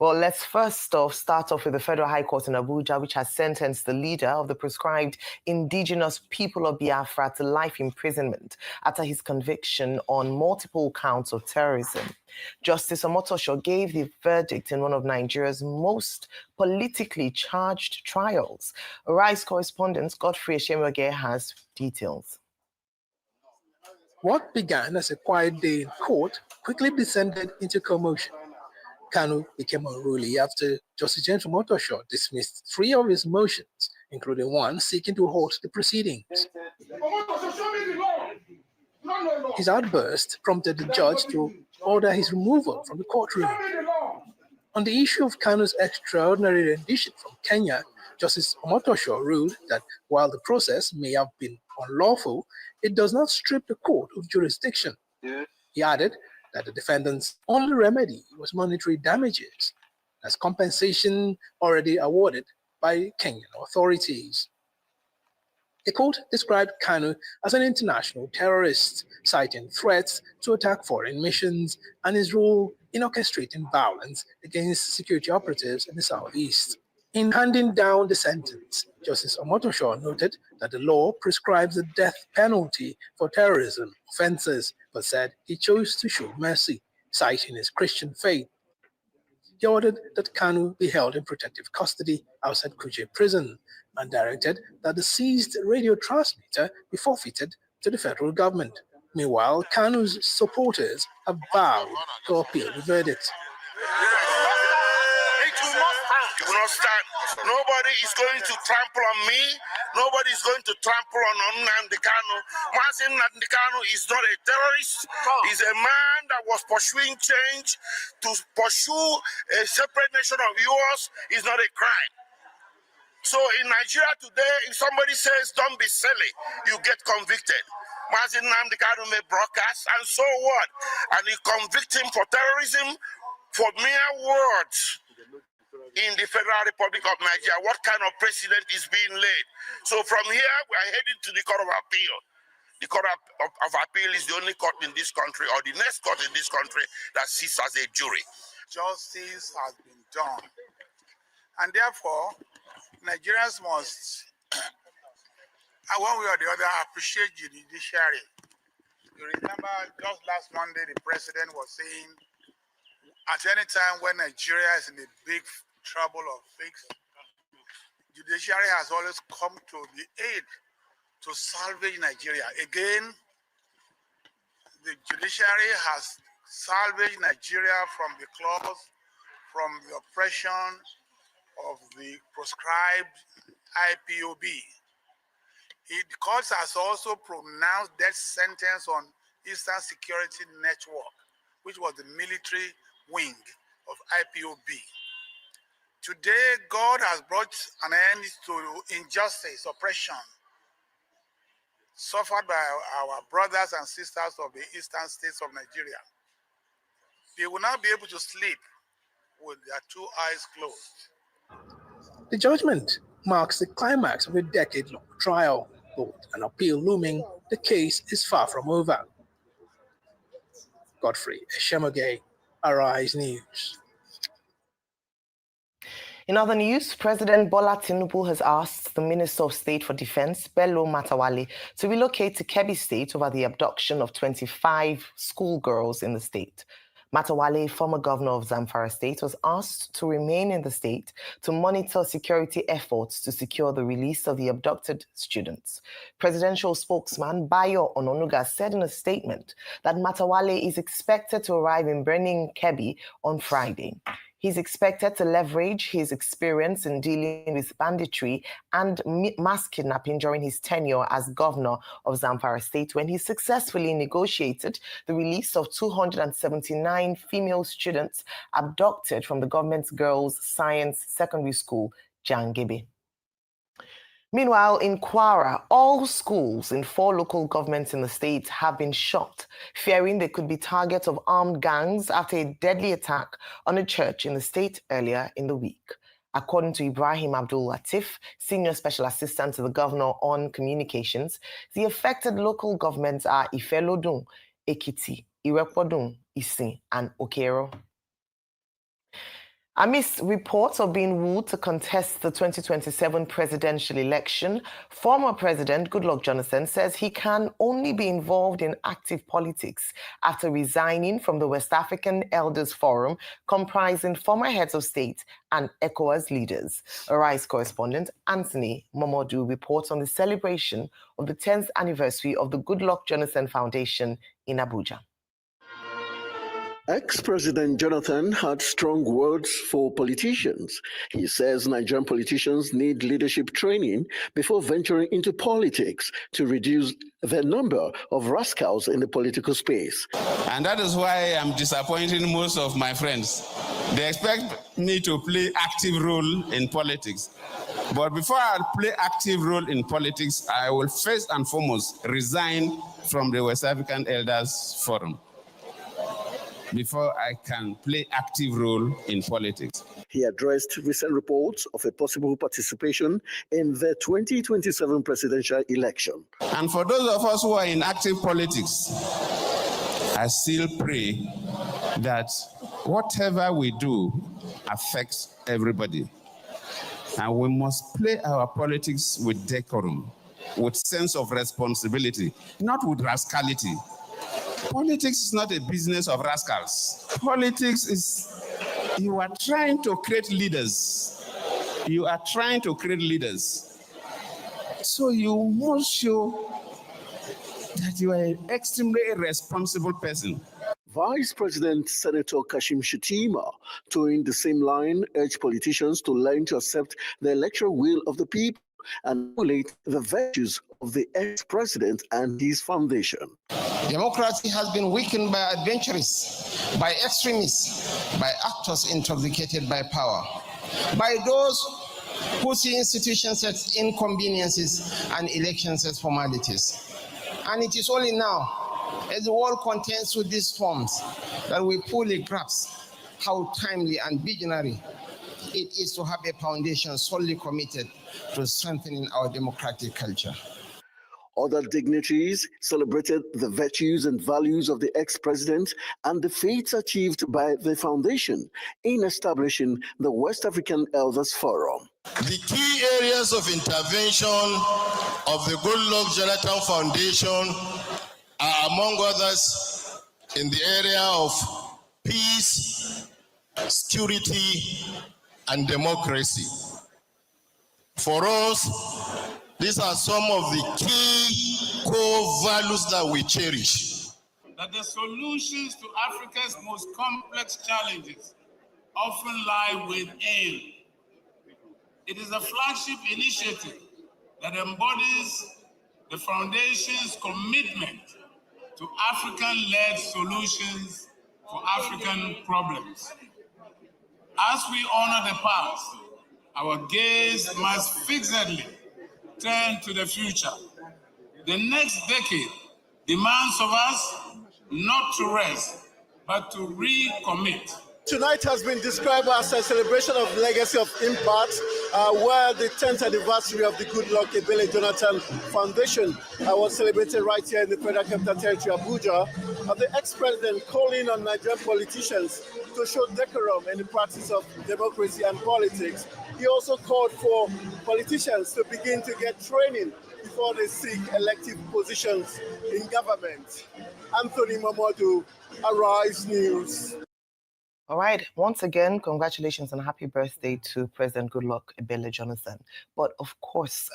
Well, let's first off start off with the Federal High Court in Abuja, which has sentenced the leader of the proscribed Indigenous People of Biafra to life imprisonment after his conviction on multiple counts of terrorism. Justice Omotosho gave the verdict in one of Nigeria's most politically charged trials. Arise correspondent Godfrey Eshemoge has details. What began as a quiet day in court quickly descended into commotion. Kanu became unruly after Justice James Omotosho dismissed 3 of his motions, including one seeking to halt the proceedings. His outburst prompted the judge to order his removal from the courtroom. On the issue of Kanu's extraordinary rendition from Kenya, Justice Omotosho ruled that while the process may have been unlawful, it does not strip the court of jurisdiction. He added that the defendant's only remedy was monetary damages, as compensation already awarded by Kenyan authorities. The court described Kanu as an international terrorist, citing threats to attack foreign missions and his role in orchestrating violence against security operatives in the southeast. In handing down the sentence, Justice Omotosho noted that the law prescribes the death penalty for terrorism offenses, but said he chose to show mercy, citing his Christian faith. He ordered that Kanu be held in protective custody outside Kuje prison and directed that the seized radio transmitter be forfeited to the federal government. Meanwhile, Kanu's supporters have vowed to appeal the verdict. You will not stand. Nobody is going to trample on me. Nobody is going to trample on Nnamdi Kanu. Nnamdi Kanu is not a terrorist. He's a man that was pursuing change. To pursue a separate nation of yours is not a crime. So in Nigeria today, if somebody says, don't be silly, you get convicted. Nnamdi Kanu may broadcast, and so what? And you convict him for terrorism for mere words. In the Federal Republic of Nigeria, what kind of precedent is being laid? So from here, we are heading to the Court of Appeal. The Court of Appeal is the only court in this country, or the next court in this country, that sits as a jury. Justice has been done. And therefore, Nigerians must, one way or the other, appreciate the judiciary. You remember just last Monday, the president was saying, at any time when Nigeria is in a big trouble or fix, judiciary has always come to the aid to salvage Nigeria. Again, the judiciary has salvaged Nigeria from the claws, from the oppression of the proscribed IPOB. The court has also pronounced death sentence on Eastern Security Network, which was the military wing of IPOB. Today, God has brought an end to injustice, oppression, suffered by our brothers and sisters of the eastern states of Nigeria. They will now be able to sleep with their 2 eyes closed. The judgment marks the climax of a decade-long trial. But an appeal looming, the case is far from over. Godfrey Eshemoge, Arise News. In other news, President Bola Tinubu has asked the Minister of State for Defense, Bello Matawalle, to relocate to Kebbi State over the abduction of 25 schoolgirls in the state. Matawalle, former governor of Zamfara State, was asked to remain in the state to monitor security efforts to secure the release of the abducted students. Presidential spokesman Bayo Ononuga said in a statement that Matawalle is expected to arrive in Birnin Kebbi on Friday. He's expected to leverage his experience in dealing with banditry and mass kidnapping during his tenure as governor of Zamfara State, when he successfully negotiated the release of 279 female students abducted from the government's girls' science secondary school, Jangebe. Meanwhile, in Kwara, all schools in 4 local governments in the state have been shut, fearing they could be targets of armed gangs after a deadly attack on a church in the state earlier in the week. According to Ibrahim Abdul Latif, Senior Special Assistant to the Governor on Communications, the affected local governments are Ifelodun, Ekiti, Irepodun, Isin, and Okero. Amidst reports of being wooed to contest the 2027 presidential election, former President Goodluck Jonathan says he can only be involved in active politics after resigning from the West African Elders Forum, comprising former heads of state and ECOWAS leaders. Arise correspondent Anthony Momodu reports on the celebration of the 10th anniversary of the Goodluck Jonathan Foundation in Abuja. Ex-President Jonathan had strong words for politicians. He says Nigerian politicians need leadership training before venturing into politics to reduce the number of rascals in the political space. And that is why I'm disappointing most of my friends. They expect me to play active role in politics. But before I play active role in politics, I will first and foremost resign from the West African Elders Forum before I can play active role in politics. He addressed recent reports of a possible participation in the 2027 presidential election. And for those of us who are in active politics, I still pray that whatever we do affects everybody. And we must play our politics with decorum, with sense of responsibility, not with rascality. Politics is not a business of rascals. Politics is, you are trying to create leaders. You are trying to create leaders. So you must show that you are an extremely responsible person. Vice President Senator Kashim Shettima, towing the same line, urged politicians to learn to accept the electoral will of the people and emulate the virtues of the ex-president and his foundation. Democracy has been weakened by adventurers, by extremists, by actors intoxicated by power, by those who see institutions as inconveniences and elections as formalities. And it is only now, as the world contends with these forms, that we fully grasp how timely and visionary it is to have a foundation solely committed to strengthening our democratic culture. Other dignitaries celebrated the virtues and values of the ex-president and the feats achieved by the foundation in establishing the West African Elders Forum. The key areas of intervention of the Goodluck Jonathan Foundation are, among others, in the area of peace, security, and democracy. For us, these are some of the key core values that we cherish. That the solutions to Africa's most complex challenges often lie within. It is a flagship initiative that embodies the Foundation's commitment to African-led solutions for African problems. As we honor the past, our gaze must fixedly turn to the future. The next decade demands of us not to rest, but to recommit. Tonight has been described as a celebration of legacy of impact, where the 10th anniversary of the Goodluck Jonathan Foundation was celebrated right here in the Federal Capital Territory, Abuja. The ex-president calling on Nigerian politicians to show decorum in the practice of democracy and politics. He also called for politicians to begin to get training before they seek elective positions in government. Anthony Momodu, Arise News. All right, once again, congratulations and happy birthday to President Goodluck Jonathan. But of course,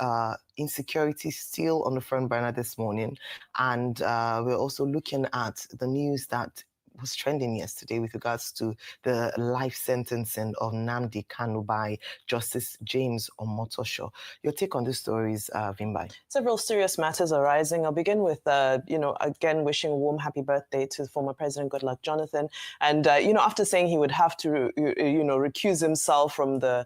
insecurity still on the front burner this morning. And we're also looking at the news that was trending yesterday with regards to the life sentencing of Nnamdi Kanu by Justice James Omotosho. Your take on these stories, Vimbai? Several serious matters arising. I'll begin with, again, wishing a warm happy birthday to former President Goodluck Jonathan. And, after saying he would have to, recuse himself from the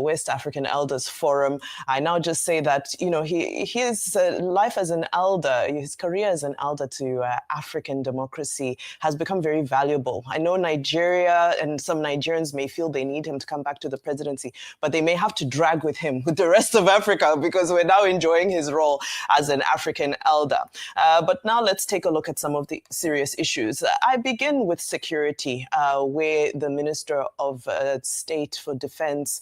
West African Elders Forum, I now just say that, his life as an elder, his career as an elder to African democracy has become become very valuable. I know Nigeria and some Nigerians may feel they need him to come back to the presidency, but they may have to drag with him with the rest of Africa because we're now enjoying his role as an African elder. But now let's take a look at some of the serious issues. I begin with security, where the Minister of State for Defense,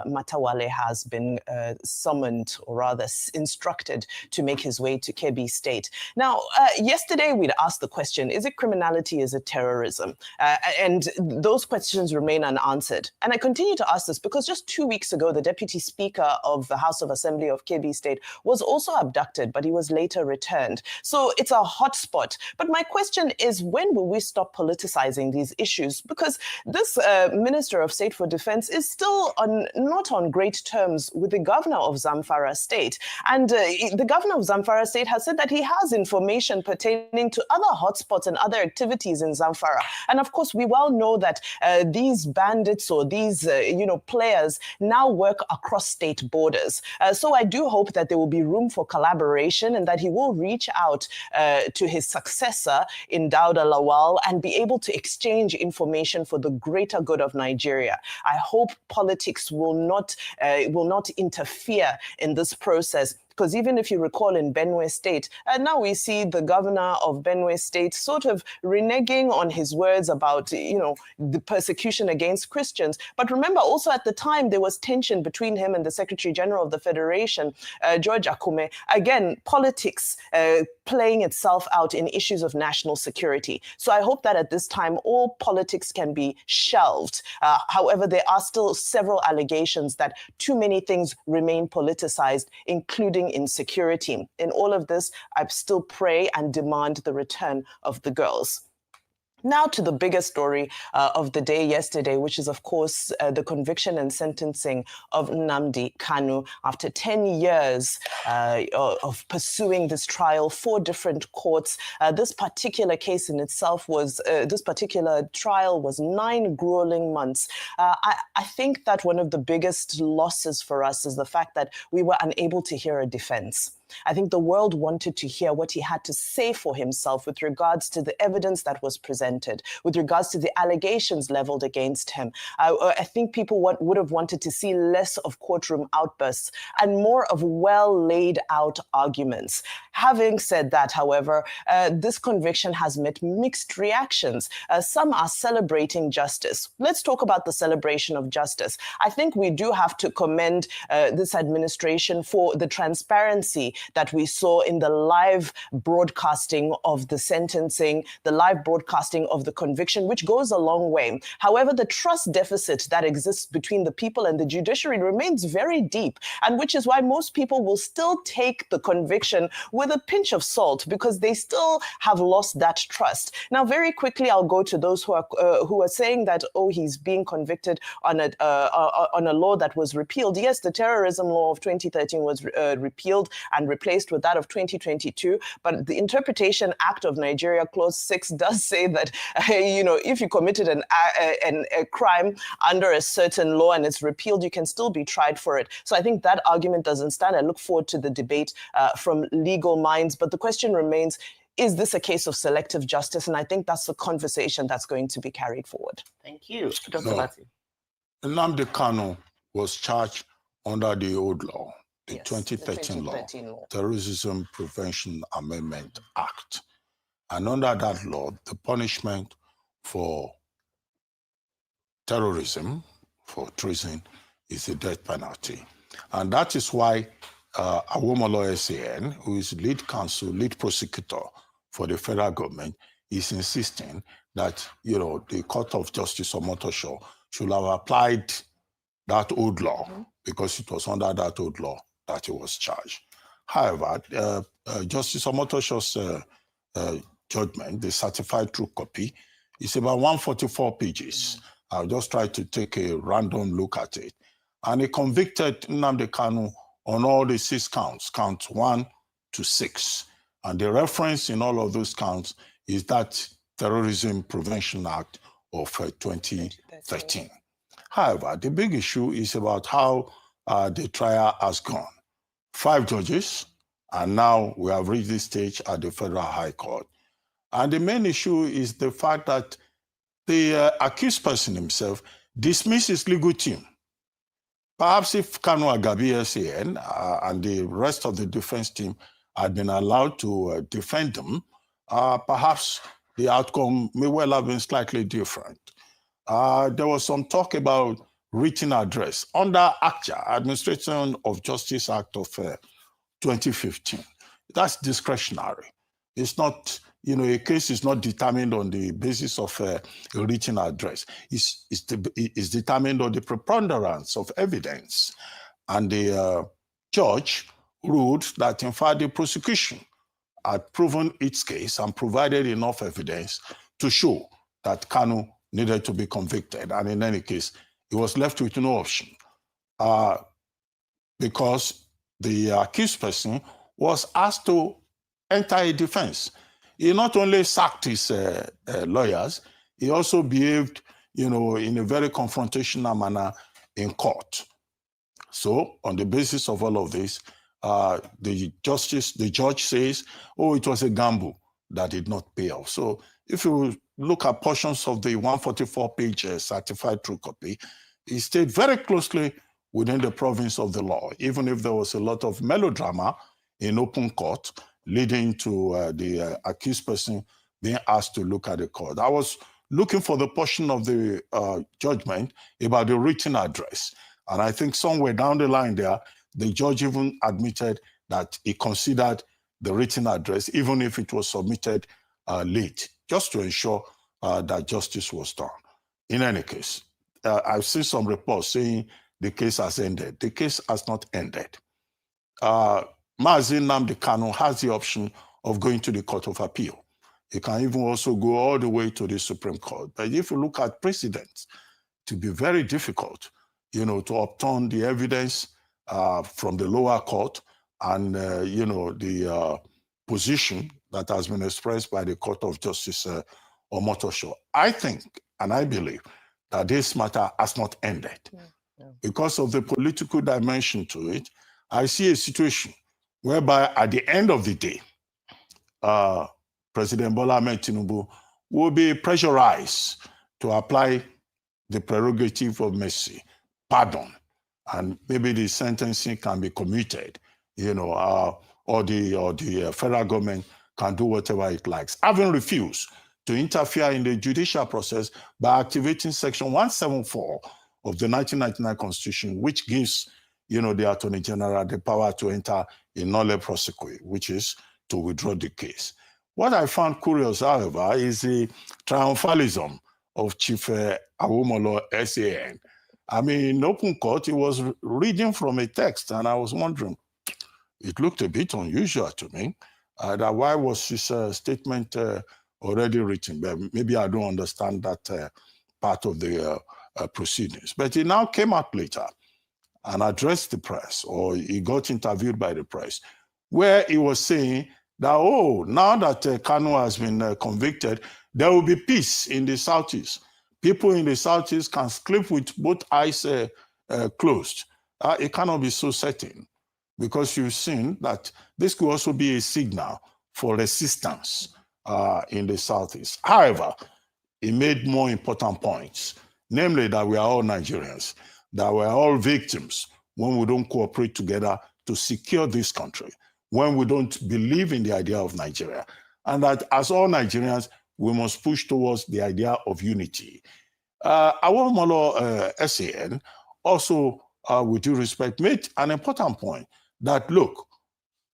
Matawale, has been summoned, or rather instructed, to make his way to Kebbi State. Now, yesterday we'd asked the question, is it criminality, is it terrorism? And those questions remain unanswered. And I continue to ask this because just 2 weeks ago, the Deputy Speaker of the House of Assembly of Kebbi State was also abducted, but he was later returned. So it's a hot spot. But my question is, when will we stop politicizing these issues? Because this Minister of State for Defense is still not on great terms with the governor of Zamfara State. And the governor of Zamfara State has said that he has information pertaining to other hotspots and other activities in Zamfara. And of course, we well know that these bandits or these players now work across state borders. So I do hope that there will be room for collaboration and that he will reach out to his successor in Dauda Lawal and be able to exchange information for the greater good of Nigeria. I hope politics will not interfere in this process. Because even if you recall in Benue State, now we see the governor of Benue State sort of reneging on his words about, the persecution against Christians. But remember, also at the time, there was tension between him and the Secretary General of the Federation, George Akume. Again, politics playing itself out in issues of national security. So I hope that at this time, all politics can be shelved. However, there are still several allegations that too many things remain politicized, including insecurity. In all of this, I still pray and demand the return of the girls. Now to the biggest story of the day yesterday, which is, of course, the conviction and sentencing of Nnamdi Kanu. After 10 years of pursuing this trial, 4 different courts, this particular case in itself was, this particular trial was 9 grueling months. I think that one of the biggest losses for us is the fact that we were unable to hear a defense. I think the world wanted to hear what he had to say for himself with regards to the evidence that was presented, with regards to the allegations leveled against him. I think people would have wanted to see less of courtroom outbursts and more of well-laid out arguments. Having said that, however, this conviction has met mixed reactions. Some are celebrating justice. Let's talk about the celebration of justice. I think we do have to commend this administration for the transparency that we saw in the live broadcasting of the sentencing, the live broadcasting of the conviction, which goes a long way. However, the trust deficit that exists between the people and the judiciary remains very deep, and which is why most people will still take the conviction with a pinch of salt because they still have lost that trust. Now, very quickly, I'll go to those who are saying that, oh, he's being convicted on a law that was repealed. Yes, the terrorism law of 2013 was repealed and replaced with that of 2022. But the Interpretation Act of Nigeria, Clause 6, does say that, if you committed a crime under a certain law and it's repealed, you can still be tried for it. So I think that argument doesn't stand. I look forward to the debate from legal minds. But the question remains, is this a case of selective justice? And I think that's the conversation that's going to be carried forward. Thank you. Dr. Bati. Nnamdi Kanu was charged under the old law, the 2013 law, Terrorism Prevention Amendment Act. And under that law, the punishment for terrorism, for treason, is the death penalty. And that is why Awomolo SAN, who is lead counsel, lead prosecutor for the federal government, is insisting that, the Court of Justice Omotosho should have applied that old law because it was under that old law that he was charged. However, Justice Omotosho's judgment, the certified true copy, is about 144 pages. I'll just try to take a random look at it. And he convicted Nnamdi Kanu on all the 6 counts, counts 1 to 6. And the reference in all of those counts is that Terrorism Prevention Act of 2013. However, the big issue is about how the trial has gone. 5 judges, and now we have reached this stage at the Federal High Court. And the main issue is the fact that the accused person himself dismissed his legal team. Perhaps if Kanu Agabi SAN and the rest of the defense team had been allowed to defend them, perhaps the outcome may well have been slightly different. There was some talk about written address under ACJA, Administration of Justice Act of 2015. That's discretionary. It's not, a case is not determined on the basis of a written address. It's determined on the preponderance of evidence. And the judge ruled that, in fact, the prosecution had proven its case and provided enough evidence to show that Kanu needed to be convicted. And in any case, he was left with no option because the accused person was asked to enter a defense. He not only sacked his lawyers, he also behaved, in a very confrontational manner in court. So on the basis of all of this, the judge says, it was a gamble that did not pay off. So if you look at portions of the 144-page certified true copy, it stayed very closely within the province of the law, even if there was a lot of melodrama in open court leading to the accused person being asked to look at the court. I was looking for the portion of the judgment about the written address. And I think somewhere down the line there, the judge even admitted that he considered the written address, even if it was submitted late, just to ensure that justice was done. In any case, I've seen some reports saying the case has ended. The case has not ended. Nnamdi Kanu has the option of going to the Court of Appeal. He can even also go all the way to the Supreme Court. But if you look at precedents, it will be very difficult, to upturn the evidence from the lower court and, the position that has been expressed by the Court of Justice Omotosho. I think, and I believe, that this matter has not ended. Because of the political dimension to it, I see a situation whereby at the end of the day, President Bola Ahmed Tinubu will be pressurized to apply the prerogative of mercy, pardon, and maybe the sentencing can be commuted, or the federal government can do whatever it likes, having refused to interfere in the judicial process by activating Section 174 of the 1999 Constitution, which gives, the Attorney General the power to enter a nolle prosequi, which is to withdraw the case. What I found curious, however, is the triumphalism of Chief Awomolo SAN. I mean, in open court, he was reading from a text, and I was wondering, it looked a bit unusual to me, that why was his statement already written? But maybe I don't understand that part of the proceedings. But he now came out later and addressed the press, or he got interviewed by the press, where he was saying that, now that Kanu has been convicted, there will be peace in the Southeast. People in the Southeast can sleep with both eyes closed. It cannot be so certain, because you've seen that this could also be a signal for resistance in the Southeast. However, he made more important points, namely that we are all Nigerians, that we are all victims when we don't cooperate together to secure this country, when we don't believe in the idea of Nigeria, and that as all Nigerians, we must push towards the idea of unity. Awomolo SAN also, with due respect, made an important point that, look,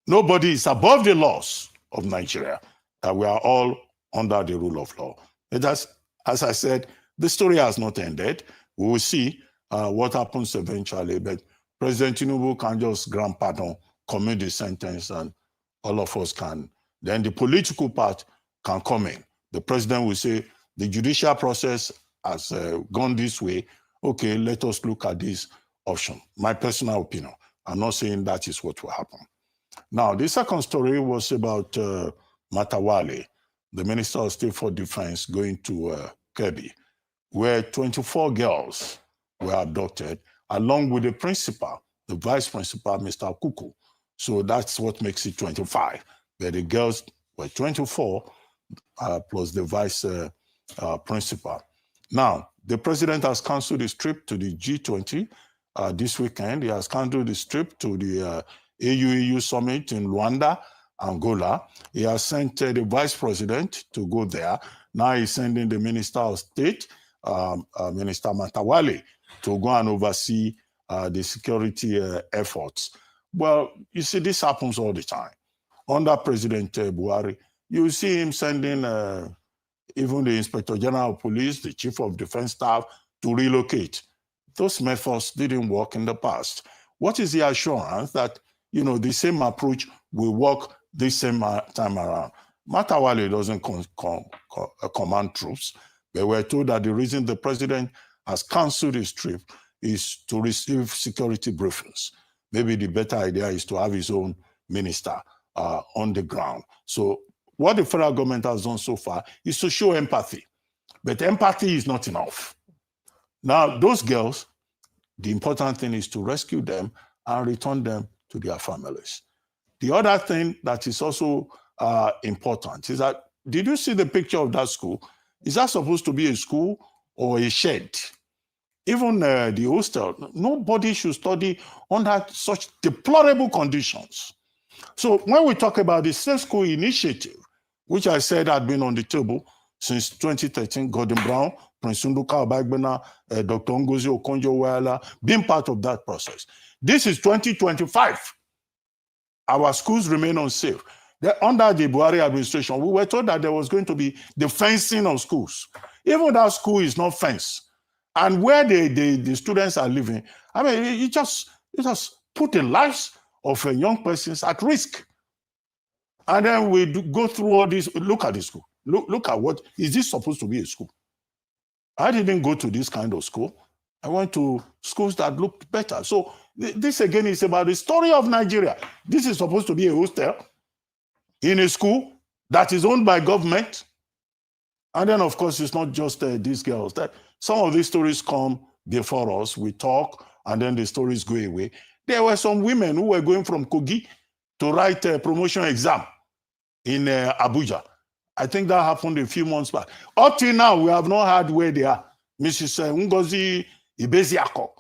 nobody is above the laws of Nigeria, that we are all under the rule of law. As I said, the story has not ended. We will see what happens eventually, but President Tinubu can just grant pardon, commit the sentence, and all of us can. Then the political part can come in. The president will say, the judicial process has gone this way. Okay, let us look at this option. My personal opinion. I'm not saying that is what will happen. Now, the second story was about Matawale, the Minister of State for Defense, going to Kebbi, where 24 girls were abducted, along with the principal, the vice principal, Mr. Kuku. So that's what makes it 25. But the girls were 24. plus the vice principal. Now, the president has canceled his trip to the G20 this weekend. He has canceled his trip to the AU summit in Luanda, Angola. He has sent the vice president to go there. Now he's sending the Minister of State, Minister Matawale, to go and oversee the security efforts. Well, you see, this happens all the time. Under President Buhari, you see him sending even the Inspector General of Police, the Chief of Defense Staff, to relocate. Those methods didn't work in the past. What is the assurance that, you know, the same approach will work this same time around? Matawale doesn't command troops, but we're told that the reason the president has canceled his trip is to receive security briefings. Maybe the better idea is to have his own minister on the ground. So what the federal government has done so far is to show empathy, but empathy is not enough. Now, those girls, the important thing is to rescue them and return them to their families. The other thing that is also important is that, did you see the picture of that school? Is that supposed to be a school or a shed? Even the hostel, nobody should study under such deplorable conditions. So when we talk about the Safe School Initiative, which I said had been on the table since 2013, Gordon Brown, Prince Nduka Obagbena, Dr. Ngozi Okonjo-Iweala, being part of that process. This is 2025. Our schools remain unsafe. Under the Buhari administration, we were told that there was going to be the fencing of schools. Even that school is not fenced. And where the students are living, I mean, it just put the lives of young persons at risk. And then we go through all this. Look at the school. Look at what, is this supposed to be a school? I didn't go to this kind of school. I went to schools that looked better. So this again is about the story of Nigeria. This is supposed to be a hostel in a school that is owned by government. And then, of course, it's not just these girls. That some of these stories come before us. We talk, and then the stories go away. There were some women who were going from Kogi to write a promotion exam in Abuja. I think that happened a few months back. Up till now, we have not heard where they are. Mrs. Ngozi Ibeziako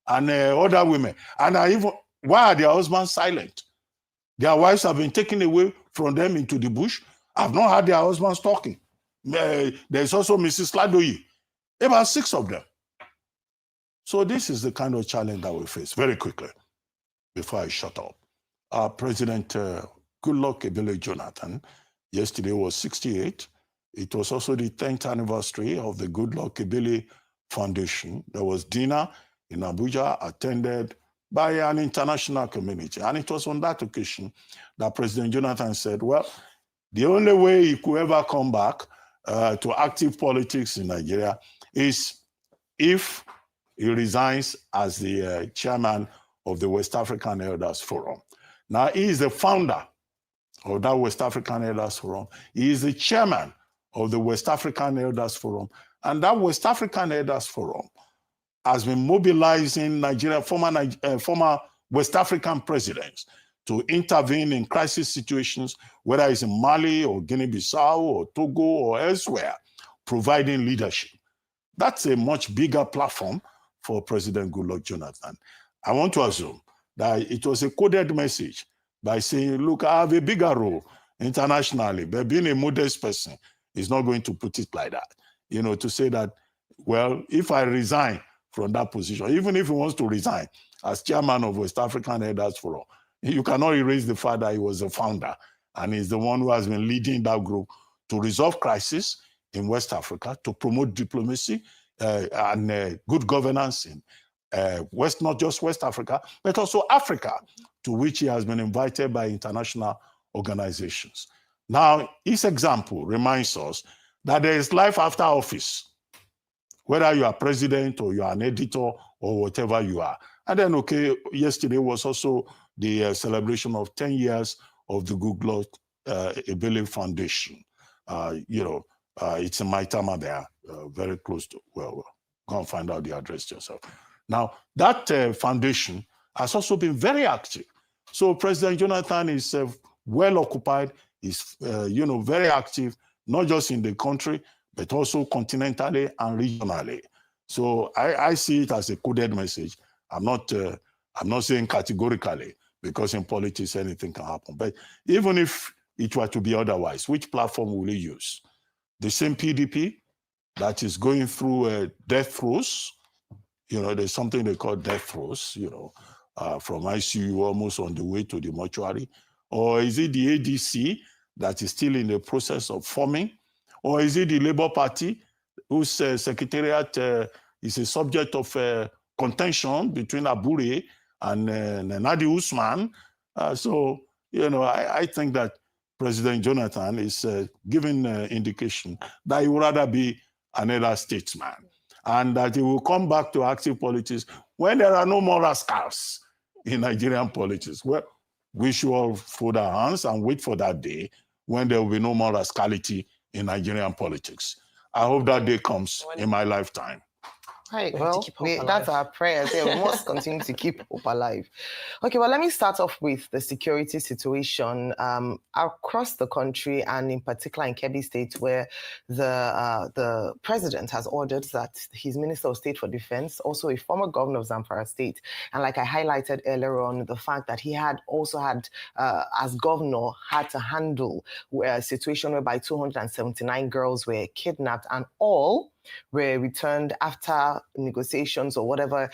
and other women. And even, why are their husbands silent? Their wives have been taken away from them into the bush. I've not heard their husbands talking. There's also Mrs. Ladoyi. About 6 of them. So this is the kind of challenge that we face. Very quickly, before I shut up. President Goodluck Ebele Jonathan, yesterday was 68. It was also the 10th anniversary of the Goodluck Ebele Foundation. There was dinner in Abuja attended by an international community. And it was on that occasion that President Jonathan said, well, the only way he could ever come back to active politics in Nigeria is if he resigns as the chairman of the West African Elders Forum. Now, he is the founder of that West African Elders Forum. He is the chairman of the West African Elders Forum. And that West African Elders Forum has been mobilizing Nigeria, former West African presidents to intervene in crisis situations, whether it's in Mali or Guinea-Bissau or Togo or elsewhere, providing leadership. That's a much bigger platform for President Goodluck Jonathan. I want to assume that it was a coded message by saying, look, I have a bigger role internationally, but being a modest person is not going to put it like that. You know, to say that, well, if I resign from that position, even if he wants to resign as chairman of West African Elders Forum, you cannot erase the fact that he was the founder and he's the one who has been leading that group to resolve crisis in West Africa, to promote diplomacy and good governance in not just West Africa, but also Africa, to which he has been invited by international organizations. Now, his example reminds us that there is life after office, whether you are president or you are an editor or whatever you are. And then, okay, yesterday was also the celebration of 10 years of the Goodluck Ebele Foundation. It's in Maitama there, very close to, well, go and find out the address yourself. Now, that foundation has also been very active. So President Jonathan is well occupied, is very active, not just in the country, but also continentally and regionally. So I see it as a coded message. I'm not saying categorically, because in politics anything can happen. But even if it were to be otherwise, which platform will he use? The same PDP that is going through death throes. You know, there's something they call death throes, you know, from ICU almost on the way to the mortuary. Or is it the ADC that is still in the process of forming? Or is it the Labour Party whose secretariat is a subject of contention between Abure and Nnamdi Usman? So, you know, I think that President Jonathan is giving indication that he would rather be another statesman, and that he will come back to active politics when there are no more rascals in Nigerian politics. Well, we should all fold our hands and wait for that day when there will be no more rascality in Nigerian politics. I hope that day comes in my lifetime. Right, well, that's our prayers. Yeah, we must continue to keep hope alive. Okay, well, let me start off with the security situation across the country, and in particular in Kebbi State, where the president has ordered that his Minister of State for Defense, also a former governor of Zamfara State, and like I highlighted earlier on, the fact that he had also had, as governor, had to handle a situation whereby 279 girls were kidnapped, and all were returned after negotiations or whatever,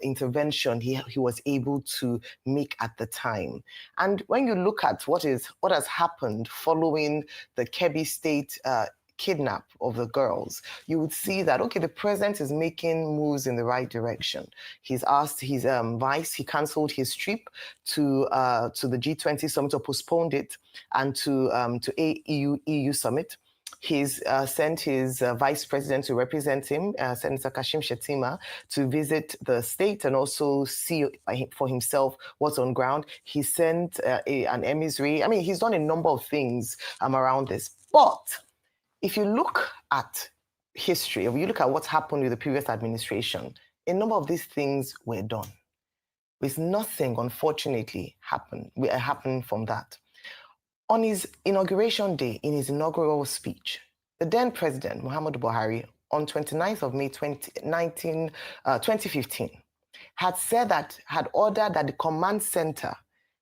intervention he was able to make at the time. And when you look at what has happened following the Kebbi State kidnap of the girls, you would see that, okay, the president is making moves in the right direction. He's asked his vice, he cancelled his trip to the G20 summit, or postponed it, and to EU summit. He's sent his vice president to represent him, Senator Kashim Shettima, to visit the state and also see for himself what's on ground. He sent an emissary. I mean, he's done a number of things around this. But if you look at history, if you look at what's happened with the previous administration, a number of these things were done. With nothing, unfortunately, happened from that. On his inauguration day, in his inaugural speech, the then president, Muhammadu Buhari, on 29th of May 2015, had ordered that the command center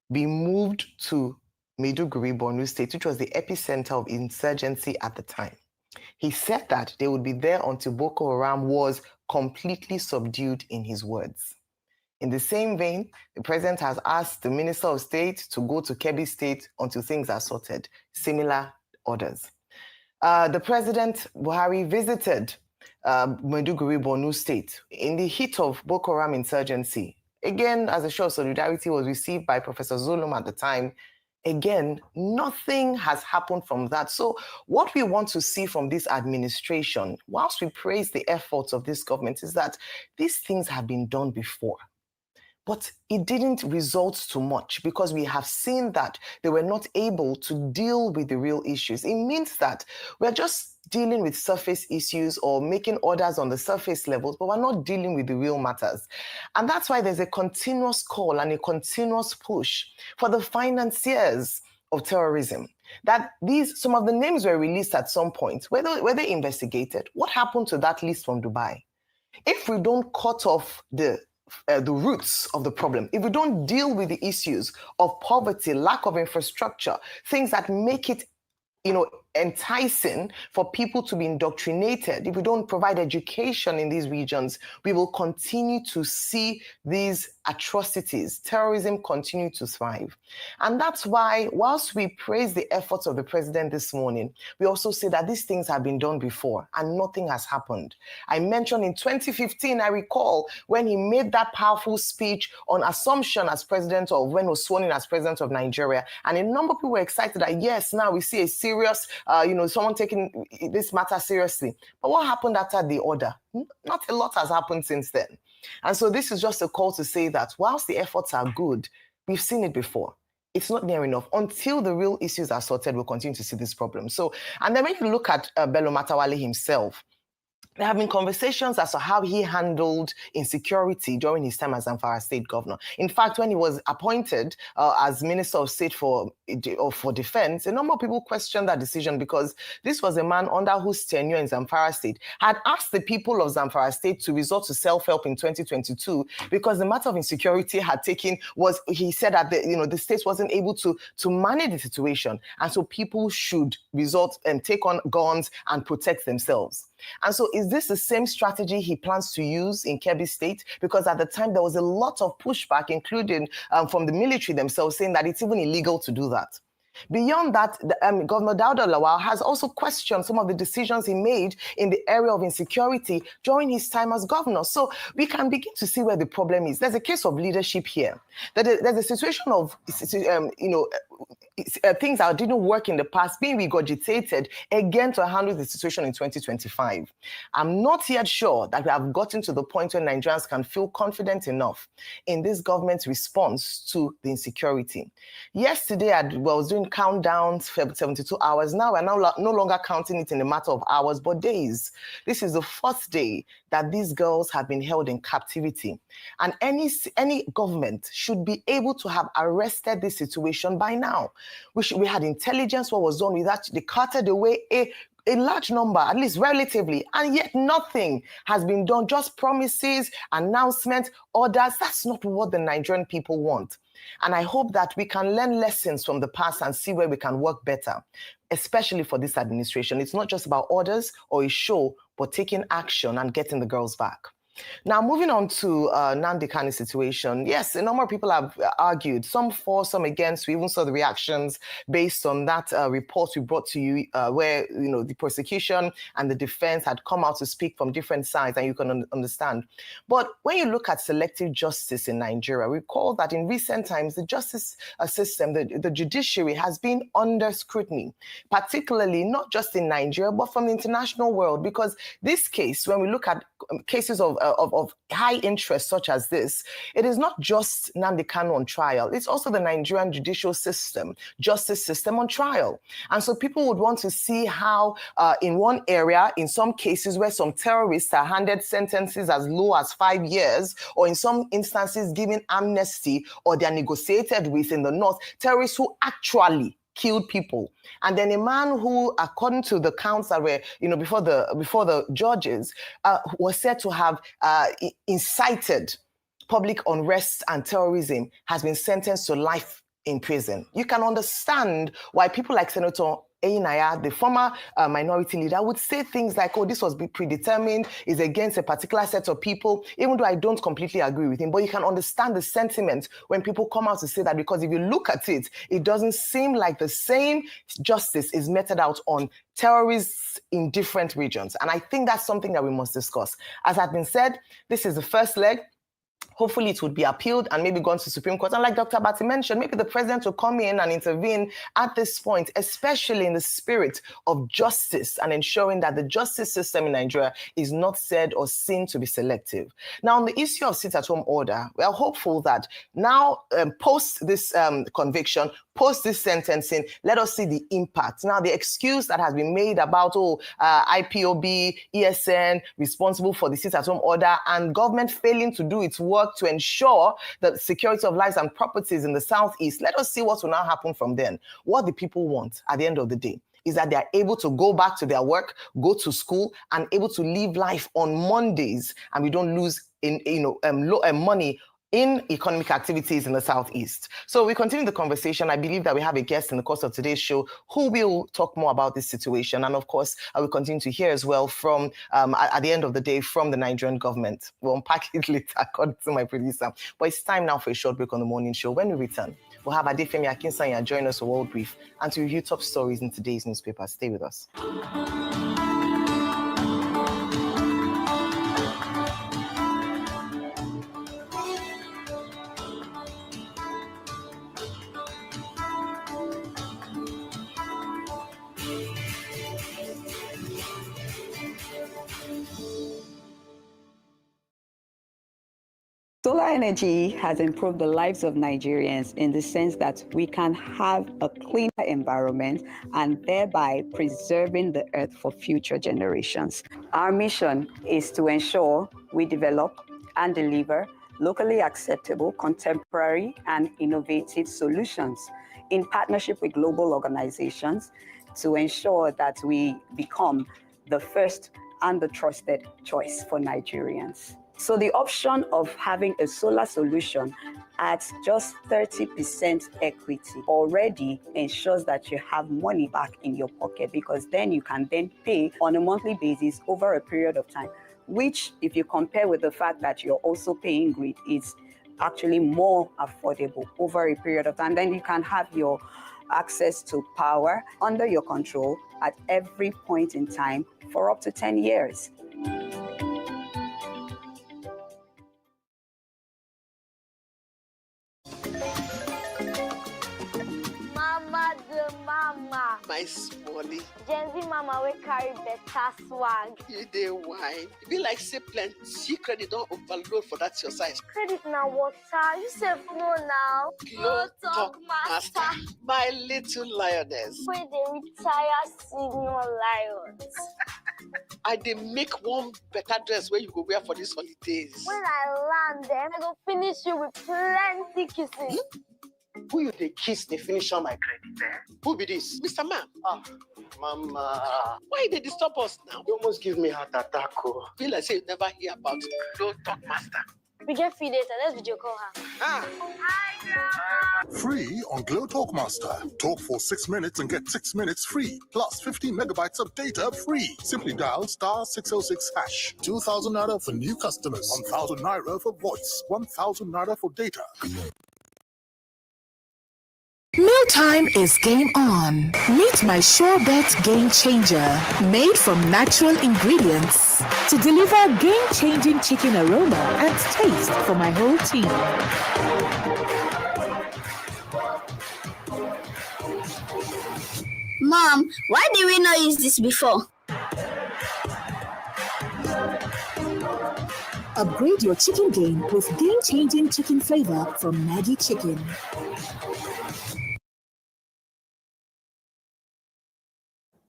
be moved to Maiduguri, Borno State, which was the epicenter of insurgency at the time. He said that they would be there until Boko Haram was completely subdued, in his words. In the same vein, the president has asked the Minister of State to go to Kebbi State until things are sorted. Similar orders. The president, Buhari, visited Maiduguri, Borno State in the heat of Boko Haram insurgency. Again, as a show of solidarity was received by Professor Zulum at the time. Again, nothing has happened from that. So what we want to see from this administration, whilst we praise the efforts of this government, is that these things have been done before. But it didn't result to much, because we have seen that they were not able to deal with the real issues. It means that we're just dealing with surface issues or making orders on the surface levels, but we're not dealing with the real matters. And that's why there's a continuous call and a continuous push for the financiers of terrorism. That some of the names were released at some point. Were they investigated? What happened to that list from Dubai? If we don't cut off the roots of the problem, if we don't deal with the issues of poverty, lack of infrastructure, things that make it, enticing for people to be indoctrinated, if we don't provide education in these regions, we will continue to see these atrocities, terrorism continue to thrive. And that's why, whilst we praise the efforts of the president this morning, we also say that these things have been done before and nothing has happened. I mentioned in 2015, I recall when he made that powerful speech on assumption as president, or when he was sworn in as president of Nigeria. And a number of people were excited that, yes, now we see a serious, someone taking this matter seriously. But what happened after the order? Not a lot has happened since then. And so this is just a call to say that whilst the efforts are good, we've seen it before. It's not near enough. Until the real issues are sorted, we'll continue to see this problem. So, and then when you look at Bello Matawalle himself, There have been conversations as to how he handled insecurity during his time as Zamfara State Governor. In fact, when he was appointed as Minister of State for Defense, a number of people questioned that decision because this was a man under whose tenure in Zamfara State had asked the people of Zamfara State to resort to self-help in 2022 because the matter of insecurity he said that the state wasn't able to manage the situation, and so people should resort and take on guns and protect themselves. And so is this the same strategy he plans to use in Kebbi State? Because at the time, there was a lot of pushback, including from the military themselves, saying that it's even illegal to do that. Beyond that, Governor Dauda Lawal has also questioned some of the decisions he made in the area of insecurity during his time as governor. So we can begin to see where the problem is. There's a case of leadership here. There's a situation of, things that didn't work in the past being regurgitated again to handle the situation in 2025. I'm not yet sure that we have gotten to the point where Nigerians can feel confident enough in this government's response to the insecurity. Yesterday, I was doing countdowns for 72 hours. Now we're no longer counting it in a matter of hours, but days. This is the fourth day that these girls have been held in captivity. And any government should be able to have arrested this situation by now. We had intelligence, what was done with that. They carted away a large number, at least relatively, and yet nothing has been done. Just promises, announcements, orders. That's not what the Nigerian people want. And I hope that we can learn lessons from the past and see where we can work better, especially for this administration. It's not just about orders or a show, but taking action and getting the girls back. Now, moving on to Nnamdi Kanu's situation. Yes, a number of people have argued, some for, some against. We even saw the reactions based on that report we brought to you where, the prosecution and the defense had come out to speak from different sides, and you can understand. But when you look at selective justice in Nigeria, recall that in recent times, the justice system, the judiciary has been under scrutiny, particularly not just in Nigeria, but from the international world, because this case, when we look at cases of high interest such as this, it is not just Nnamdi Kanu on trial. It's also the Nigerian judicial system, justice system on trial. And so people would want to see how in one area, in some cases where some terrorists are handed sentences as low as 5 years, or in some instances given amnesty, or they're negotiated with in the north, terrorists who actually killed people. And then a man who, according to the counts that were, before the judges, was said to have incited public unrest and terrorism, has been sentenced to life in prison. You can understand why people like Senator Einaya, the former minority leader, would say things like, oh, this was predetermined, is against a particular set of people, even though I don't completely agree with him. But you can understand the sentiment when people come out to say that, because if you look at it, it doesn't seem like the same justice is meted out on terrorists in different regions. And I think that's something that we must discuss. As has been said, this is the first leg. Hopefully it would be appealed and maybe gone to Supreme Court. And like Dr. Bati mentioned, maybe the president will come in and intervene at this point, especially in the spirit of justice and ensuring that the justice system in Nigeria is not said or seen to be selective. Now, on the issue of sit-at-home order, we are hopeful that now, post this conviction, post this sentencing, let us see the impact. Now, the excuse that has been made about, IPOB, ESN, responsible for the sit-at-home order, and government failing to do its work to ensure the security of lives and properties in the Southeast. Let us see what will now happen from then. What the people want at the end of the day is that they are able to go back to their work, go to school, and able to live life on Mondays, and we don't lose money in economic activities in the Southeast. So we continue the conversation. I believe that we have a guest in the course of today's show who will talk more about this situation. And of course, I will continue to hear as well from, at the end of the day, from the Nigerian government. We'll unpack it later, according to my producer. But it's time now for a short break on the morning show. When we return, we'll have Adefemi Akinsanya join us for World Brief and to review top stories in today's newspapers. Stay with us. Solar energy has improved the lives of Nigerians in the sense that we can have a cleaner environment and thereby preserving the earth for future generations. Our mission is to ensure we develop and deliver locally acceptable, contemporary, and innovative solutions in partnership with global organizations to ensure that we become the first and the trusted choice for Nigerians. So the option of having a solar solution at just 30% equity already ensures that you have money back in your pocket, because then you can then pay on a monthly basis over a period of time, which if you compare with the fact that you're also paying grid, is actually more affordable over a period of time. Then you can have your access to power under your control at every point in time for up to 10 years. Mama the mama. My smally. Gen Z mama we carry better swag. You dey wine. It be like say plenty credit don't overload for that your size. Credit now water. You say no now. Glow Talk Master. My little lioness. Where they retire senior lions. I dey make one better dress where you go wear for these holidays. When I land them, I go finish you with plenty kisses. Who you dey kiss, they finish on my credit there? Who be this? Mr. Man. Ah, Mama. Why they disturb us now? You almost give me heart attack. Oh. Feel like say you never hear about Glow Talk Master. We get free data. Let's video call her. Ah. Hi, Grandma. Free on Glow Talk Master. Talk for 6 minutes and get 6 minutes free. Plus 15 megabytes of data free. Simply dial *606#. 2,000 naira for new customers. 1,000 naira for voice. 1,000 naira for data. Mealtime is game on. Meet my SureBet Game Changer, made from natural ingredients to deliver game-changing chicken aroma and taste for my whole team. Mom, why did we not use this before? Upgrade your chicken game with game-changing chicken flavor from Maggi Chicken.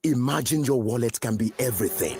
Imagine your wallet can be everything.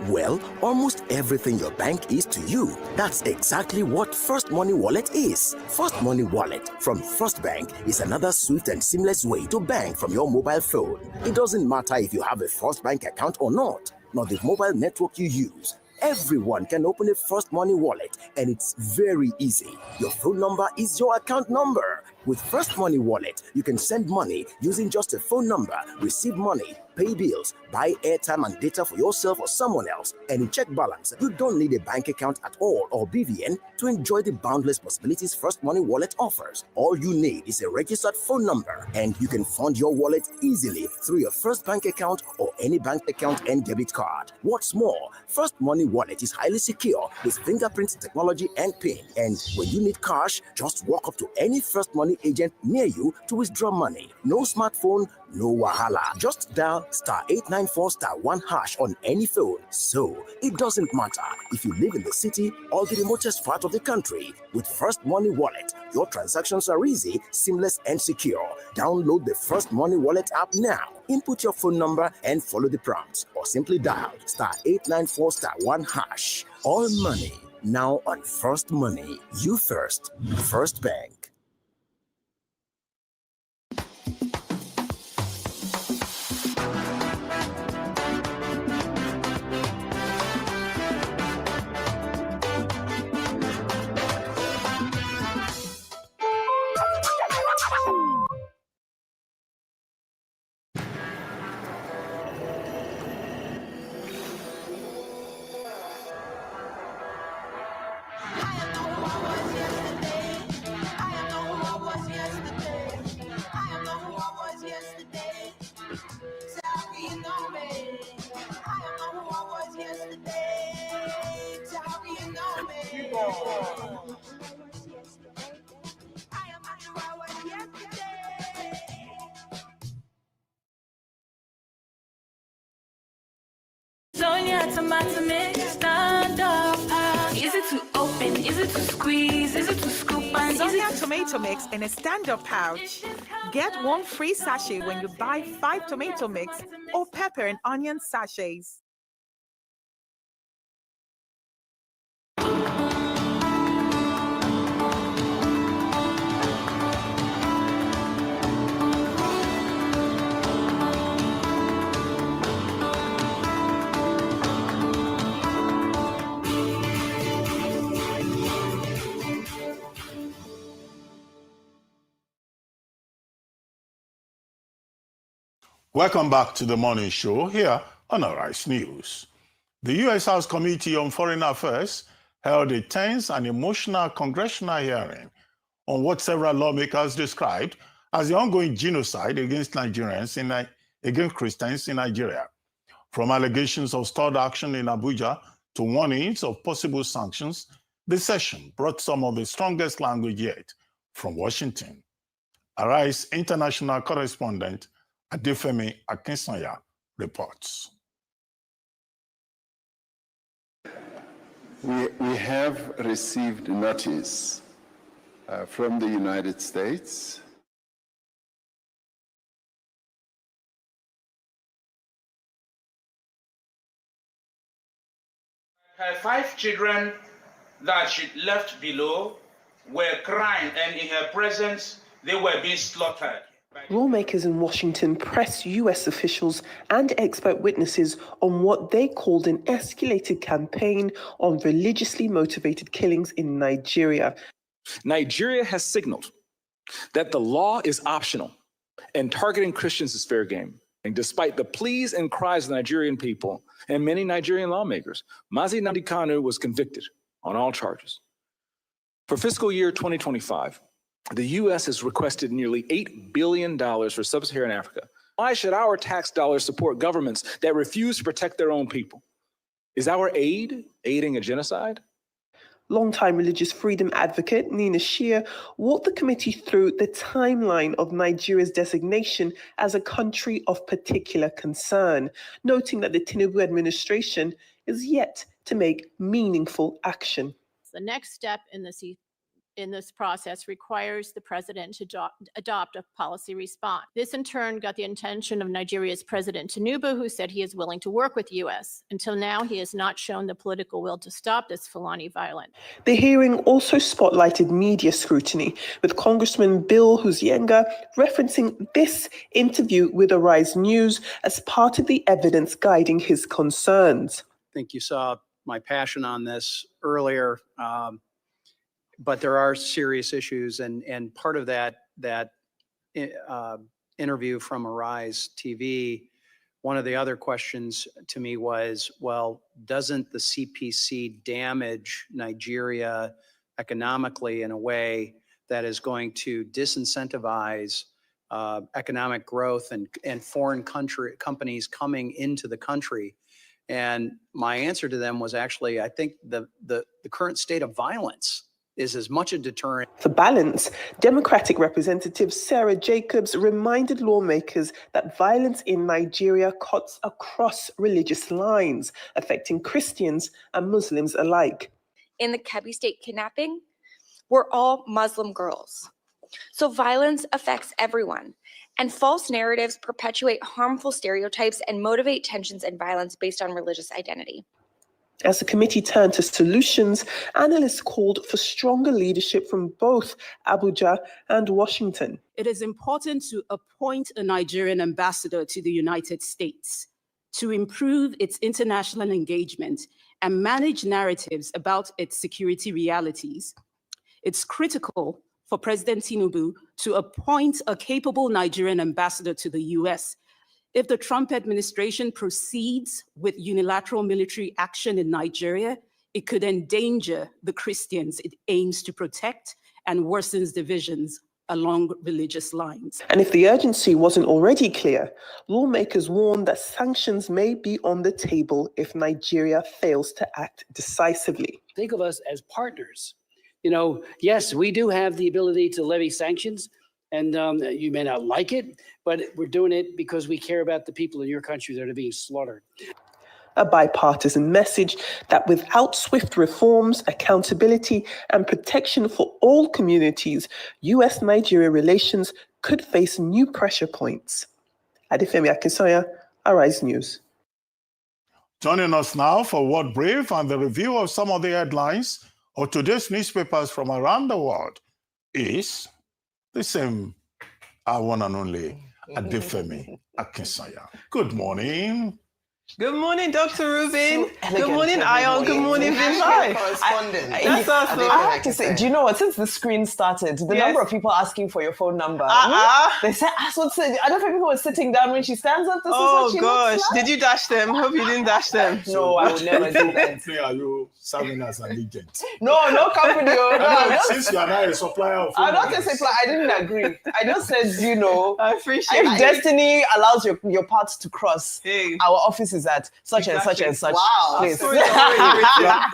Well, almost everything your bank is to you. That's exactly what First Money Wallet is. First Money Wallet from First Bank is another swift and seamless way to bank from your mobile phone. It doesn't matter if you have a First Bank account or not, nor the mobile network you use. Everyone can open a First Money Wallet, and it's very easy. Your phone number is your account number. With First Money Wallet, you can send money using just a phone number, receive money, pay bills, buy airtime and data for yourself or someone else, and in check balance. You don't need a bank account at all or BVN to enjoy the boundless possibilities First Money Wallet offers. All you need is a registered phone number, and you can fund your wallet easily through your First Bank account or any bank account and debit card. What's more, First Money Wallet is highly secure with fingerprint technology and PIN. And when you need cash, just walk up to any First Money agent near you to withdraw money. No smartphone, no wahala. Just dial *894*1# on any phone. So it doesn't matter if you live in the city or the remotest part of the country. With First Money Wallet, your transactions are easy, seamless, and secure. Download the First Money Wallet app now. Input your phone number and follow the prompts, or simply dial *894*1#. All money now on First Money. You first. First Bank. Easy to open, Is it to squeeze? Is it to scoop? Sonia tomato mix in a stand-up pouch. Get one free sachet when you buy 5 tomato mix or pepper and onion sachets. Welcome back to the morning show here on Arise News. The U.S. House Committee on Foreign Affairs held a tense and emotional congressional hearing on what several lawmakers described as the ongoing genocide against against Christians in Nigeria. From allegations of stalled action in Abuja to warnings of possible sanctions, the session brought some of the strongest language yet from Washington. Arise international correspondent Adefemi Akinsanya reports. We have received notice from the United States Her 5 children that she left below were crying, and in her presence, they were being slaughtered. Lawmakers in Washington pressed U.S. officials and expert witnesses on what they called an escalated campaign on religiously motivated killings in Nigeria. Nigeria has signaled that the law is optional and targeting Christians is fair game. And despite the pleas and cries of the Nigerian people and many Nigerian lawmakers, Mazi Nnamdi Kanu was convicted on all charges. For fiscal year 2025, the U.S. has requested nearly $8 billion for sub-Saharan Africa. Why should our tax dollars support governments that refuse to protect their own people? Is our aid aiding a genocide? Longtime religious freedom advocate Nina Shea walked the committee through the timeline of Nigeria's designation as a country of particular concern, noting that the Tinubu administration is yet to make meaningful action. The next step in this process requires the president to adopt a policy response. This in turn got the attention of Nigeria's President Tinubu, who said he is willing to work with the U.S. Until now, he has not shown the political will to stop this Fulani violence. The hearing also spotlighted media scrutiny, with Congressman Bill Huzienga referencing this interview with Arise News as part of the evidence guiding his concerns. I think you saw my passion on this earlier. But there are serious issues, and part of that interview from Arise TV, one of the other questions to me was, well, doesn't the CPC damage Nigeria economically in a way that is going to disincentivize economic growth and foreign companies coming into the country? And my answer to them was actually, I think the current state of violence is as much a deterrent. For balance, Democratic Representative Sarah Jacobs reminded lawmakers that violence in Nigeria cuts across religious lines, affecting Christians and Muslims alike. In the Kebbi State kidnapping, we're all Muslim girls. So violence affects everyone, and false narratives perpetuate harmful stereotypes and motivate tensions and violence based on religious identity. As the committee turned to solutions, analysts called for stronger leadership from both Abuja and Washington. It is important to appoint a Nigerian ambassador to the United States to improve its international engagement and manage narratives about its security realities. It's critical for President Tinubu to appoint a capable Nigerian ambassador to the US. If the Trump administration proceeds with unilateral military action in Nigeria, it could endanger the Christians it aims to protect and worsens divisions along religious lines. And if the urgency wasn't already clear, lawmakers warned that sanctions may be on the table if Nigeria fails to act decisively. Think of us as partners. You know, yes, we do have the ability to levy sanctions, and you may not like it, but we're doing it because we care about the people in your country that are being slaughtered. a bipartisan message that without swift reforms, accountability, and protection for all communities, US-Nigeria relations could face new pressure points. Adefemi Akinsoya, Arise News. Joining us now for World Brief and the review of some of the headlines of today's newspapers from around the world is the same, our one and only Adefemi Akinsoya. Good morning. Good morning, Dr. Rubin. So good morning, Ayon. Good morning, Vin. I I have to say, do you know what? Since the screen started, the Yes. number of people asking for your phone number. They said, I don't think people were sitting down when she stands up. This is what she looks like. Did you dash them? Hope you didn't dash them. No, I would never do that. Company are you serving as an agent? No company. No. Since you are not a supplier of I'm not a supplier. I didn't agree. I just said, I appreciate if destiny allows your paths to cross, Hey. our office is at such and such and such place. You are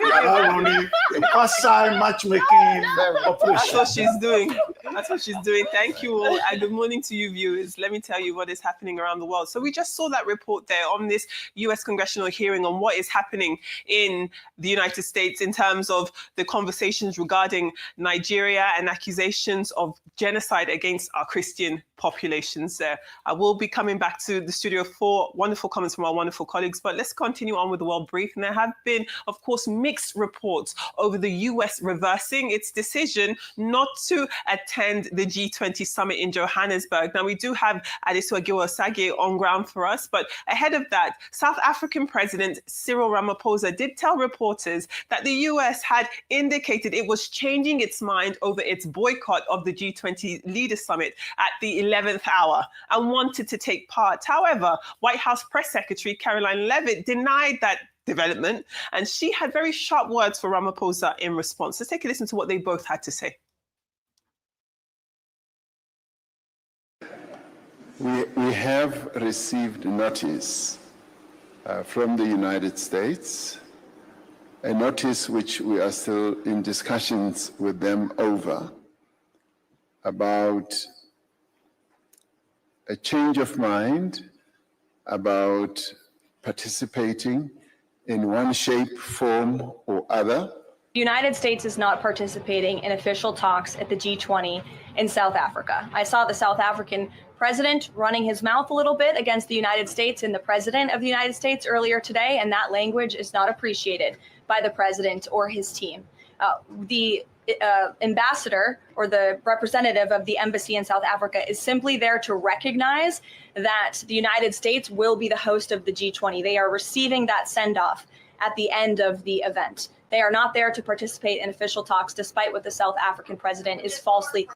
now running a past-time matchmaking operation. That's what she's doing. That's what she's doing. Thank you all. And good morning to you, viewers. Let me tell you what is happening around the world. So we just saw that report there on this US congressional hearing on what is happening in the United States in terms of the conversations regarding Nigeria and accusations of genocide against our Christian populations there. I will be coming back to the studio for wonderful comments from our wonderful colleagues, but let's continue on with the World Brief. And there have been, of course, mixed reports over the US reversing its decision not to attend the G20 summit in Johannesburg. Now, we do have Adesuwa Giwosage on ground for us, but ahead of that, South African President Cyril Ramaphosa did tell reporters that the US had indicated it was changing its mind over its boycott of the G20 Leaders Summit at the 11th hour and wanted to take part. However, White House Press Secretary Caroline Leavitt denied that development, and she had very sharp words for Ramaphosa in response. Let's take a listen to what they both had to say. We have received notice from the United States, a notice which we are still in discussions with them over, about a change of mind about participating in one shape, form, or other. The United States is not participating in official talks at the G20 in South Africa. I saw the South African president running his mouth a little bit against the United States and the president of the United States earlier today, and that language is not appreciated by the president or his team. The ambassador or the representative of the embassy in South Africa is simply there to recognize that the United States will be the host of the G20. They are receiving that send-off at the end of the event. They are not there to participate in official talks, despite what the South African president is falsely.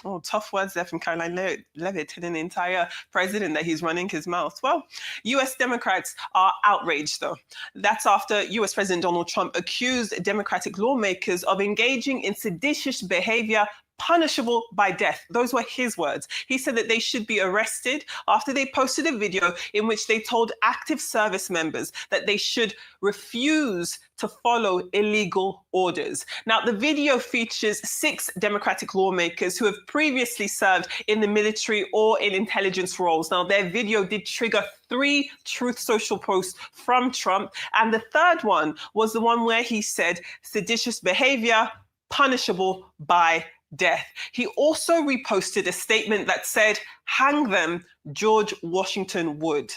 Oh, tough words there from Caroline Leavitt, telling the entire president that he's running his mouth. Well, US Democrats are outraged, though. That's after US President Donald Trump accused Democratic lawmakers of engaging in seditious behavior punishable by death. Those were his words. He said that they should be arrested after they posted a video in which they told active service members that they should refuse to follow illegal orders. Now, the video features 6 Democratic lawmakers who have previously served in the military or in intelligence roles. Now, their video did trigger 3 Truth Social posts from Trump, and the third one was the one where he said seditious behavior punishable by death. He also reposted a statement that said, "Hang them, George Washington would."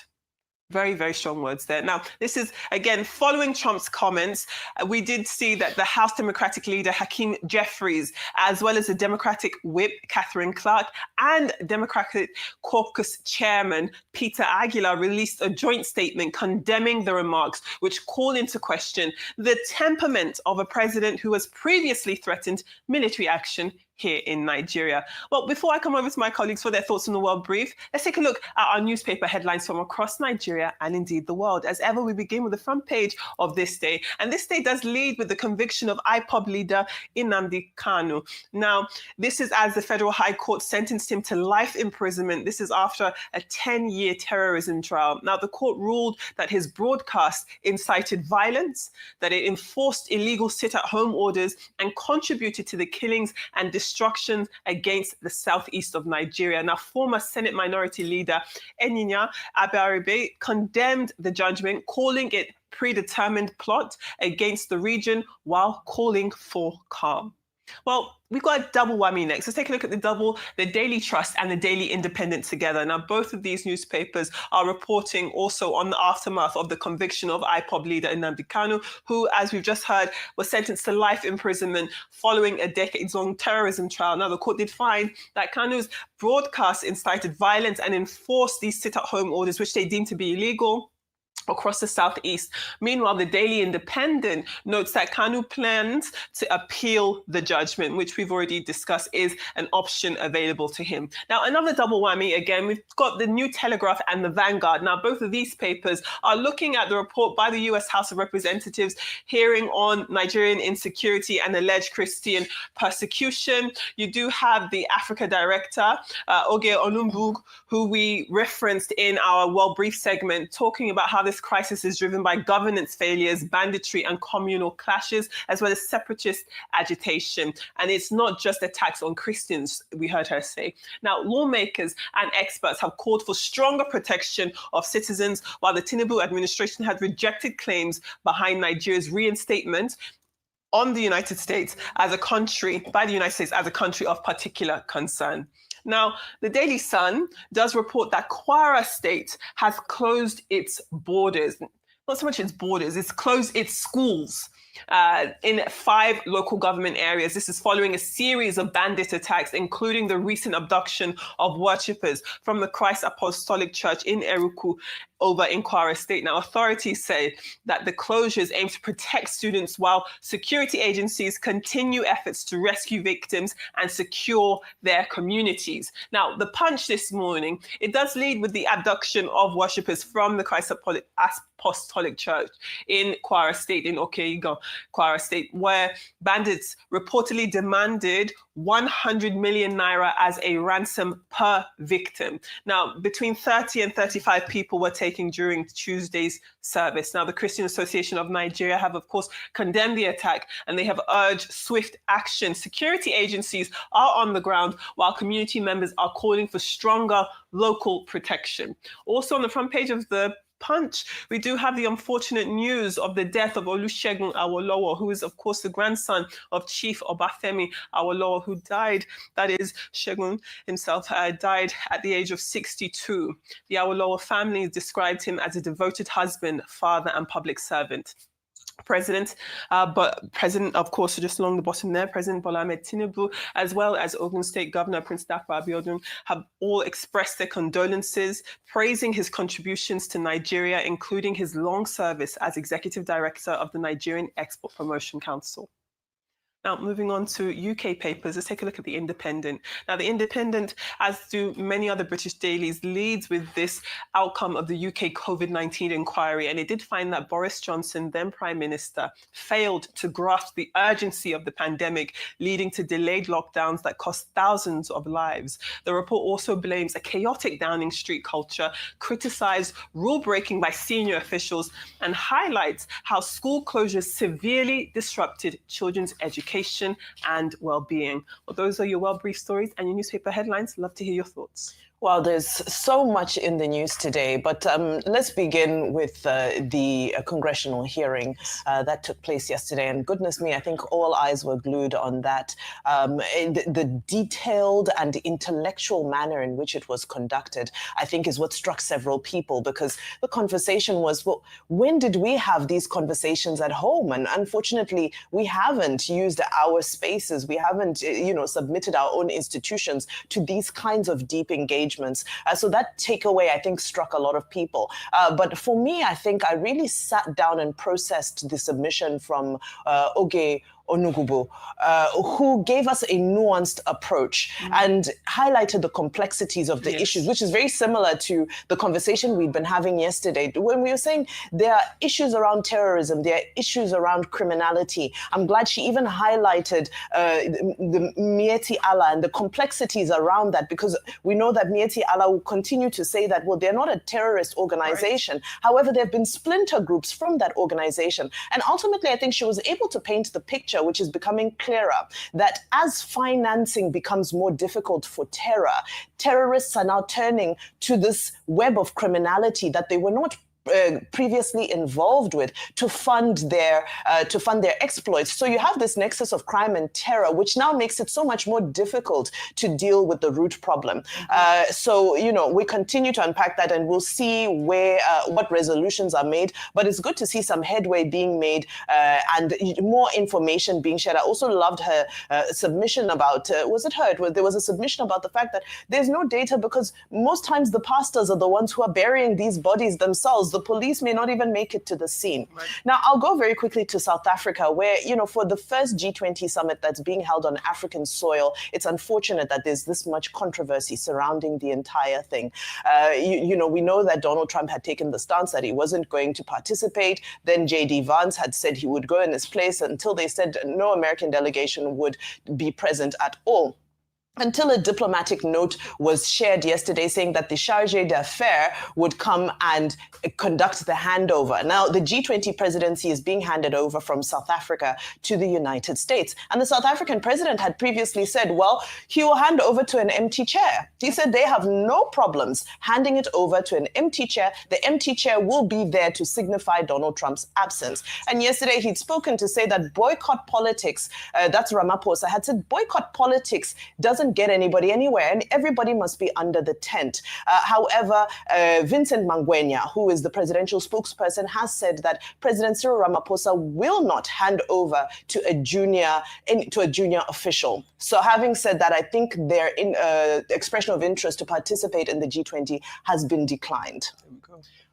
Very, very strong words there. Now, this is, again, following Trump's comments. We did see that the House Democratic leader, Hakeem Jeffries, as well as the Democratic whip, Catherine Clark, and Democratic caucus chairman, Peter Aguilar, released a joint statement condemning the remarks, which call into question the temperament of a president who has previously threatened military action here in Nigeria. Well, before I come over to my colleagues for their thoughts on the World Brief, let's take a look at our newspaper headlines from across Nigeria and indeed the world. As ever, we begin with the front page of This Day. And This Day does lead with the conviction of IPOB leader Nnamdi Kanu. Now, this is as the Federal High Court sentenced him to life imprisonment. This is after a 10-year terrorism trial. Now, the court ruled that his broadcast incited violence, that it enforced illegal sit-at-home orders and contributed to the killings and destruction instructions against the southeast of Nigeria. Now, former Senate Minority Leader Eninya Abaribe condemned the judgment, calling it predetermined plot against the region while calling for calm. Well, we've got a double whammy next. Let's take a look at the Daily Trust and the Daily Independent together. Now, both of these newspapers are reporting also on the aftermath of the conviction of IPOB leader Nnamdi Kanu, who, as we've just heard, was sentenced to life imprisonment following a decades-long terrorism trial. Now, the court did find that Kanu's broadcasts incited violence and enforced these sit-at-home orders, which they deemed to be illegal across the southeast. Meanwhile, the Daily Independent notes that Kanu plans to appeal the judgment, which we've already discussed is an option available to him. Now, another double whammy again, we've got the New Telegraph and the Vanguard. Now, both of these papers are looking at the report by the US House of Representatives hearing on Nigerian insecurity and alleged Christian persecution. You do have the Africa Director, Oge Olumbug, who we referenced in our Well Brief segment, talking about how this crisis is driven by governance failures, banditry, and communal clashes, as well as separatist agitation. And it's not just attacks on Christians, we heard her say. Now, lawmakers and experts have called for stronger protection of citizens, while the Tinubu administration had rejected claims behind Nigeria's reinstatement on the United States as a country, by the United States as a country of particular concern. Now, the Daily Sun does report that Kwara State has closed its borders. Not so much its borders, it's closed its schools in 5 local government areas. This is following a series of bandit attacks, including the recent abduction of worshippers from the Christ Apostolic Church in Eruku over in Kwara State. Now, authorities say that the closures aim to protect students while security agencies continue efforts to rescue victims and secure their communities. Now, the Punch this morning, it does lead with the abduction of worshippers from the Christ Apostolic Church in Kwara State, in Okeiga, Kwara State, where bandits reportedly demanded 100 million naira as a ransom per victim. Now, between 30 and 35 people were taken during Tuesday's service. Now, the Christian Association of Nigeria have, of course, condemned the attack, and they have urged swift action. Security agencies are on the ground, while community members are calling for stronger local protection. Also on the front page of the Punch, we do have the unfortunate news of the death of Olusegun Awolowo, who is, of course, the grandson of Chief Obafemi Awolowo, who died, that is, Segun himself died at the age of 62. The Awolowo family described him as a devoted husband, father, and public servant. President, of course, just along the bottom there, President Bola Ahmed Tinubu, as well as Ogun State Governor Prince Dapo Abiodun, have all expressed their condolences, praising his contributions to Nigeria, including his long service as Executive Director of the Nigerian Export Promotion Council. Now, moving on to UK papers, let's take a look at The Independent. Now, The Independent, as do many other British dailies, leads with this outcome of the UK COVID-19 inquiry. And it did find that Boris Johnson, then Prime Minister, failed to grasp the urgency of the pandemic, leading to delayed lockdowns that cost thousands of lives. The report also blames a chaotic Downing Street culture, criticized rule-breaking by senior officials, and highlights how school closures severely disrupted children's education and well-being. Well, those are your well-briefed stories and your newspaper headlines. Love to hear your thoughts. Well, there's so much in the news today, but let's begin with the congressional hearing that took place yesterday. And goodness me, I think all eyes were glued on that. The detailed and intellectual manner in which it was conducted, I think, is what struck several people, because the conversation was, well, when did we have these conversations at home? And unfortunately, we haven't used our spaces. We haven't, submitted our own institutions to these kinds of deep engagements. So that takeaway, I think, struck a lot of people. But for me, I think I really sat down and processed the submission from Oge Onugubu, who gave us a nuanced approach and highlighted the complexities of the issues, which is very similar to the conversation we'd been having yesterday when we were saying there are issues around terrorism, there are issues around criminality. I'm glad she even highlighted the Mieti Allah and the complexities around that, because we know that Mieti Allah will continue to say that, well, they're not a terrorist organization. Right. However, there have been splinter groups from that organization. And ultimately, I think she was able to paint the picture picture which is becoming clearer, that as financing becomes more difficult for terror, terrorists are now turning to this web of criminality that they were not previously involved with to fund their exploits. So you have this nexus of crime and terror, which now makes it so much more difficult to deal with the root problem. So we continue to unpack that, and we'll see where what resolutions are made. But it's good to see some headway being made and more information being shared. I also loved her submission about there was a submission about the fact that there's no data because most times the pastors are the ones who are burying these bodies themselves. The police may not even make it to the scene. Right. Now, I'll go very quickly to South Africa, where, for the first G20 summit that's being held on African soil, it's unfortunate that there's this much controversy surrounding the entire thing. We know that Donald Trump had taken the stance that he wasn't going to participate. Then J.D. Vance had said he would go in his place until they said no American delegation would be present at all. Until a diplomatic note was shared yesterday saying that the charge d'affaires would come and conduct the handover. Now, the G20 presidency is being handed over from South Africa to the United States. And the South African president had previously said, well, he will hand over to an empty chair. He said they have no problems handing it over to an empty chair. The empty chair will be there to signify Donald Trump's absence. And yesterday he'd spoken to say that boycott politics, that's Ramaphosa, had said boycott politics doesn't get anybody anywhere, and everybody must be under the tent. However, Vincent Mangwenya, who is the presidential spokesperson, has said that President Cyril Ramaphosa will not hand over to a junior official. So having said that, I think their expression of interest to participate in the G20 has been declined.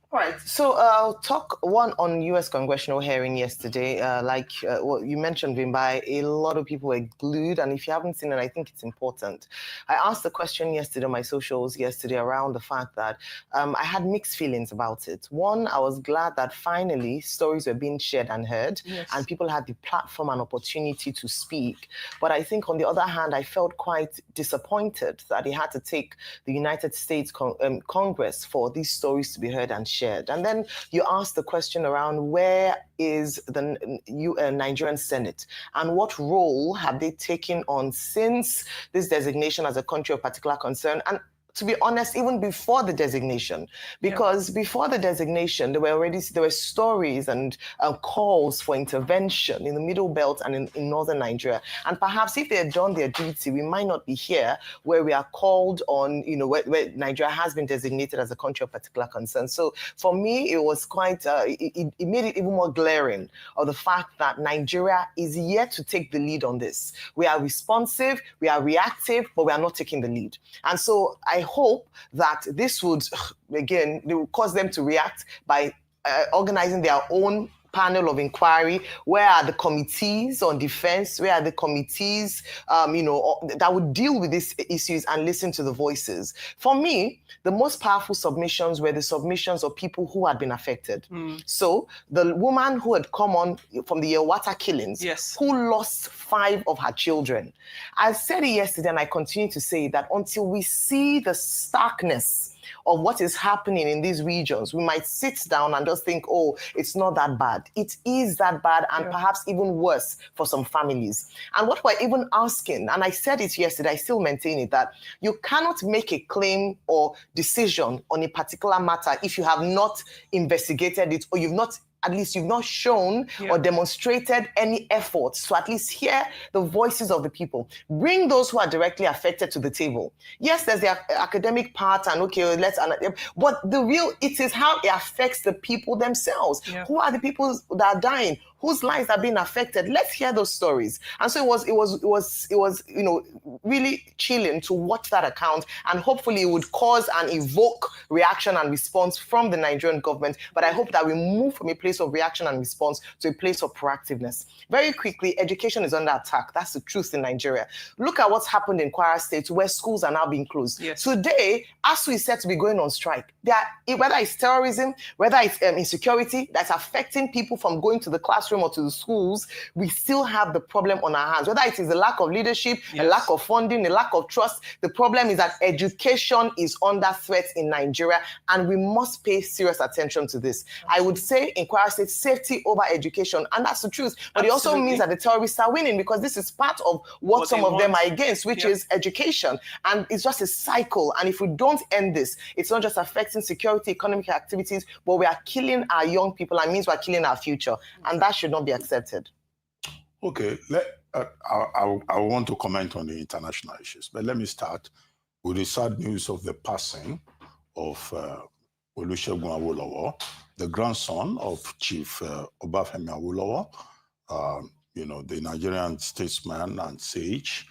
All right, so I'll talk one on U.S. congressional hearing yesterday. What you mentioned, Vimbai, a lot of people were glued, and if you haven't seen it, I think it's important. I asked the question yesterday on my socials yesterday around the fact that I had mixed feelings about it. One, I was glad that finally stories were being shared and heard, and people had the platform and opportunity to speak. But I think on the other hand, I felt quite disappointed that it had to take the United States Congress for these stories to be heard and shared. And then you asked the question around where is the Nigerian Senate and what role have they taken on since this designation as a country of particular concern? And to be honest, even before the designation, because before the designation, there were stories and calls for intervention in the Middle Belt and in northern Nigeria. And perhaps if they had done their duty, we might not be here where we are called on, where Nigeria has been designated as a country of particular concern. So for me, it was quite, it made it even more glaring of the fact that Nigeria is yet to take the lead on this. We are responsive, we are reactive, but we are not taking the lead. And so I hope that this would, again, they will cause them to react by organizing their own panel of inquiry. Where are the committees on defense? Where are the committees, that would deal with these issues and listen to the voices? For me, the most powerful submissions were the submissions of people who had been affected. So the woman who had come on from the Yelwata killings, who lost 5 of her children. I said it yesterday, and I continue to say that until we see the starkness of what is happening in these regions, we might sit down and just think, oh, it's not that bad. It is that bad, and perhaps even worse for some families. And what we're even asking, and I said it yesterday, I still maintain it, that you cannot make a claim or decision on a particular matter if you have not investigated it, or at least you've not shown or demonstrated any efforts to at least hear the voices of the people. Bring those who are directly affected to the table. Yes, there's the academic part, and but it is how it affects the people themselves. Who are the people that are dying? Whose lives are being affected? Let's hear those stories. And so it was really chilling to watch that account, and hopefully it would cause and evoke reaction and response from the Nigerian government. But I hope that we move from a place of reaction and response to a place of proactiveness. Very quickly, education is under attack. That's the truth in Nigeria. Look at what's happened in Kwara State, where schools are now being closed. Today, ASU is set to be going on strike. Whether it's terrorism, whether it's insecurity that's affecting people from going to the classroom, classroom or to the schools, we still have the problem on our hands. Whether it is a lack of leadership, a lack of funding, a lack of trust, the problem is that education is under threat in Nigeria, and we must pay serious attention to this. I would say in Kwara State, safety over education, and that's the truth. But it also means that the terrorists are winning, because this is part of what some of them are against, which is education. And it's just a cycle. And if we don't end this, it's not just affecting security, economic activities, but we are killing our young people, and means we're killing our future. And that should not be accepted. Okay, I want to comment on the international issues, but let me start with the sad news of the passing of Olusegun Awolowo, the grandson of Chief Obafemi Awolowo, you know, the Nigerian statesman and sage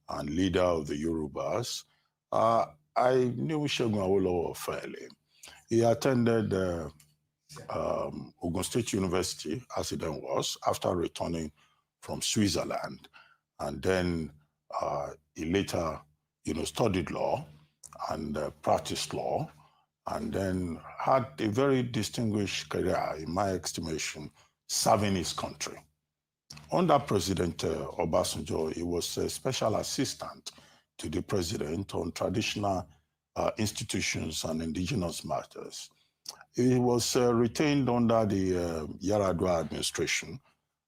and leader of the Yorubas. I knew Olusegun Awolowo fairly. He attended Ogun State University, as it then was, after returning from Switzerland. And then he later, you know, studied law and practiced law, and then had a very distinguished career, in my estimation, serving his country. Under President Obasanjo, he was a special assistant to the president on traditional institutions and indigenous matters. He was retained under the Yaradua administration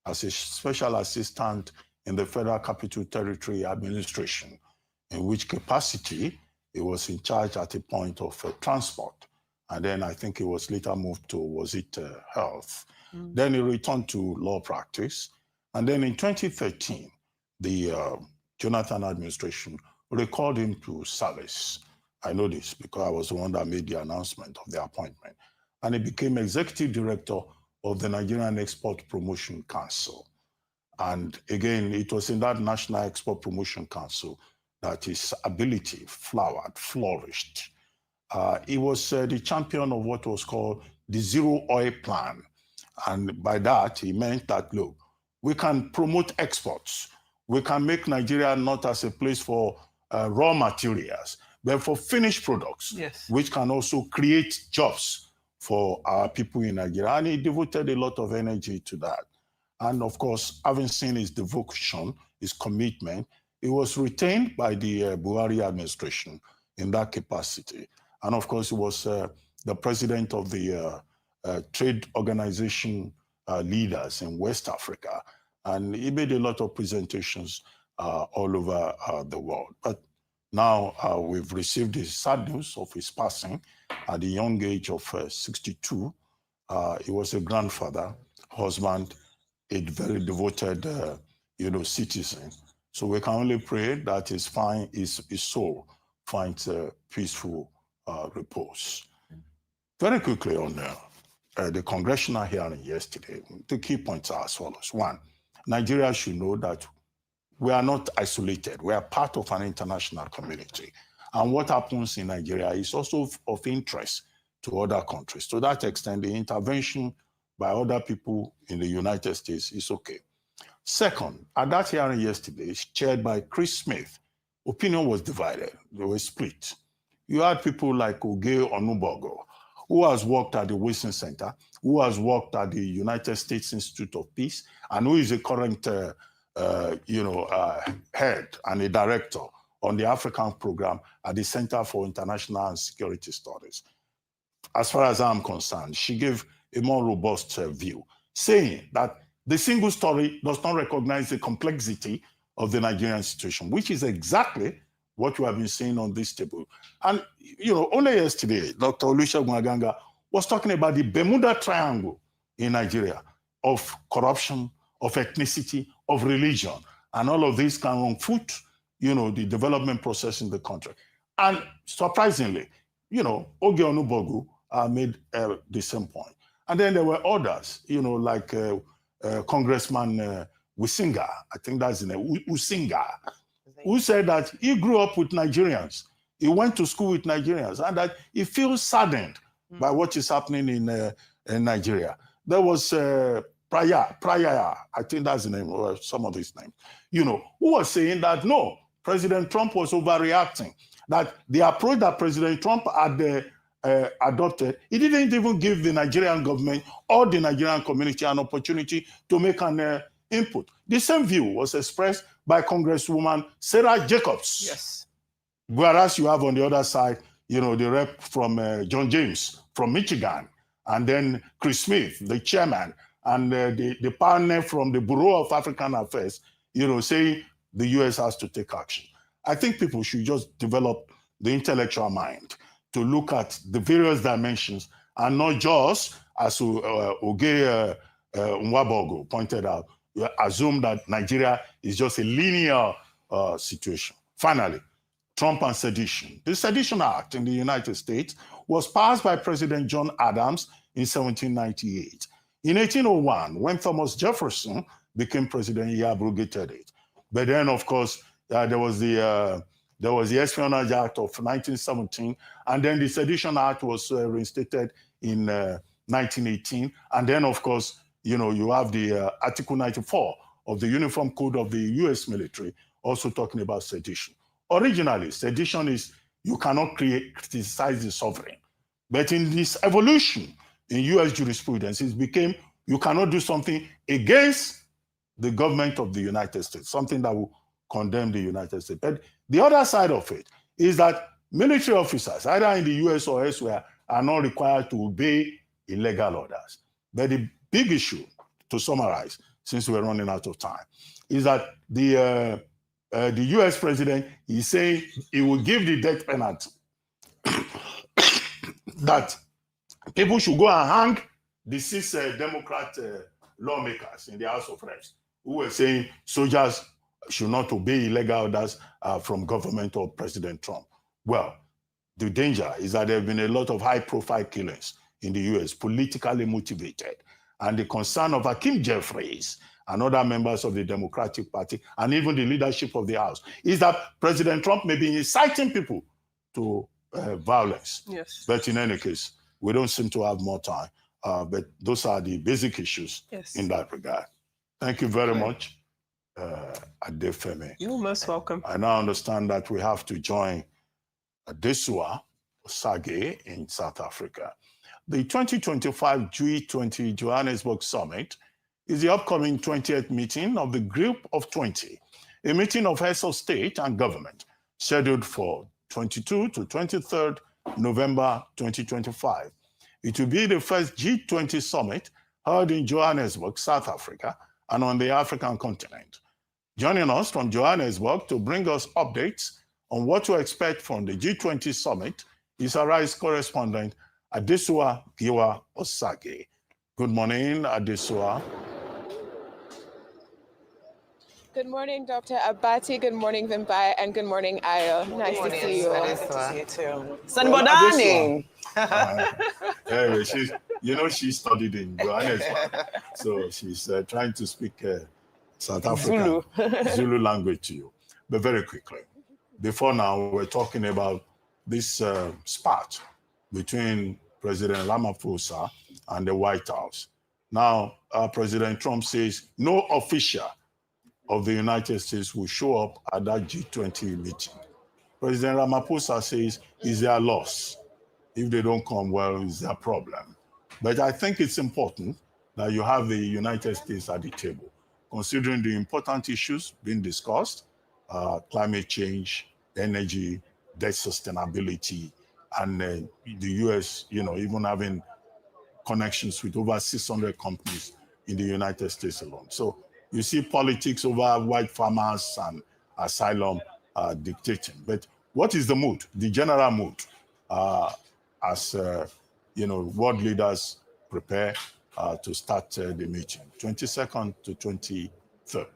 as a special assistant in the Federal Capital Territory Administration, in which capacity he was in charge at a point of transport. And then I think he was later moved to, health. Then he returned to law practice. And then in 2013, the Jonathan administration recalled him to service. I know this because I was the one that made the announcement of the appointment. And he became executive director of the Nigerian Export Promotion Council. And again, it was in that National Export Promotion Council that his ability flowered, flourished. He was the champion of what was called the Zero Oil Plan. And by that, he meant that, look, we can promote exports. We can make Nigeria not as a place for raw materials, but for finished products, which can also create jobs for our people in Nigeria. And he devoted a lot of energy to that. And of course, having seen his devotion, his commitment, he was retained by the Buhari administration in that capacity. And of course, he was the president of the trade organization leaders in West Africa. And he made a lot of presentations all over the world. But now we've received the sad news of his passing at the young age of 62. He was a grandfather, husband, a very devoted, citizen. So we can only pray that his soul finds peaceful repose. Very quickly on the congressional hearing yesterday, the key points are as follows. One, Nigeria should know that we are not isolated. We are part of an international community. And what happens in Nigeria is also of interest to other countries. To that extent, the intervention by other people in the United States is okay. Second, at that hearing yesterday, chaired by Chris Smith, opinion was divided. They were split. You had people like Oge Onubogo, who has worked at the Wilson Center, who has worked at the United States Institute of Peace, and who is a current head and a director on the African program at the Center for International and Security Studies. As far as I'm concerned, she gave a more robust view, saying that the single story does not recognize the complexity of the Nigerian situation, which is exactly what we have been seeing on this table. And, only yesterday, Dr. Olusegun Aganga was talking about the Bermuda Triangle in Nigeria of corruption, of ethnicity, of religion. And all of these can run foot, the development process in the country. And surprisingly, Oge Onubogu made the same point. And then there were others, like Congressman Wisinga, I think that's his name, Usinga, who said that he grew up with Nigerians. He went to school with Nigerians, and that he feels saddened by what is happening in Nigeria. There was Praya, I think that's the name, or some of his names, who was saying that, no, President Trump was overreacting, that the approach that President Trump had adopted, it didn't even give the Nigerian government or the Nigerian community an opportunity to make an input. The same view was expressed by Congresswoman Sarah Jacobs. Yes. Whereas you have on the other side, the rep from John James from Michigan, and then Chris Smith, the chairman, and the partner from the Bureau of African Affairs, saying the U.S. has to take action. I think people should just develop the intellectual mind to look at the various dimensions and not just, as Oge Nwabogo pointed out, assume that Nigeria is just a linear situation. Finally, Trump and sedition. The Sedition Act in the United States was passed by President John Adams in 1798. In 1801, when Thomas Jefferson became president, he abrogated it. But then, of course, there was the Espionage Act of 1917, and then the Sedition Act was reinstated in 1918. And then, of course, you have the Article 94 of the Uniform Code of the U.S. military, also talking about sedition. Originally, sedition is you cannot criticize the sovereign. But in this evolution in U.S. jurisprudence, it became you cannot do something against the government of the United States, something that will condemn the United States. But the other side of it is that military officers, either in the U.S. or elsewhere, are not required to obey illegal orders. But the big issue, to summarize, since we're running out of time, is that the U.S. president is saying he will give the death penalty, that people should go and hang the 6 Democrat lawmakers in the House of Reps who were saying soldiers should not obey illegal orders from government or President Trump. Well, the danger is that there have been a lot of high-profile killings in the U.S., politically motivated. And the concern of Hakeem Jeffries and other members of the Democratic Party, and even the leadership of the House, is that President Trump may be inciting people to violence. Yes. But in any case, we don't seem to have more time. But those are the basic issues in that regard. Thank you very much, Adefemi. You're most welcome. I now understand that we have to join Adesua Osage in South Africa. The 2025 G20 Johannesburg Summit is the upcoming 20th meeting of the Group of 20, a meeting of heads of state and government scheduled for 22 to 23rd November 2025. It will be the first G20 summit held in Johannesburg, South Africa, and on the African continent. Joining us from Johannesburg to bring us updates on what to expect from the G20 summit is Arise correspondent Adesua Giwa Osage. Good morning, Adesua. Good morning, Dr. Abati. Good morning, Vimbai, and good morning, Ayo. Nice to see you all. Nice to see you too. Sanbodani. She studied in Johannesburg, so she's trying to speak South African Zulu language to you. But very quickly, before now, we're talking about this spat between President Ramaphosa and the White House. Now, President Trump says no official of the United States will show up at that G20 meeting. President Ramaphosa says it's their loss. If they don't come, well, it's their problem. But I think it's important that you have the United States at the table, considering the important issues being discussed, climate change, energy, debt sustainability, and the US, even having connections with over 600 companies in the United States alone. So you see politics over white farmers and asylum dictating. But what is the mood, the general mood, as world leaders prepare to start the meeting, 22nd to 23rd?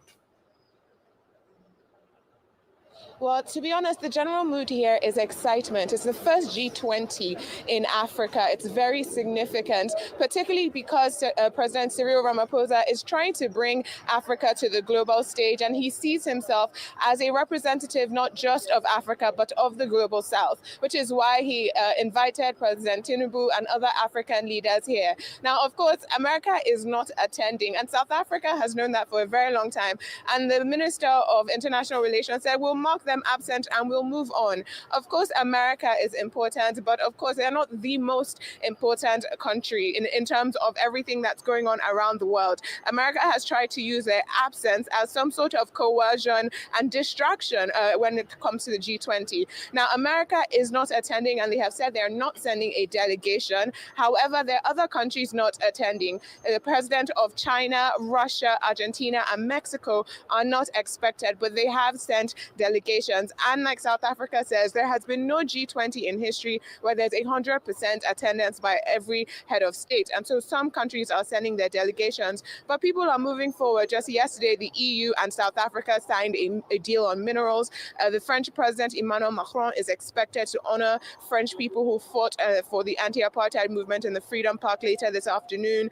Well, to be honest, the general mood here is excitement. It's the first G20 in Africa. It's very significant, particularly because President Cyril Ramaphosa is trying to bring Africa to the global stage, and he sees himself as a representative not just of Africa, but of the global South, which is why he invited President Tinubu and other African leaders here. Now, of course, America is not attending, and South Africa has known that for a very long time. And the Minister of International Relations said, we'll mark them absent and we'll move on. Of course, America is important, but of course, they're not the most important country in terms of everything that's going on around the world. America has tried to use their absence as some sort of coercion and distraction when it comes to the G20. Now, America is not attending, and they have said they're not sending a delegation. However, there are other countries not attending. The president of China, Russia, Argentina, and Mexico are not expected, but they have sent delegations. And like South Africa says, there has been no G20 in history where there's 100% attendance by every head of state. And so some countries are sending their delegations, but people are moving forward. Just yesterday, the EU and South Africa signed a deal on minerals. The French president, Emmanuel Macron, is expected to honor French people who fought for the anti-apartheid movement in the Freedom Park later this afternoon.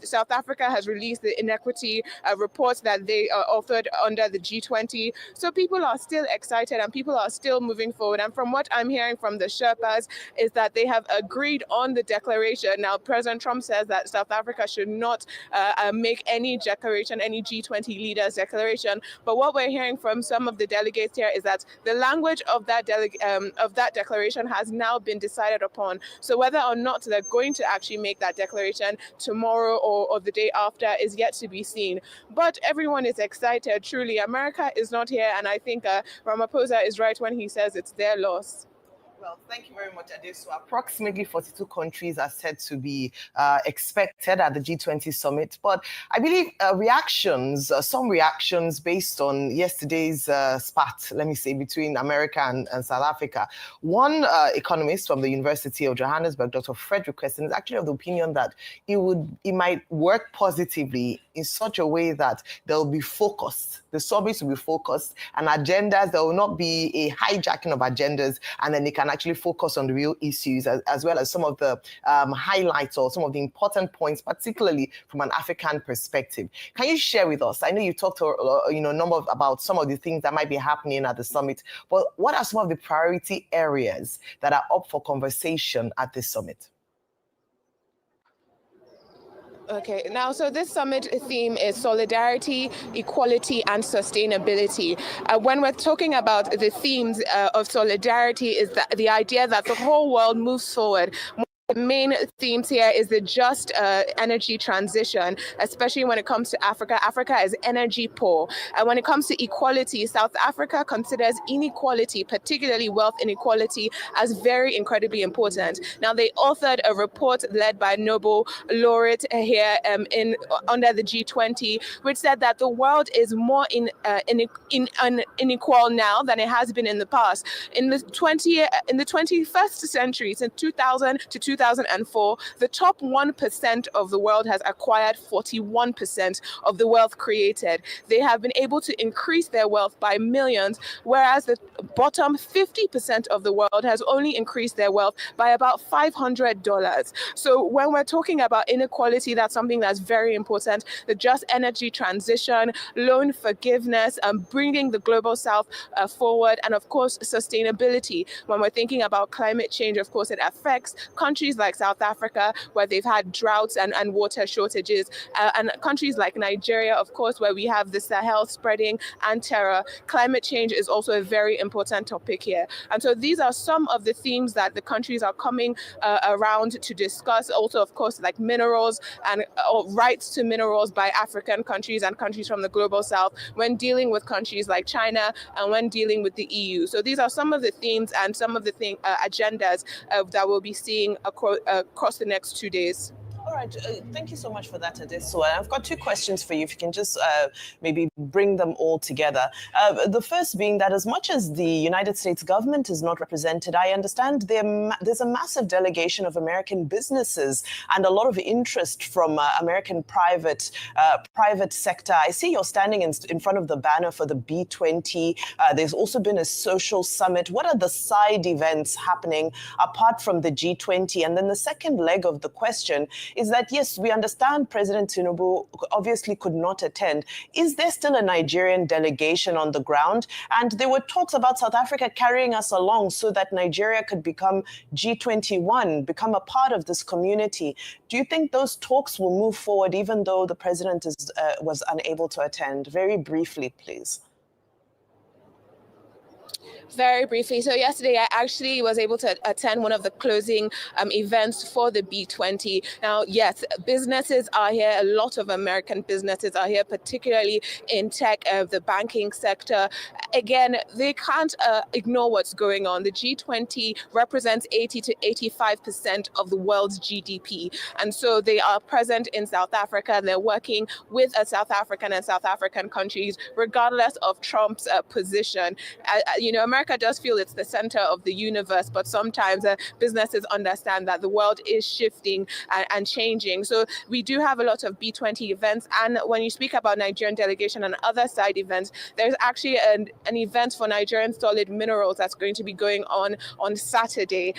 South Africa has released the inequity reports that they authored under the G20. So people are still excited and people are still moving forward. And from what I'm hearing from the Sherpas is that they have agreed on the declaration. Now, President Trump says that South Africa should not make any declaration, any G20 leaders declaration. But what we're hearing from some of the delegates here is that the language of that declaration has now been decided upon. So whether or not they're going to actually make that declaration tomorrow or the day after is yet to be seen. But everyone is excited. Truly, America is not here, and I think Ramaphosa is right when he says it's their loss. Well, thank you very much, Adesu. Approximately 42 countries are said to be expected at the G20 summit. But I believe some reactions based on yesterday's spat, let me say, between America and South Africa. One economist from the University of Johannesburg, Dr. Frederick Queston, is actually of the opinion that it might work positively in such a way that they'll be focused. The summits will be focused and agendas, there will not be a hijacking of agendas, and then they can actually focus on the real issues as well as some of the highlights or some of the important points, particularly from an African perspective. Can you share with us? I know you talked about some of the things that might be happening at the summit, but what are some of the priority areas that are up for conversation at this summit? Okay, now, so this summit theme is solidarity, equality, and sustainability. When we're talking about the themes of solidarity, is that the idea that the whole world moves forward. The main themes here is the just energy transition, especially when it comes to Africa. Africa is energy poor. And when it comes to equality, South Africa considers inequality, particularly wealth inequality, as very incredibly important. Now, they authored a report led by Nobel laureate here under the G20, which said that the world is more unequal now than it has been in the past. In the 21st century, since 2000 to 2004, the top 1% of the world has acquired 41% of the wealth created. They have been able to increase their wealth by millions, whereas the bottom 50% of the world has only increased their wealth by about $500. So when we're talking about inequality, that's something that's very important. The just energy transition, loan forgiveness, bringing the global south forward, and of course, sustainability. When we're thinking about climate change, of course, it affects countries like South Africa, where they've had droughts and water shortages, and countries like Nigeria, of course, where we have the Sahel spreading and terror. Climate change is also a very important topic here. And so these are some of the themes that the countries are coming around to discuss. Also, of course, like minerals and rights to minerals by African countries and countries from the global south when dealing with countries like China and when dealing with the EU. So these are some of the themes and some of the agendas that we'll be seeing across the next 2 days. All right, thank you so much for that, Adesu. I've got two questions for you, if you can just maybe bring them all together. The first being that as much as the United States government is not represented, I understand there's a massive delegation of American businesses and a lot of interest from American private sector. I see you're standing in front of the banner for the B20. There's also been a social summit. What are the side events happening apart from the G20? And then the second leg of the question is that, yes, we understand President Tinubu obviously could not attend. Is there still a Nigerian delegation on the ground? And there were talks about South Africa carrying us along so that Nigeria could become G21, become a part of this community. Do you think those talks will move forward even though the president was unable to attend? Very briefly, please. Very briefly. So yesterday, I actually was able to attend one of the closing events for the B20. Now, yes, businesses are here. A lot of American businesses are here, particularly in tech, the banking sector. Again, they can't ignore what's going on. The G20 represents 80 to 85% of the world's GDP. And so they are present in South Africa, and they're working with South African and South African countries, regardless of Trump's position. America does feel it's the center of the universe, but sometimes businesses understand that the world is shifting and changing. So we do have a lot of B20 events. And when you speak about Nigerian delegation and other side events, there's actually an event for Nigerian solid minerals that's going to be going on Saturday.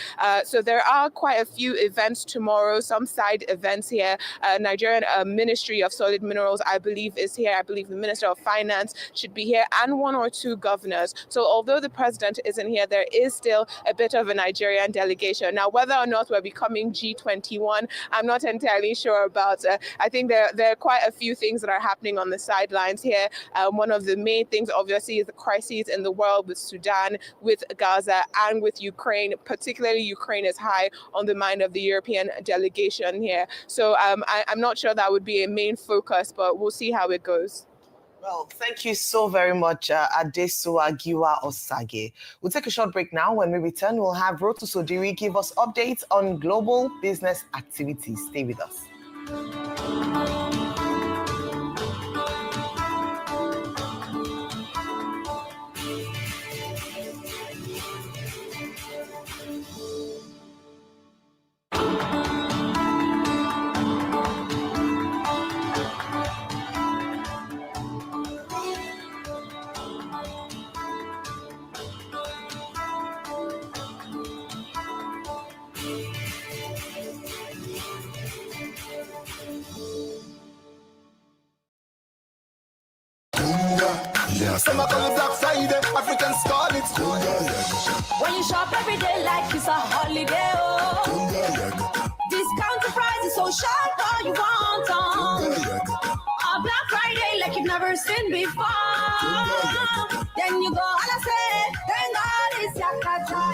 So there are quite a few events tomorrow, some side events here. Nigerian Ministry of Solid Minerals, I believe, is here. I believe the Minister of Finance should be here, and one or two governors. So although the president isn't here, there is still a bit of a Nigerian delegation. Now, whether or not we're becoming G21, I'm not entirely sure about. I think there are quite a few things that are happening on the sidelines here. One of the main things, obviously, is the crises in the world with Sudan, with Gaza, and with Ukraine. Particularly, Ukraine is high on the mind of the European delegation here. So I'm not sure that would be a main focus, but we'll see how it goes. Well, thank you so very much, Adesu Agiwa Osage. We'll take a short break now. When we return, we'll have Rotu Sodiri give us updates on global business activities. Stay with us. Some of the black side, Africans call it. When you shop every day like it's a holiday, oh. Discount the prices so sharp, all you want on. A Black Friday like you've never seen before. Then you go and I say, thank God it's Yakata.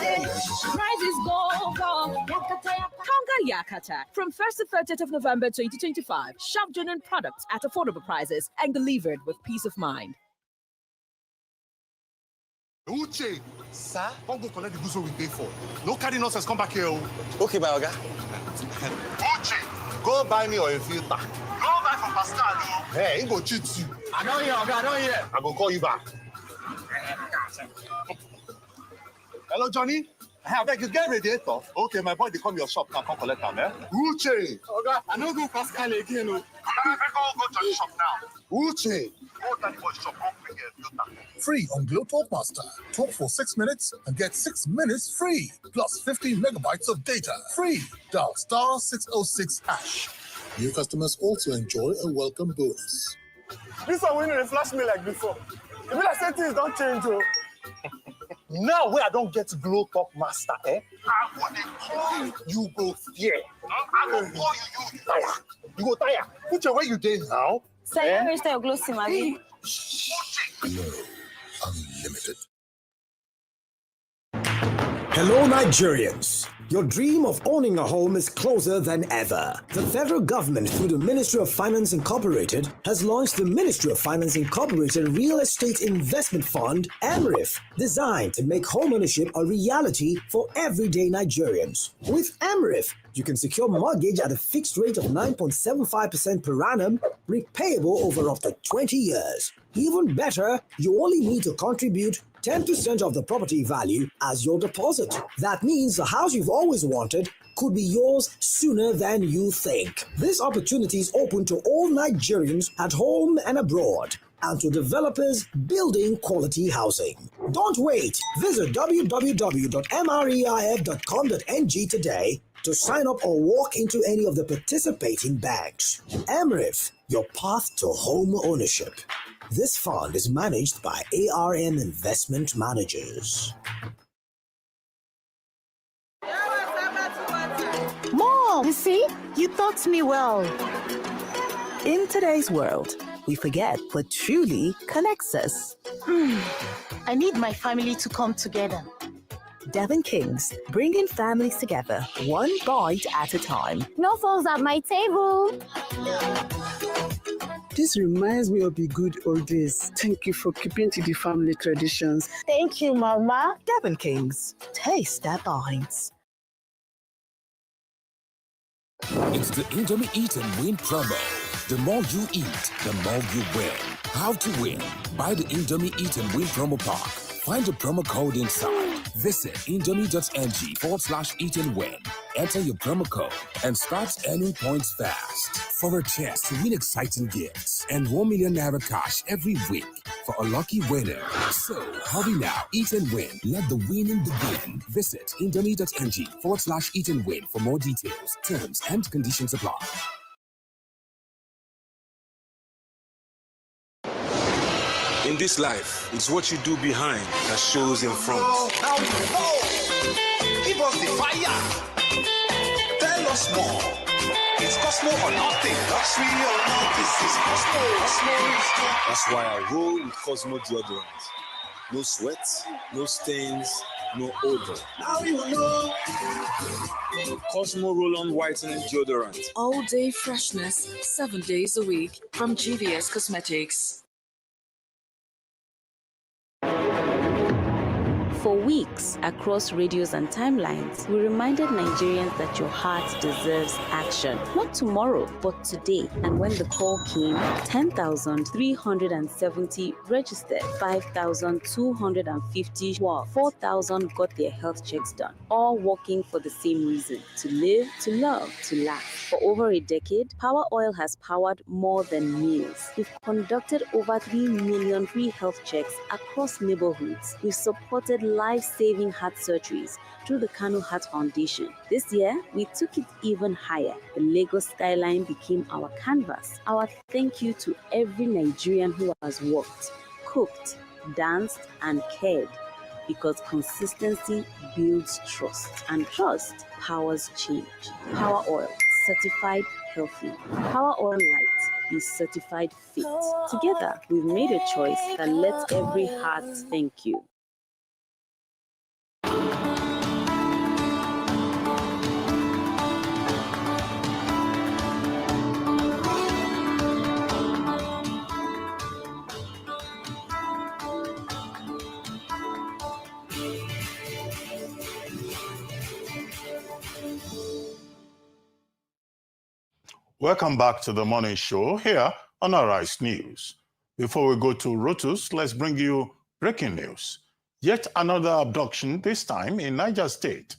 Prices go from Yakata. Conga Yakata. From 1st to 30th of November 2025. Shop genuine products at affordable prices and delivered with peace of mind. Uche, sir, come go collect the goods we pay for. No carry nonsense, come back here. Okay, my Oga. Uche, go buy me oil filter. Go buy for Pascal. Hey, he go cheat you. I don't hear, Oga, I don't hear. I go call you back. Hello, Johnny. I beg you, get radiator. Okay, my boy, they come your shop now, come collect them, eh? Uche. Oga, I don't go Pascal again. Go to the shop now. Uche. Go to the shop, come bring a filter. Free on Glow Talk Master. Talk for 6 minutes and get 6 minutes free. Plus 15 megabytes of data. Free. Dial *606#. New customers also enjoy a welcome bonus. This one winning flash me like before. If I say things don't change, oh. Now where I don't get Glow Talk Master, eh? I want to call you. You go fear. I go call you. You tire. You go tire. Put your way you did now. Say, every style Glow Simagi. Glow Unlimited. Hello, Nigerians. Your dream of owning a home is closer than ever. The federal government, through the Ministry of Finance Incorporated, has launched the Ministry of Finance Incorporated Real Estate Investment Fund, AMRIF, designed to make homeownership a reality for everyday Nigerians. With AMRIF, you can secure mortgage at a fixed rate of 9.75% per annum, repayable over up to 20 years. Even better, you only need to contribute 10% of the property value as your deposit. That means the house you've always wanted could be yours sooner than you think. This opportunity is open to all Nigerians at home and abroad, and to developers building quality housing. Don't wait. Visit www.mreif.com.ng today to sign up or walk into any of the participating banks. AMRIF, your path to home ownership. This fund is managed by ARM Investment Managers. Mom, you see, you taught me well. In today's world, we forget what truly connects us. I need my family to come together. Devon Kings, bringing families together, one bite at a time. No phones at my table. This reminds me of the good old days. Thank you for keeping to the family traditions. Thank you, Mama. Devon Kings, taste that binds. It's the Indomie Eat and Win promo. The more you eat, the more you win. How to win? Buy the Indomie Eat and Win promo pack. Find the promo code inside. Visit indomie.ng/eat and win. Enter your promo code and start earning points fast for a chance to win exciting gifts and 1 million naira cash every week for a lucky winner. So hurry now, eat and win. Let the winning begin. Visit indomie.ng/eat and win for more details. Terms and conditions apply. In this life, it's what you do behind that shows in front. Now, give us the fire. Tell us more. It's Cosmo or nothing. That's me or not. This is Cosmo. That's why I roll with Cosmo deodorant. No sweat, no stains, no odor. Now you know. Cosmo Roll-On Whitening Deodorant. All day freshness, 7 days a week from GVS Cosmetics. For weeks, across radios and timelines, we reminded Nigerians that your heart deserves action. Not tomorrow, but today. And when the call came, 10,370 registered, 5,250 swore, 4,000 got their health checks done, all working for the same reason: to live, to love, to laugh. For over a decade, Power Oil has powered more than meals. We've conducted over 3 million free health checks across neighborhoods. We've supported life-saving heart surgeries through the Kanu Heart Foundation. This year, we took it even higher. The Lagos skyline became our canvas. Our thank you to every Nigerian who has worked, cooked, danced, and cared. Because consistency builds trust, and trust powers change. Power Oil, certified healthy. Power Oil Light is certified fit. Together, we've made a choice that lets every heart thank you. Welcome back to the morning show here on Arise News. Before we go to Rotus, let's bring you breaking news. Yet another abduction, this time in Niger State.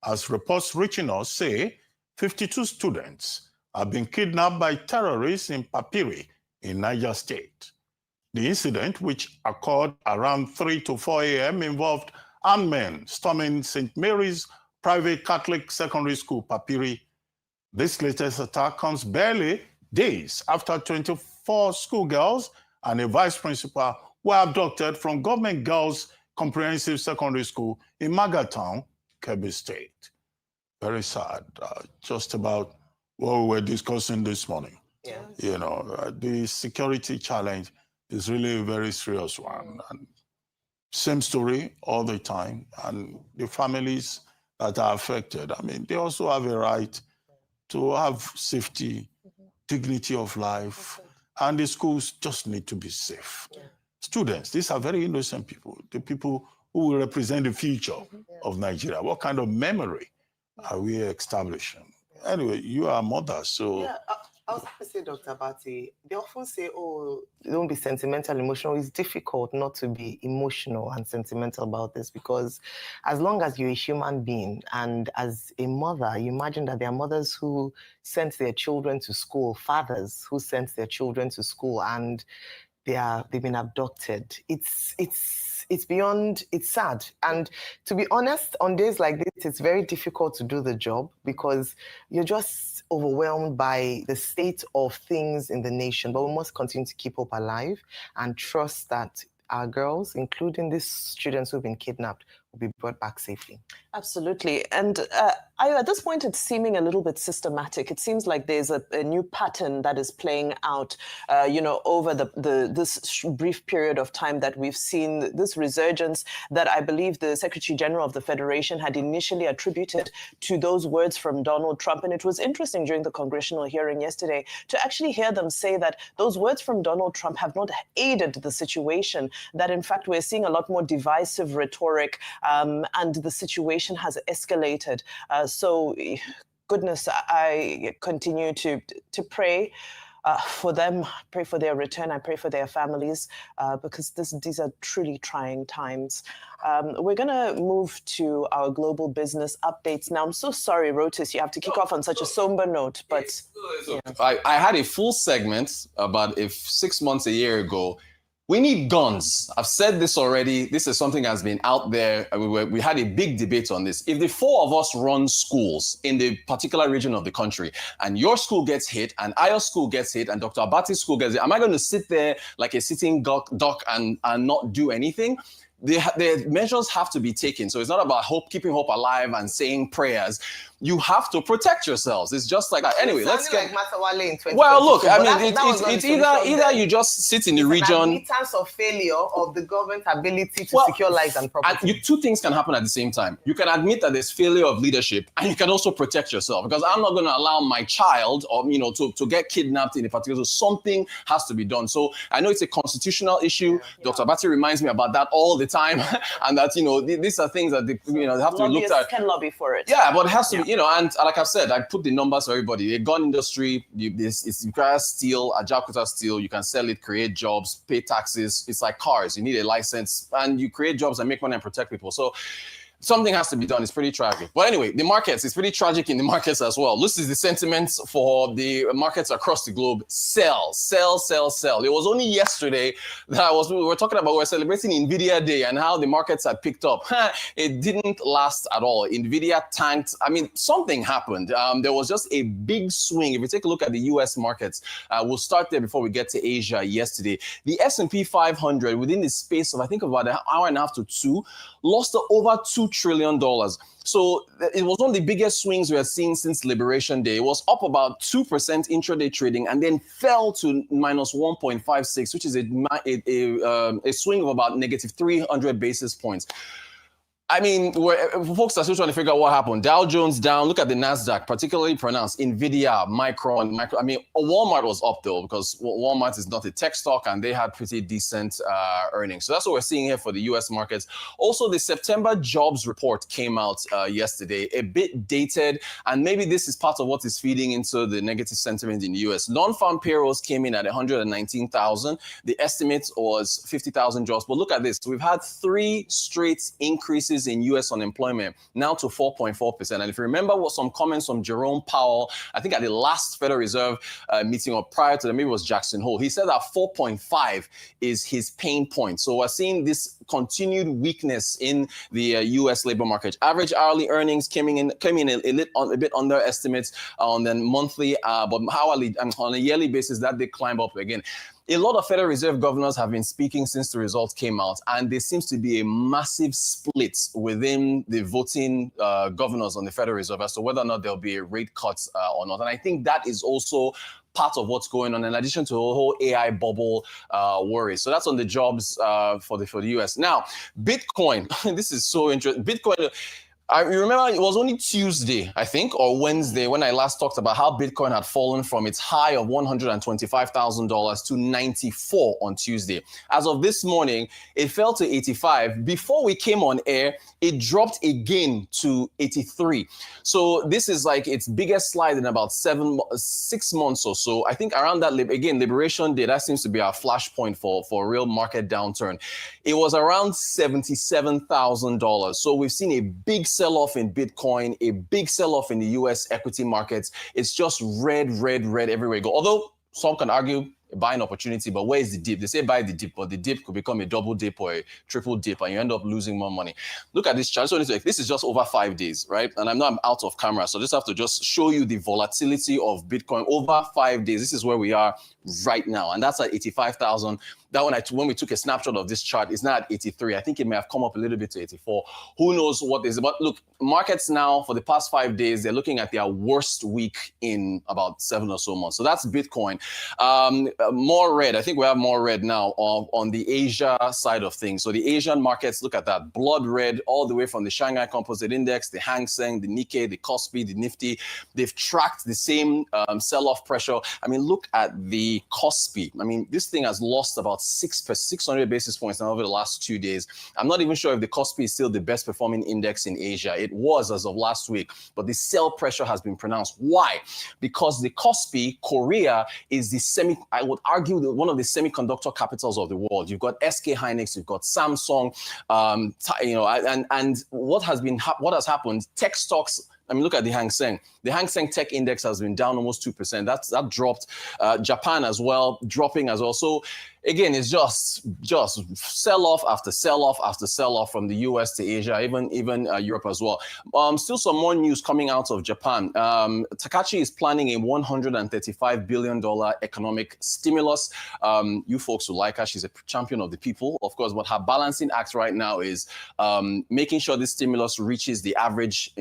As reports reaching us say, 52 students have been kidnapped by terrorists in Papiri in Niger State. The incident, which occurred around 3 to 4 a.m., involved armed men storming St. Mary's Private Catholic Secondary School, Papiri. This latest attack comes barely days after 24 schoolgirls and a vice principal were abducted from Government Girls Comprehensive Secondary School in Magatown, Kebbi State. Very sad. Just about what we were discussing this morning. Yes. You know, the security challenge is really a very serious one. And same story all the time. And the families that are affected, I mean, they also have a right to have safety, dignity of life, and the schools just need to be safe. Students, these are very innocent people, the people who will represent the future of Nigeria. What kind of memory are we establishing? Anyway, you are a mother, so... Yeah, I was going to say, Dr. Abati, they often say, oh, don't be sentimental, emotional. It's difficult not to be emotional and sentimental about this because as long as you're a human being and as a mother, you imagine that there are mothers who sent their children to school, fathers who sent their children to school, and they've been abducted. It's beyond, it's sad. And to be honest, on days like this, it's very difficult to do the job because you're just overwhelmed by the state of things in the nation. But we must continue to keep hope alive and trust that our girls, including these students who've been kidnapped, will be brought back safely. Absolutely. And at this point, it's seeming a little bit systematic. It seems like there's a new pattern that is playing out, over this brief period of time that we've seen this resurgence that I believe the Secretary General of the Federation had initially attributed to those words from Donald Trump. And it was interesting during the congressional hearing yesterday to actually hear them say that those words from Donald Trump have not aided the situation, that in fact we're seeing a lot more divisive rhetoric, and the situation has escalated. So, goodness, I continue to pray for them, pray for their return. I pray for their families, because these are truly trying times. We're going to move to our global business updates now. I'm so sorry, Rotus, you have to kick off on such a somber note, but yeah. I had a full segment about 6 months, a year ago. We need guns. I've said this already. This is something that's been out there. We had a big debate on this. If the four of us run schools in the particular region of the country, and your school gets hit, and Ayo's school gets hit, and Dr. Abati's school gets hit, am I going to sit there like a sitting duck and not do anything? The measures have to be taken. So it's not about keeping hope alive and saying prayers. You have to protect yourselves. It's just like that. Anyway, let's get. Well, look, I mean, it's either you just sit in the region. Admittance of failure of the government's ability to secure lives and property. Two things can happen at the same time. You can admit that there's failure of leadership, and you can also protect yourself. Because I'm not going to allow my child, or to get kidnapped in a particular. So something has to be done. So I know it's a constitutional issue. Yeah. Dr. Abati reminds me about that all the time, and that these are things that they have to be looked at. Can lobby for it. Yeah, but it has to be. And like I've said, I put the numbers for everybody. The gun industry, it requires steel, Ajakuta steel. You can sell it, create jobs, pay taxes. It's like cars. You need a license, and you create jobs and make money and protect people. So something has to be done. It's pretty tragic. But anyway, the markets, it's pretty tragic in the markets as well. This is the sentiment for the markets across the globe. Sell, sell, sell, sell. It was only yesterday that we were talking about, we're celebrating NVIDIA Day and how the markets had picked up. It didn't last at all. NVIDIA tanked. I mean, something happened. There was just a big swing. If you take a look at the US markets, we'll start there before we get to Asia yesterday. The S&P 500, within the space of, I think, about an hour and a half to two, lost over $2 trillion. So it was one of the biggest swings we have seen since Liberation Day. It was up about 2% intraday trading and then fell to minus 1.56, which is a swing of about negative 300 basis points. I mean, folks are still trying to figure out what happened. Dow Jones down. Look at the NASDAQ, particularly pronounced. NVIDIA, Micron. I mean, Walmart was up, though, because Walmart is not a tech stock, and they had pretty decent earnings. So that's what we're seeing here for the U.S. markets. Also, the September jobs report came out yesterday, a bit dated, and maybe this is part of what is feeding into the negative sentiment in the U.S. Non-farm payrolls came in at 119,000. The estimate was 50,000 jobs. But look at this. We've had 3 straight increases in U.S. unemployment, now to 4.4%. And if you remember some comments from Jerome Powell, I think at the last Federal Reserve meeting or prior to them, maybe it was Jackson Hole, he said that 4.5 is his pain point. So we're seeing this continued weakness in the U.S. labor market. Average hourly earnings came in a bit under estimates on the monthly, but hourly and on a yearly basis, that did climb up again. A lot of Federal Reserve governors have been speaking since the results came out, and there seems to be a massive split within the voting governors on the Federal Reserve as to whether or not there'll be a rate cut or not. And I think that is also part of what's going on, in addition to the whole AI bubble worry. So that's on the jobs for the US. Now, Bitcoin, this is so interesting. Bitcoin, I remember it was only Tuesday, I think, or Wednesday, when I last talked about how Bitcoin had fallen from its high of $125,000 to 94 on Tuesday. As of this morning, it fell to 85. Before we came on air, it dropped again to 83. So this is like its biggest slide in about 6 months or so. I think around that, again, Liberation Day, that seems to be our flashpoint for a real market downturn. It was around $77,000. So we've seen a big sell-off in Bitcoin, a big sell-off in the US equity markets. It's just red everywhere you go. Although some can argue a buying opportunity, but where is the dip? They say buy the dip, but the dip could become a double dip or a triple dip, and you end up losing more money. Look at this chart. So this is just over 5 days, right? And I'm out of camera, so I just have to just show you the volatility of Bitcoin over 5 days. This is where we are right now, and that's at 85,000 that when we took a snapshot of this chart, is now at 83. I think it may have come up a little bit to 84. Who knows what is about? Look, markets now for the past 5 days, they're looking at their worst week in about 7 or so months. So that's Bitcoin. More red. I think we have more red now on the Asia side of things. So the Asian markets, look at that, blood red all the way from the Shanghai Composite Index, the Hang Seng, the Nikkei, the Kospi, the Nifty. They've tracked the same sell-off pressure. I mean, look at the Kospi. I mean, this thing has lost about 600 basis points now over the last 2 days. I'm not even sure if the Kospi is still the best performing index in Asia. It was as of last week, but the sell pressure has been pronounced. Why? Because the Kospi, Korea, is I would argue, one of the semiconductor capitals of the world. You've got SK Hynix, you've got Samsung, and what has happened, tech stocks. I mean, look at the Hang Seng. The Hang Seng Tech Index has been down almost 2%. That dropped. Japan as well, dropping as well. So again, it's just sell-off after sell-off after sell-off from the US to Asia, even Europe as well. Still some more news coming out of Japan. Takachi is planning a $135 billion economic stimulus. You folks who like her, she's a champion of the people, of course, but her balancing act right now is making sure this stimulus reaches the average,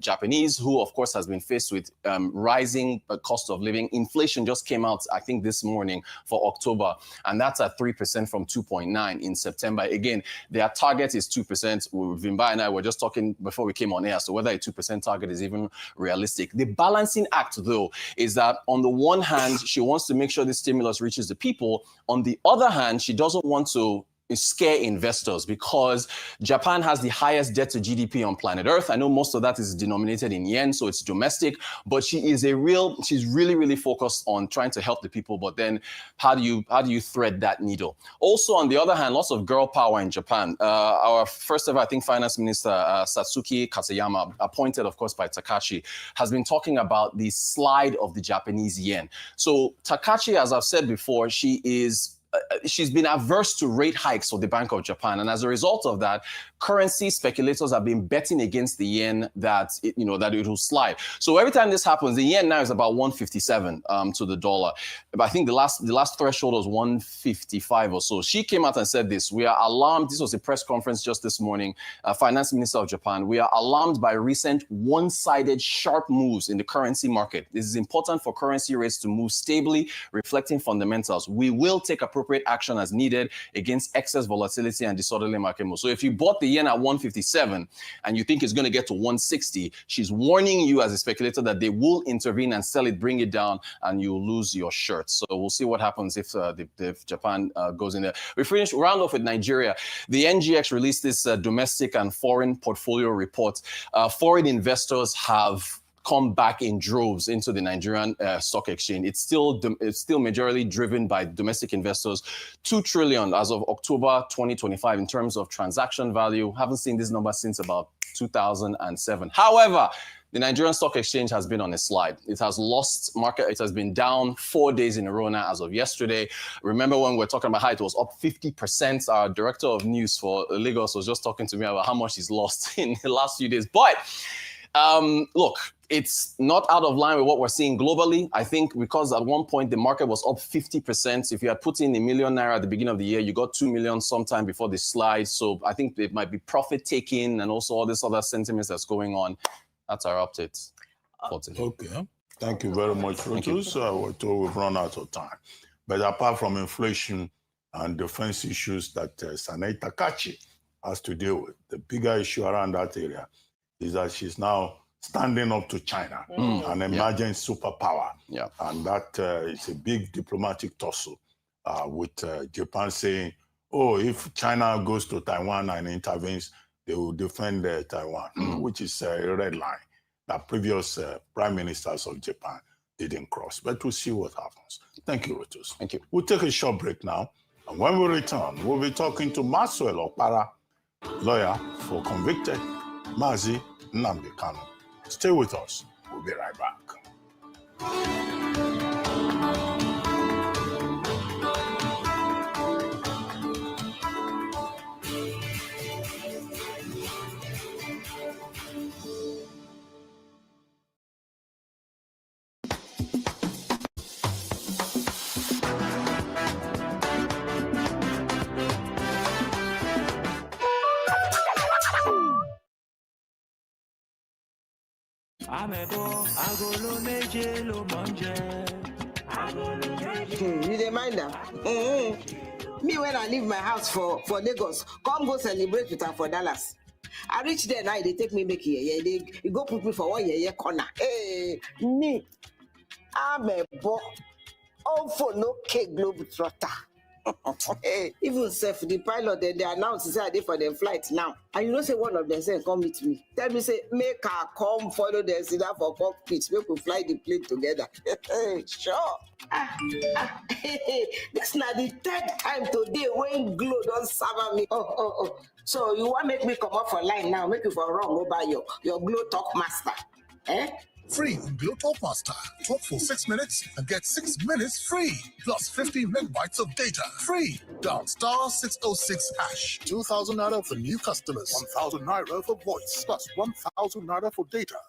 Japanese, who of course has been faced with rising cost of living. Inflation just came out, I think, this morning for October, and that's at 3% from 2.9 in September. Again, their target is 2%. Vimba and I were just talking before we came on air, so whether a 2% target is even realistic. The balancing act, though, is that on the one hand, she wants to make sure this stimulus reaches the people. On the other hand, she doesn't want to scare investors because Japan has the highest debt to GDP on planet Earth. I know most of that is denominated in yen, so it's domestic, but she's really, really focused on trying to help the people. But then how do you thread that needle? Also, on the other hand, lots of girl power in Japan. Our first ever, I think, finance minister, Satsuki Katayama, appointed, of course, by Takashi, has been talking about the slide of the Japanese yen. So Takachi, as I've said before, she's been averse to rate hikes for the Bank of Japan. And as a result of that, currency speculators have been betting against the yen that it will slide. So every time this happens, the yen now is about 157 to the dollar. But I think the last threshold was 155 or so. She came out and said this: we are alarmed. This was a press conference just this morning. Finance Minister of Japan, we are alarmed by recent one-sided sharp moves in the currency market. This is important for currency rates to move stably, reflecting fundamentals. We will take appropriate action as needed against excess volatility and disorderly market moves. So if you bought the yen at 157 and you think it's going to get to 160, she's warning you as a speculator that they will intervene and sell it, bring it down, and you'll lose your shirt. So we'll see what happens if Japan goes in there. Round off with Nigeria. The NGX released this domestic and foreign portfolio report. Foreign investors have come back in droves into the Nigerian stock exchange. It's still majorly driven by domestic investors. 2 trillion as of October 2025 in terms of transaction value. Haven't seen this number since about 2007. However, the Nigerian stock exchange has been on a slide. It has lost market. It has been down 4 days in a row now as of yesterday. Remember when we were talking about how it was up 50%? Our director of news for Lagos was just talking to me about how much he's lost in the last few days. But look, it's not out of line with what we're seeing globally. I think because at one point the market was up 50%. If you had put in #1 million at the beginning of the year, you got 2 million sometime before the slide. So I think it might be profit taking and also all this other sentiments that's going on. That's our update for today. Okay. Thank you very much, Rotus. We're told we've run out of time. But apart from inflation and defense issues that Sanae Takachi has to deal with, the bigger issue around that area is that she's now standing up to China, an emerging superpower. Yeah. And that is a big diplomatic tussle with Japan saying, oh, if China goes to Taiwan and intervenes, they will defend Taiwan, which is a red line that previous prime ministers of Japan didn't cross. But we'll see what happens. Thank you, Rotus. Thank you. We'll take a short break now. And when we return, we'll be talking to Maxwell Okpara, lawyer for convicted Mazi Nnamdi Kanu. Stay with us. We'll be right back. You dey mind am? Me when I leave my house for Lagos, come go celebrate with her for Dallas. I reach there now, they take me make here. They go put me for one corner. Hey, me, I'm a boy. All for no cake globe trotter. Hey, even self the pilot they announced say I did for the flight now. And you know say one of them say come meet me. Tell me say make her come follow them sit down for cockpit. We could fly the plane together. Sure. This not the third time today when Glow don't serve me. Oh. So you want make me come up for line now? Make you for wrong over your Glow Talk Master. Eh? Free Glow Talk Master. Talk for 6 minutes and get 6 minutes free. Plus 50 megabytes of data. Free. Dial star 606 hash. 2,000 naira for new customers. 1,000 naira for voice. Plus 1,000 naira for data.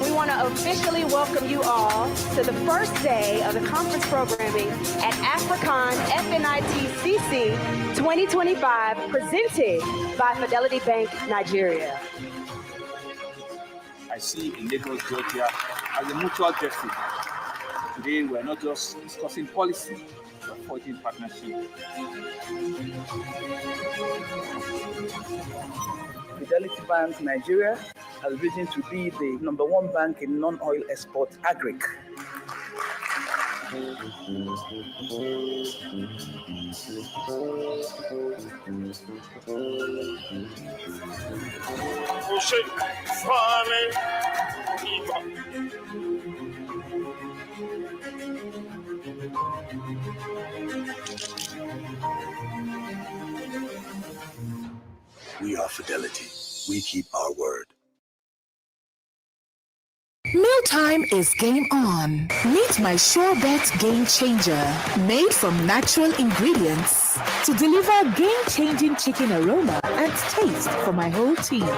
We want to officially welcome you all to the first day of the conference programming at African FNITCC 2025, presented by Fidelity Bank, Nigeria. I see in Lagos, Georgia, as a mutual justice. Today, we're not just discussing policy, but forging partnership. Fidelity Bank Nigeria has risen to be the #1 bank in non-oil export agric. We are Fidelity. We keep our word. Mealtime is game on. Meet my Sure Bet Game Changer, made from natural ingredients to deliver game-changing chicken aroma and taste for my whole team.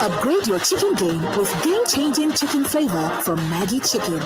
Upgrade your chicken game with game-changing chicken flavor from Maggi Chicken.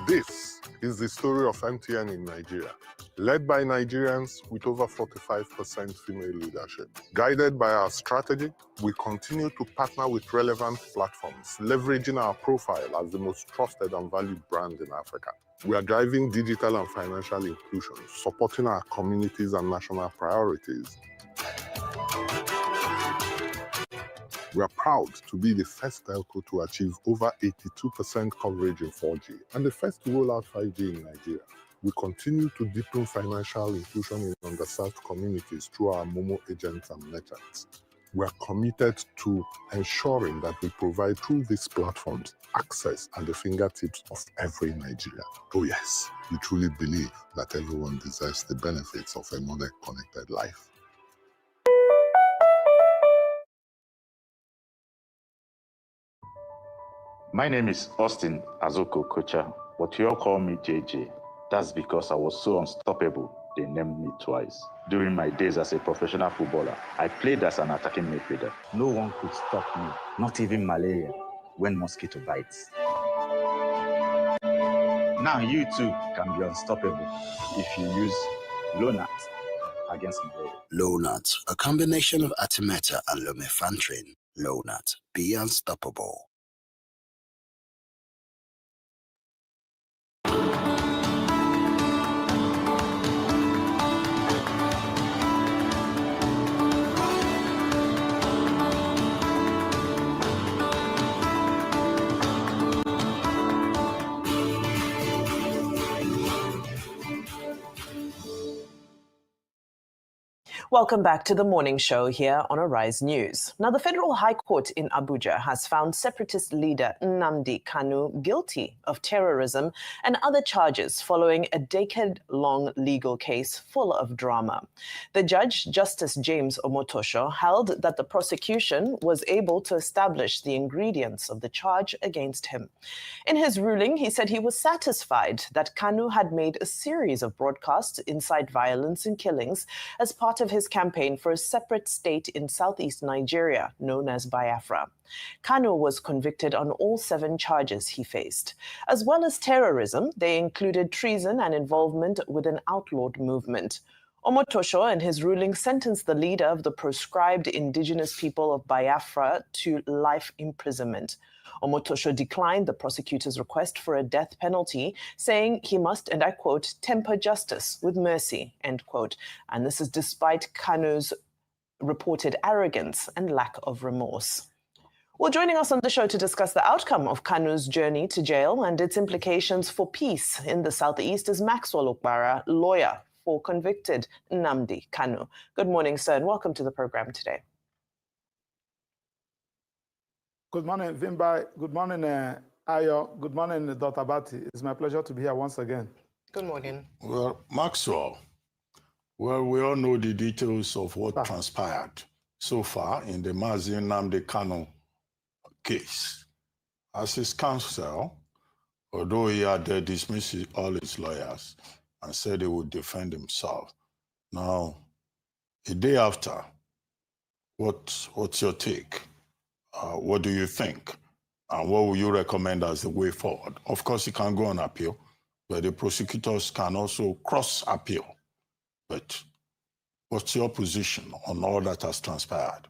This is the story of MTN in Nigeria. Led by Nigerians with over 45% female leadership. Guided by our strategy, we continue to partner with relevant platforms, leveraging our profile as the most trusted and valued brand in Africa. We are driving digital and financial inclusion, supporting our communities and national priorities. We are proud to be the first telco to achieve over 82% coverage in 4G and the first to roll out 5G in Nigeria. We continue to deepen financial inclusion in underserved communities through our Momo agents and merchants. We are committed to ensuring that we provide through these platforms access at the fingertips of every Nigerian. Oh yes, we truly believe that everyone deserves the benefits of a modern connected life. My name is Austin Azoko Kocha, but you all call me JJ. That's because I was so unstoppable, they named me twice. During my days as a professional footballer, I played as an attacking midfielder. No one could stop me, not even malaria, when mosquito bites. Now you too can be unstoppable if you use Lonat against malaria. Lonat, a combination of Artemether and lumefantrine. Lonat, be unstoppable. Welcome back to the morning show here on Arise News. Now, the Federal High Court in Abuja has found separatist leader Nnamdi Kanu guilty of terrorism and other charges following a decade-long legal case full of drama. The judge, Justice James Omotosho, held that the prosecution was able to establish the ingredients of the charge against him. In his ruling, he said he was satisfied that Kanu had made a series of broadcasts incite violence and killings as part of his campaign for a separate state in southeast Nigeria, known as Biafra. Kanu was convicted on all 7 charges he faced. As well as terrorism, they included treason and involvement with an outlawed movement. Omotosho, in his ruling, sentenced the leader of the proscribed Indigenous People of Biafra to life imprisonment. Omotosho declined the prosecutor's request for a death penalty, saying he must, and I quote, temper justice with mercy, end quote. And this is despite Kanu's reported arrogance and lack of remorse. Well, joining us on the show to discuss the outcome of Kanu's journey to jail and its implications for peace in the Southeast is Maxwell Okpara, lawyer for convicted Nnamdi Kanu. Good morning, sir, and welcome to the program today. Good morning, Vimbai. Good morning, Ayo. Good morning, Dr. Bati. It's my pleasure to be here once again. Good morning. Well, Maxwell, well, we all know the details of what transpired so far in the Mazi Nnamdi Kanu case. As his counsel, although he had dismissed all his lawyers and said he would defend himself, now, a day after, what's your take? What do you think? And what will you recommend as the way forward? Of course, he can go on appeal, but the prosecutors can also cross appeal. But what's your position on all that has transpired?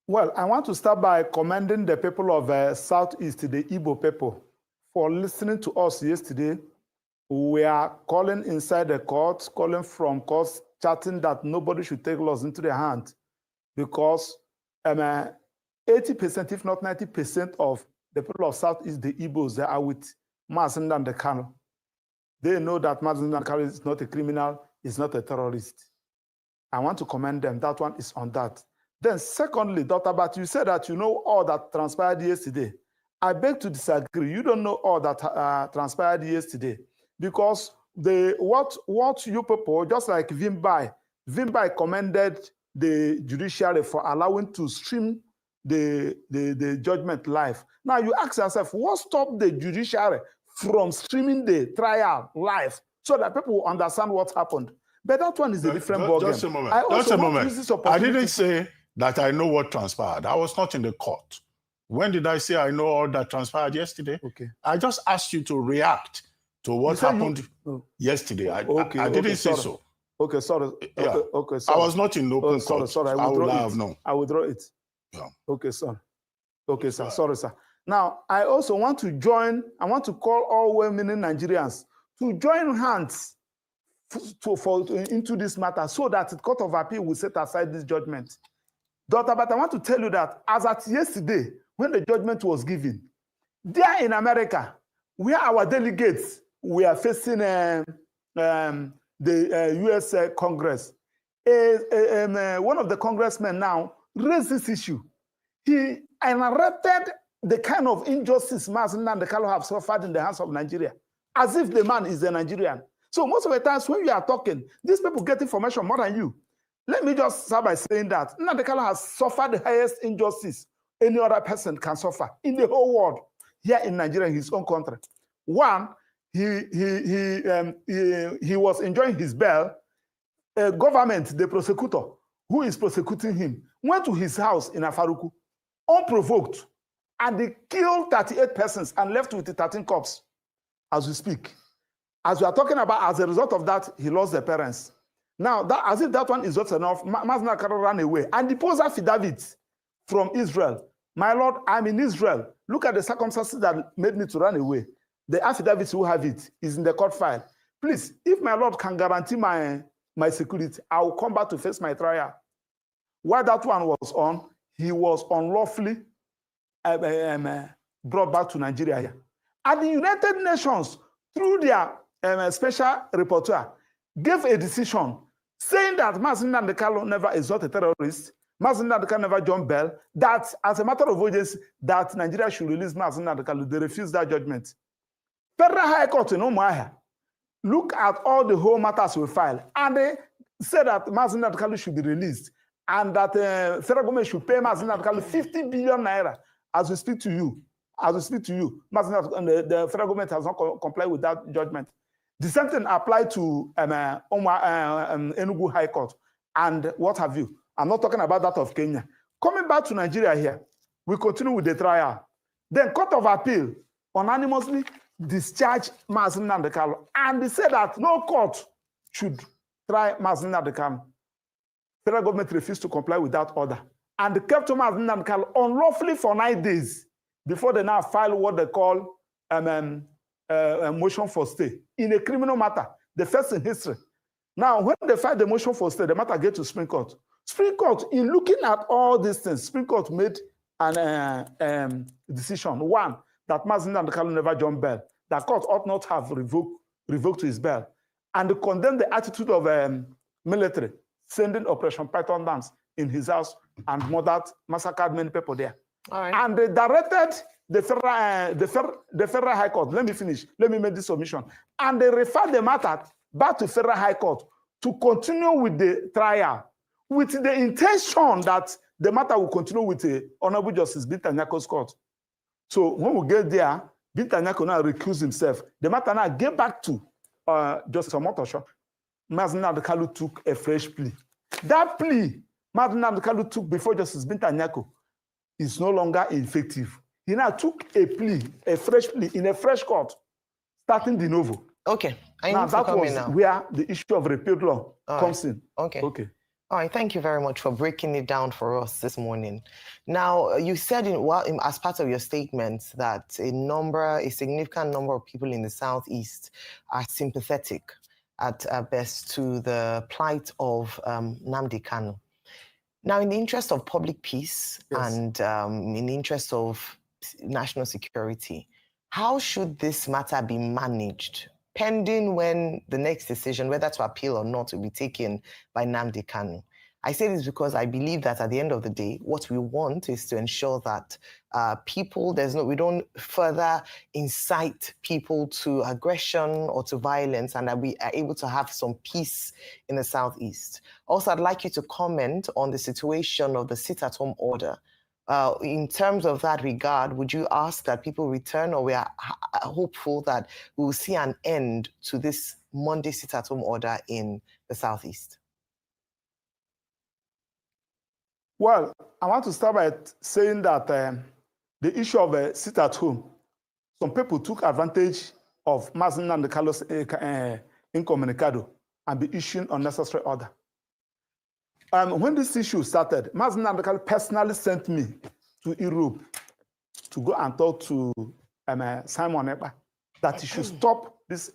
Well, I want to start by commending the people of Southeast, the Igbo people, for listening to us yesterday. We are calling inside the court, calling from courts, chatting that nobody should take laws into their hand because 80%, if not 90% of the people of Southeast, the Igbos, they are with Mazi Nnamdi Kanu. They know that Mazi Nnamdi Kanu is not a criminal, is not a terrorist. I want to commend them. That one is on that. Then secondly, Dr. Bat, you said that you know all that transpired yesterday. I beg to disagree. You don't know all that transpired yesterday because what you people, just like Vimbai commended the judiciary for allowing to stream the judgment live. Now you ask yourself, what stopped the judiciary from streaming the trial live so that people will understand what happened? But that one is a different ballgame. Just a moment. Just a moment. I didn't say that I know what transpired. I was not in the court. When did I say I know all that transpired yesterday? Okay. I just asked you to react to what happened yesterday. I didn't say so. Okay, sorry. Yeah. Okay, sorry. I was not in open court. Sorry, I would have known. I withdraw it. Yeah. Okay, sir. Okay, sir. Sorry, sir. Now, I also want to join, I want to call all well-meaning Nigerians to join hands into this matter so that the Court of Appeal will set aside this judgment. Doctor, but I want to tell you that as at yesterday, when the judgment was given, there in America, where our delegates were facing the U.S. Congress, one of the congressmen now raised this issue. He narrated the kind of injustice Mazi Nnamdi Kanu have suffered in the hands of Nigeria, as if the man is a Nigerian. So most of the times when you are talking, these people get information more than you. Let me just start by saying that Nnamdi Kanu has suffered the highest injustice any other person can suffer in the whole world, here in Nigeria, in his own country. One, he was enjoying his bail. Government, the prosecutor, who is prosecuting him, went to his house in Afaruku, unprovoked, and they killed 38 persons and left with the 13 corpses as we speak. As we are talking about, as a result of that, he lost the parents. Now, that, as if that one is not enough, Mazi Nnamdi Kanu ran away and deposed affidavits from Israel. My Lord, I'm in Israel. Look at the circumstances that made me to run away. The affidavits who have it is in the court file. Please, if my Lord can guarantee my security, I will come back to face my trial. While that one was on, he was unlawfully brought back to Nigeria. And the United Nations, through their special rapporteur, gave a decision saying that Nnamdi Kanu never is not a terrorist, Nnamdi Kanu never jumped bail, that as a matter of urgency, that Nigeria should release Nnamdi Kanu. They refused that judgment. Federal High Court in Umuahia look at all the whole matters we filed, and they said that Nnamdi Kanu should be released, and that federal government should pay Nnamdi Kanu 50 billion naira. As we speak to you, the federal government has not complied with that judgment. The same thing applied to Enugu High Court and what have you. I'm not talking about that of Kenya. Coming back to Nigeria here, we continue with the trial. Then Court of Appeal unanimously discharged Nnamdi Kanu, and they said that no court should try Nnamdi Kanu. Federal government refused to comply with that order, and they kept Nnamdi Kanu unlawfully for 9 days before they now file what they call a motion for stay in a criminal matter, the first in history. Now, when they filed the motion for stay, the matter gets to Supreme Court. Supreme Court, in looking at all these things, Supreme Court made an decision. One, that Nnamdi Kanu never jumped bail. That court ought not have revoked his bail. And they condemned the attitude of military, sending Operation Python dams in his house and massacred many people there. All right. And they directed the Federal High Court. Let me finish. Let me make this submission. And they referred the matter back to Federal High Court to continue with the trial, with the intention that the matter will continue with the Honorable Justice Binta Nyako's court. So when we get there, Binta Nyako now recused himself. The matter now get back to Justice Omotosho. Nnamdi Kanu took a fresh plea. That plea Nnamdi Kanu took before Justice Binta Nyako is no longer effective. He now took a plea, a fresh plea in a fresh court, starting de novo. Okay. Now that was where the issue of repealed law comes in. Okay. Okay. All right, thank you very much for breaking it down for us this morning. Now, you said as part of your statement that a significant number of people in the Southeast are sympathetic at best to the plight of Nnamdi Kanu. Now, in the interest of public peace and in the interest of national security, how should this matter be managed, pending when the next decision, whether to appeal or not, will be taken by Nnamdi Kanu? I say this because I believe that at the end of the day, what we want is to ensure that we don't further incite people to aggression or to violence, and that we are able to have some peace in the Southeast. Also, I'd like you to comment on the situation of the sit-at-home order. In terms of that regard, would you ask that people return, or we are hopeful that we will see an end to this Monday sit-at-home order in the Southeast? Well, I want to start by saying that the issue of sit-at-home, some people took advantage of Nnamdi Kanu's incommunicado and be issuing unnecessary order. When this issue started, Nnamdi Kanu personally sent me to Europe to go and talk to Simon Ekpa that he should stop this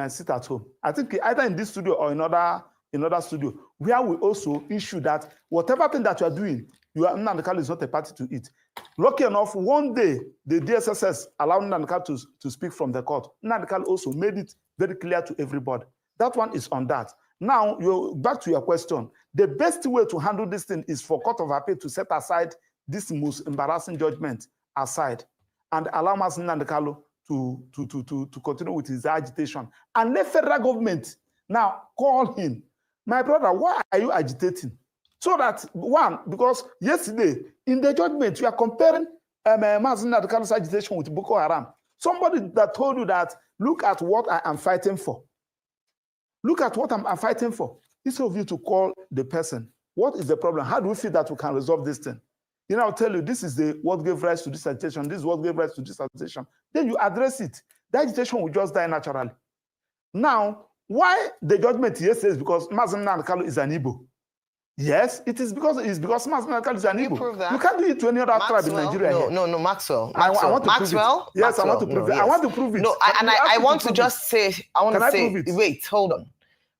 sit-at-home. I think either in this studio or in another studio, where we also issue that whatever thing that you are doing, Nnamdi Kanu is not a party to it. Lucky enough, one day, the DSSS allowed Nnamdi Kanu to speak from the court. Nnamdi Kanu also made it very clear to everybody. That one is on that. Now, back to your question. The best way to handle this thing is for Court of Appeal to set aside this most embarrassing judgment aside and allow Nnamdi Kanu to continue with his agitation. And let federal government now call him. My brother, why are you agitating? So that, one, because yesterday, in the judgment, you are comparing Nnamdi Kanu's agitation with Boko Haram. Somebody that told you that, look at what I am fighting for. Look at what I'm fighting for. Instead of you to call the person, what is the problem? How do we feel that we can resolve this thing? I'll tell you, this is what gave rise to this agitation. This is what gave rise to this agitation. Then you address it. The agitation will just die naturally. Now, why the judgment yesterday is because Nnamdi Kanu is an Igbo. Yes, it's because Nnamdi Kanu is an Igbo. You can't do it to any other tribe in Nigeria. No, Maxwell. I want to prove it. Yes, I want to prove it. I want to prove it. No, I want to just say, wait, hold on.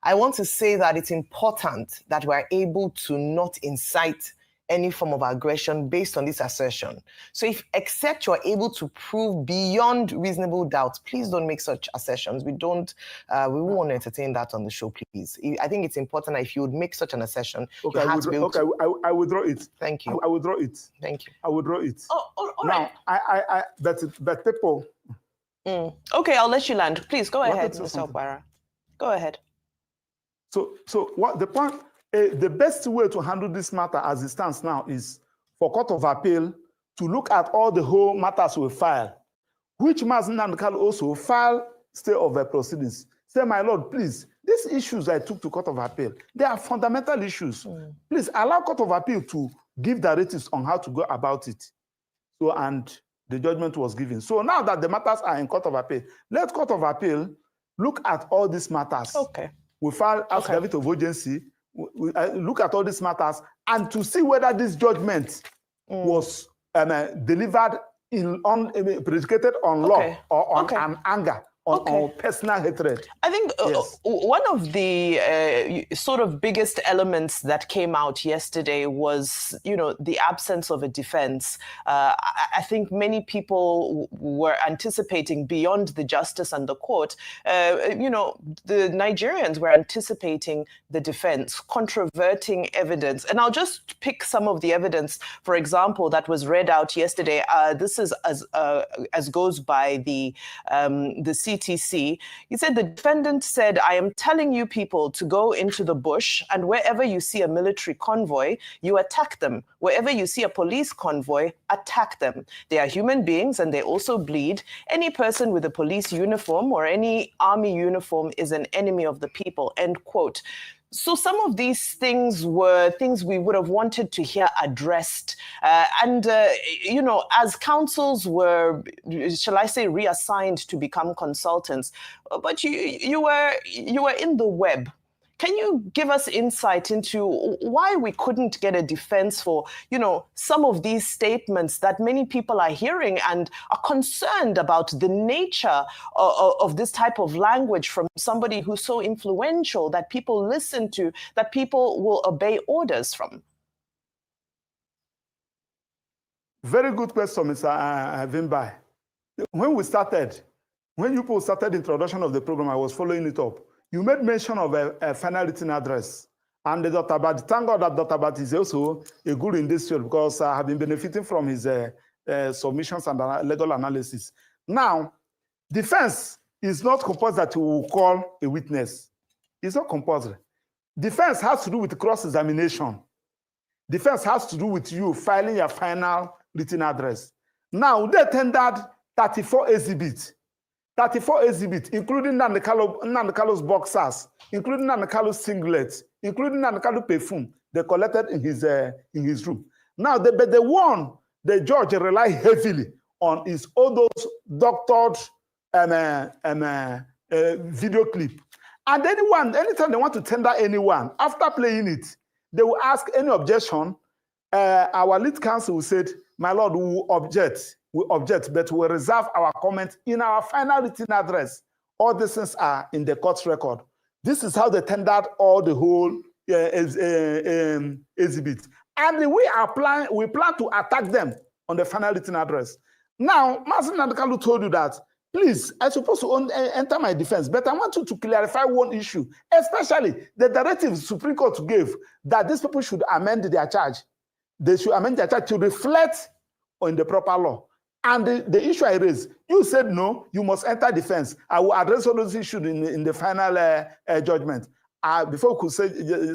I want to say that it's important that we're able to not incite any form of aggression based on this assertion. So if, except you're able to prove beyond reasonable doubt, please don't make such assertions. We won't want to entertain that on the show, please. I think it's important that if you would make such an assertion, okay, you have to be able to... I withdraw it. Thank you. I withdraw it. Thank you. I withdraw it. Oh, all now, right. But people... Okay, I'll let you land. Please, go ahead, Mr. Okpara. Go ahead. So what the point... the best way to handle this matter as it stands now is for Court of Appeal to look at all the whole matters we file, which Nnamdi Kanu also file stay of proceedings. Say, my Lord, please, these issues I took to Court of Appeal, they are fundamental issues. Please allow Court of Appeal to give directives on how to go about it. So, and the judgment was given. So now that the matters are in Court of Appeal, let Court of Appeal look at all these matters. Okay. We file affidavit of urgency. We look at all these matters and to see whether this judgment was delivered predicated on law or on an anger, on personal hatred. I think one of the sort of biggest elements that came out yesterday was, the absence of a defense. I think many people were anticipating beyond the justice and the court, the Nigerians were anticipating the defense, controverting evidence. And I'll just pick some of the evidence, for example, that was read out yesterday. This is as goes by the CTC. He said the defendant said, "I am telling you people to go into the bush, and wherever you see a military convoy, you attack them. Wherever you see a police convoy, attack them. They are human beings and they also bleed. Any person with a police uniform or any army uniform is an enemy of the people," end quote. So some of these things were things we would have wanted to hear addressed. As councils were, shall I say, reassigned to become consultants, but you were in the web. Can you give us insight into why we couldn't get a defense for, some of these statements that many people are hearing and are concerned about the nature of this type of language from somebody who's so influential that people listen to, that people will obey orders from? Very good question, Mr. Vimbai. When you people started the introduction of the program, I was following it up. You made mention of a final written address. And Dr. Bat, thank God that Dr. Bat is also a good in this field because I have been benefiting from his submissions and legal analysis. Now, defense is not compulsory that you will call a witness. It's not compulsory. Defense has to do with cross-examination. Defense has to do with you filing your final written address. Now, they tendered 34 exhibits. 34 exhibits, including Nnamdi Kanu's boxers, including Nnamdi Kanu's singlets, including Nnamdi Kanu perfume, they collected in his room. Now, the judge relied heavily on is all those doctored video clip. And anytime they want to tender anyone, after playing it, they will ask any objection. Our lead counsel said, "My Lord, we will object. We object, but we reserve our comment in our final written address." All these things are in the court's record. This is how they tendered all the whole exhibits. And we plan to attack them on the final written address. Now, Master Nnamdi Kanu told you that, please, I'm supposed to enter my defense, but I want you to clarify one issue, especially the directive Supreme Court gave that these people should amend their charge. They should amend their charge to reflect on the proper law. And the issue I raised, you said no, you must enter defense. I will address all those issues in the final judgment. Before we could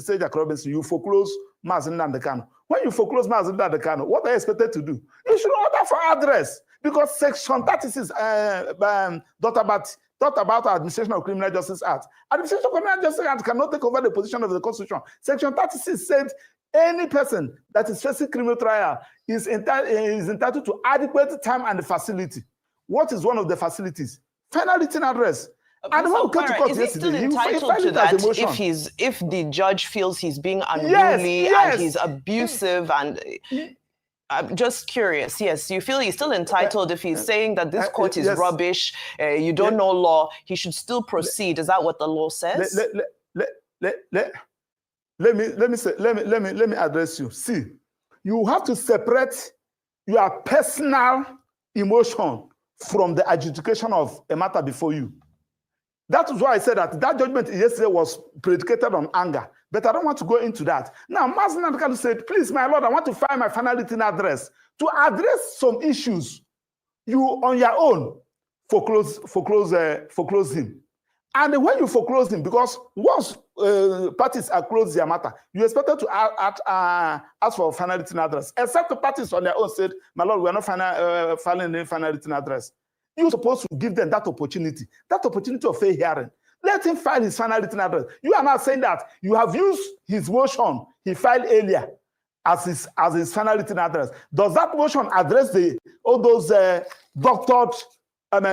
say Jack Robinson, you foreclose Mazi Nnamdi Kanu. When you foreclose Mazi Nnamdi Kanu, what are you expected to do? You should order for address, because Section 36, talked about Administration of Criminal Justice Act. Administration of Criminal Justice Act cannot take over the position of the Constitution. Section 36 said any person that is facing criminal trial is entitled to adequate time and facility. What is one of the facilities? Final written address. And when we came to court is yesterday, he still entitled to that if the judge feels he's being unruly and he's abusive and... I'm just curious. Yes, you feel he's still entitled if he's saying that this court is rubbish, you don't know law, he should still proceed. Is that what the law says? Let me address you. See, you have to separate your personal emotion from the adjudication of a matter before you. That is why I said that judgment yesterday was predicated on anger. But I don't want to go into that. Now, Nnamdi Kanu said, please, my Lord, I want to find my final written address to address some issues. You, on your own, foreclose him. And when you foreclose him, because once parties are closed their matter, you expected to ask for a final written address, except the parties on their own said, my Lord, we are not filing any final written address. You're supposed to give them that opportunity of fair hearing. Let him file his final written address. You are not saying that you have used his motion he filed earlier as his final written address. Does that motion address all those doctored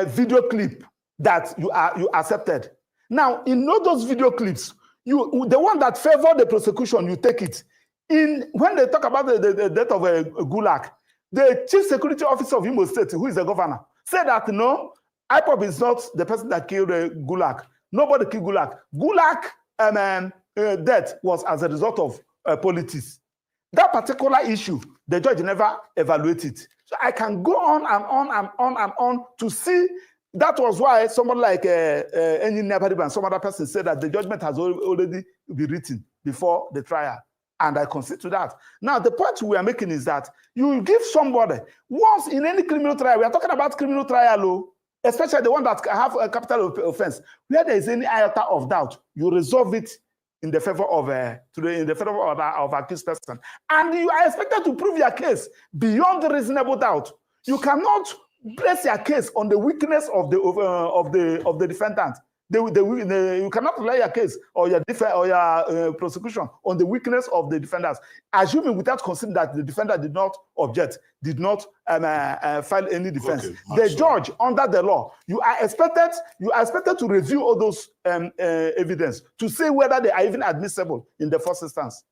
video clip that you accepted? Now, in all those video clips, the one that favored the prosecution, you take it. When they talk about the death of Gulag, the chief security officer of Imo State, who is the governor, said that no, IPOB is not the person that killed Gulag. Nobody killed Gulag. Gulag death was as a result of politics. That particular issue, the judge never evaluated. So I can go on and on and on and on to see. That was why someone like and some other person said that the judgment has already been written before the trial. And I concede to that. Now, the point we are making is that you give somebody, once in any criminal trial, we are talking about criminal trial, especially the one that have a capital offense, where there is any iota of doubt, you resolve it in the favor of accused person, and you are expected to prove your case beyond reasonable doubt. You cannot place your case on the weakness of the defendant. You cannot lay your case or your prosecution on the weakness of the defendants, assuming without considering that the defendant did not object, did not file any defense. Okay, the judge, under the law, you are expected to review all those evidence to see whether they are even admissible in the first instance.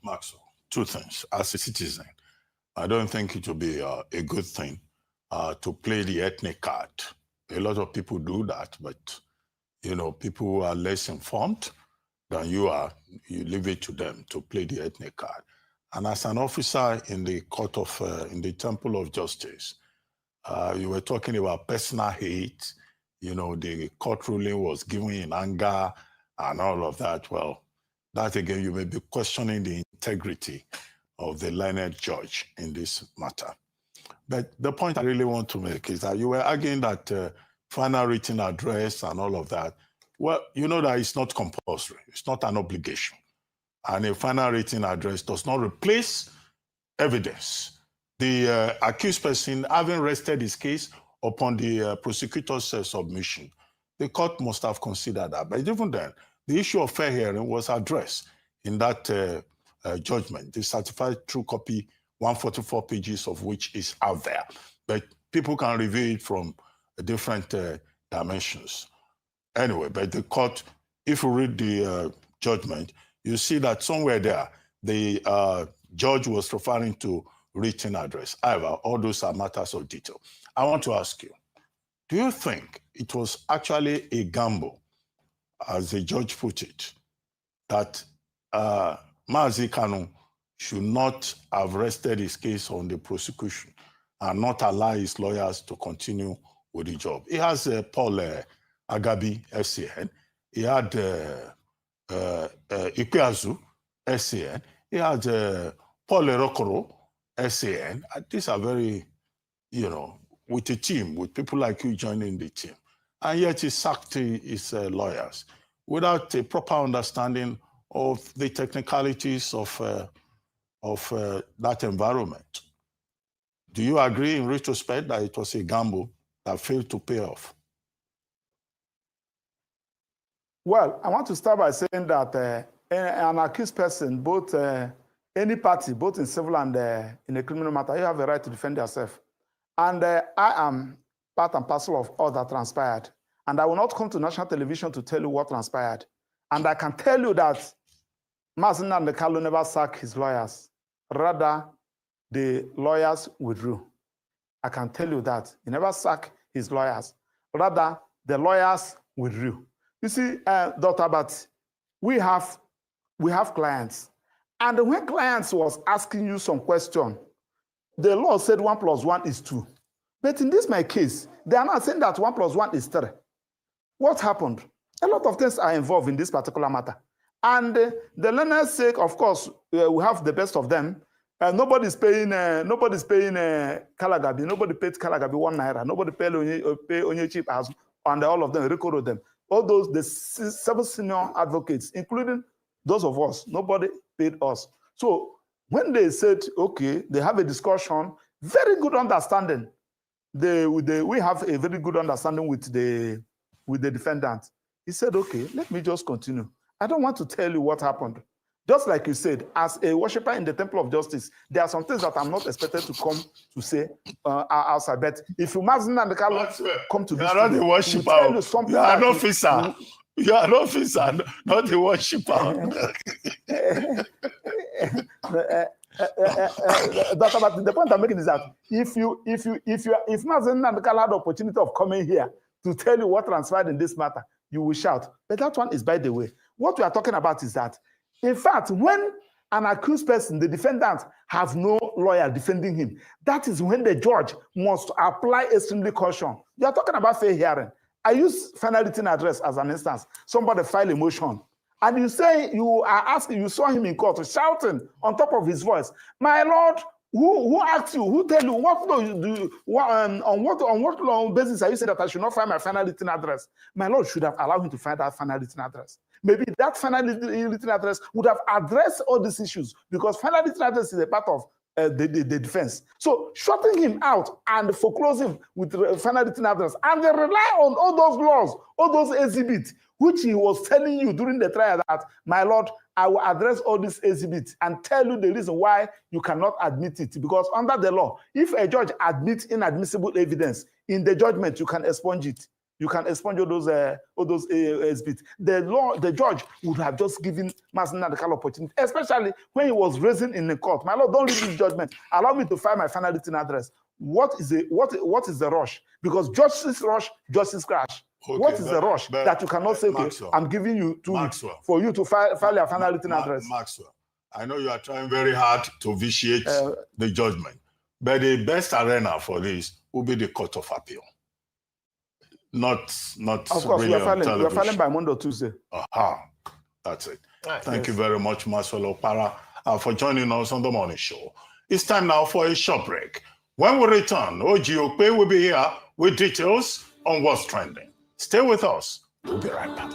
Maxwell, two things. As a citizen, I don't think it will be a good thing to play the ethnic card. A lot of people do that, but people who are less informed than you are, you leave it to them to play the ethnic card. And as an officer in the court of, in the Temple of Justice, you were talking about personal hate. The court ruling was given in anger and all of that. Well, that again, you may be questioning the integrity of the learned judge in this matter. But the point I really want to make is that you were arguing that final written address and all of that. Well, you know that it's not compulsory. It's not an obligation. And a final written address does not replace evidence. The accused person, having rested his case upon the prosecutor's submission, the court must have considered that. But even then, the issue of fair hearing was addressed in that judgment. The certified true copy, 144 pages of which is out there. But people can review it from different dimensions. Anyway, but the court, if you read the judgment, you see that somewhere there, the judge was referring to written address. However, all those are matters of detail. I want to ask you, do you think it was actually a gamble, as the judge put it, that Nnamdi Kanu should not have rested his case on the prosecution and not allow his lawyers to continue with the job? He has Paul Agabi, FCN. He had Ikpeazu, FCN. He had Paul Erokoro, FCN. These are very, with a team, with people like you joining the team. And yet he sacked his lawyers without a proper understanding of the technicalities of that environment. Do you agree in retrospect that it was a gamble that failed to pay off? Well, I want to start by saying that an accused person, both any party, both in civil and in a criminal matter, you have a right to defend yourself. And I am part and parcel of all that transpired. And I will not come to national television to tell you what transpired. And I can tell you that Nnamdi Kanu never sacked his lawyers. Rather, the lawyers withdrew. I can tell you that. He never sacked his lawyers. Rather, the lawyers withdrew. You see, Dr. Abbott, we have clients. And when clients was asking you some question, the law said 1 + 1 is 2. But in this my case, they are not saying that 1 + 1 is 3. What happened? A lot of things are involved in this particular matter. And the learner's sake, of course, we have the best of them. Nobody's paying Kalagabi. Nobody paid Kalagabi 1 naira. Nobody paid Onye cheap as, and all of them recorded them. All those, the 7 senior advocates, including those of us, nobody paid us. So when they said, okay, they have a discussion, very good understanding. We have a very good understanding with the defendant. He said, okay, let me just continue. I don't want to tell you what happened. Just like you said, as a worshiper in the temple of justice, there are some things that I'm not expected to come to say outside. But if you must not come to this, you are not a worshiper. You are an officer. You are an officer, not a worshiper. The point I'm making is that if Mazen Nandekala had the opportunity of coming here to tell you what transpired in this matter, you will shout. But that one is by the way. What we are talking about is that, in fact, when an accused person, the defendant, have no lawyer defending him, that is when the judge must apply extremely caution. You are talking about fair hearing. I use final written address as an instance. Somebody filed a motion, and you say you are asking, you saw him in court shouting on top of his voice, "My lord, who asked you? Who tell you what law you do? On what law basis are you saying that I should not find my final written address?" My lord should have allowed him to find that final written address. Maybe that final written address would have addressed all these issues, because final written address is a part of the defense. So shutting him out and foreclosing with final written address, and they rely on all those laws, all those exhibits, which he was telling you during the trial that, my lord, I will address all these exhibits and tell you the reason why you cannot admit it. Because under the law, if a judge admits inadmissible evidence in the judgment, you can expunge it. You can expunge all those exhibits. The judge would have just given Mazen Nandekala opportunity, especially when he was raising in the court. My lord, don't read this judgment. Allow me to find my final written address. What is the rush? Because justice rush, justice crash. Okay, what is the rush that you cannot say, okay, Maxwell, I'm giving you 2 weeks for you to file your final written address? Maxwell, I know you are trying very hard to vitiate the judgment, but the best arena for this will be the Court of Appeal. Not of course, really we are filing by Monday or Tuesday. Aha, that's it. Right, Thank you very much, Maxwell Opara, for joining us on the morning show. It's time now for a short break. When we return, Ojiokpe will be here with details on what's trending. Stay with us. We'll be right back.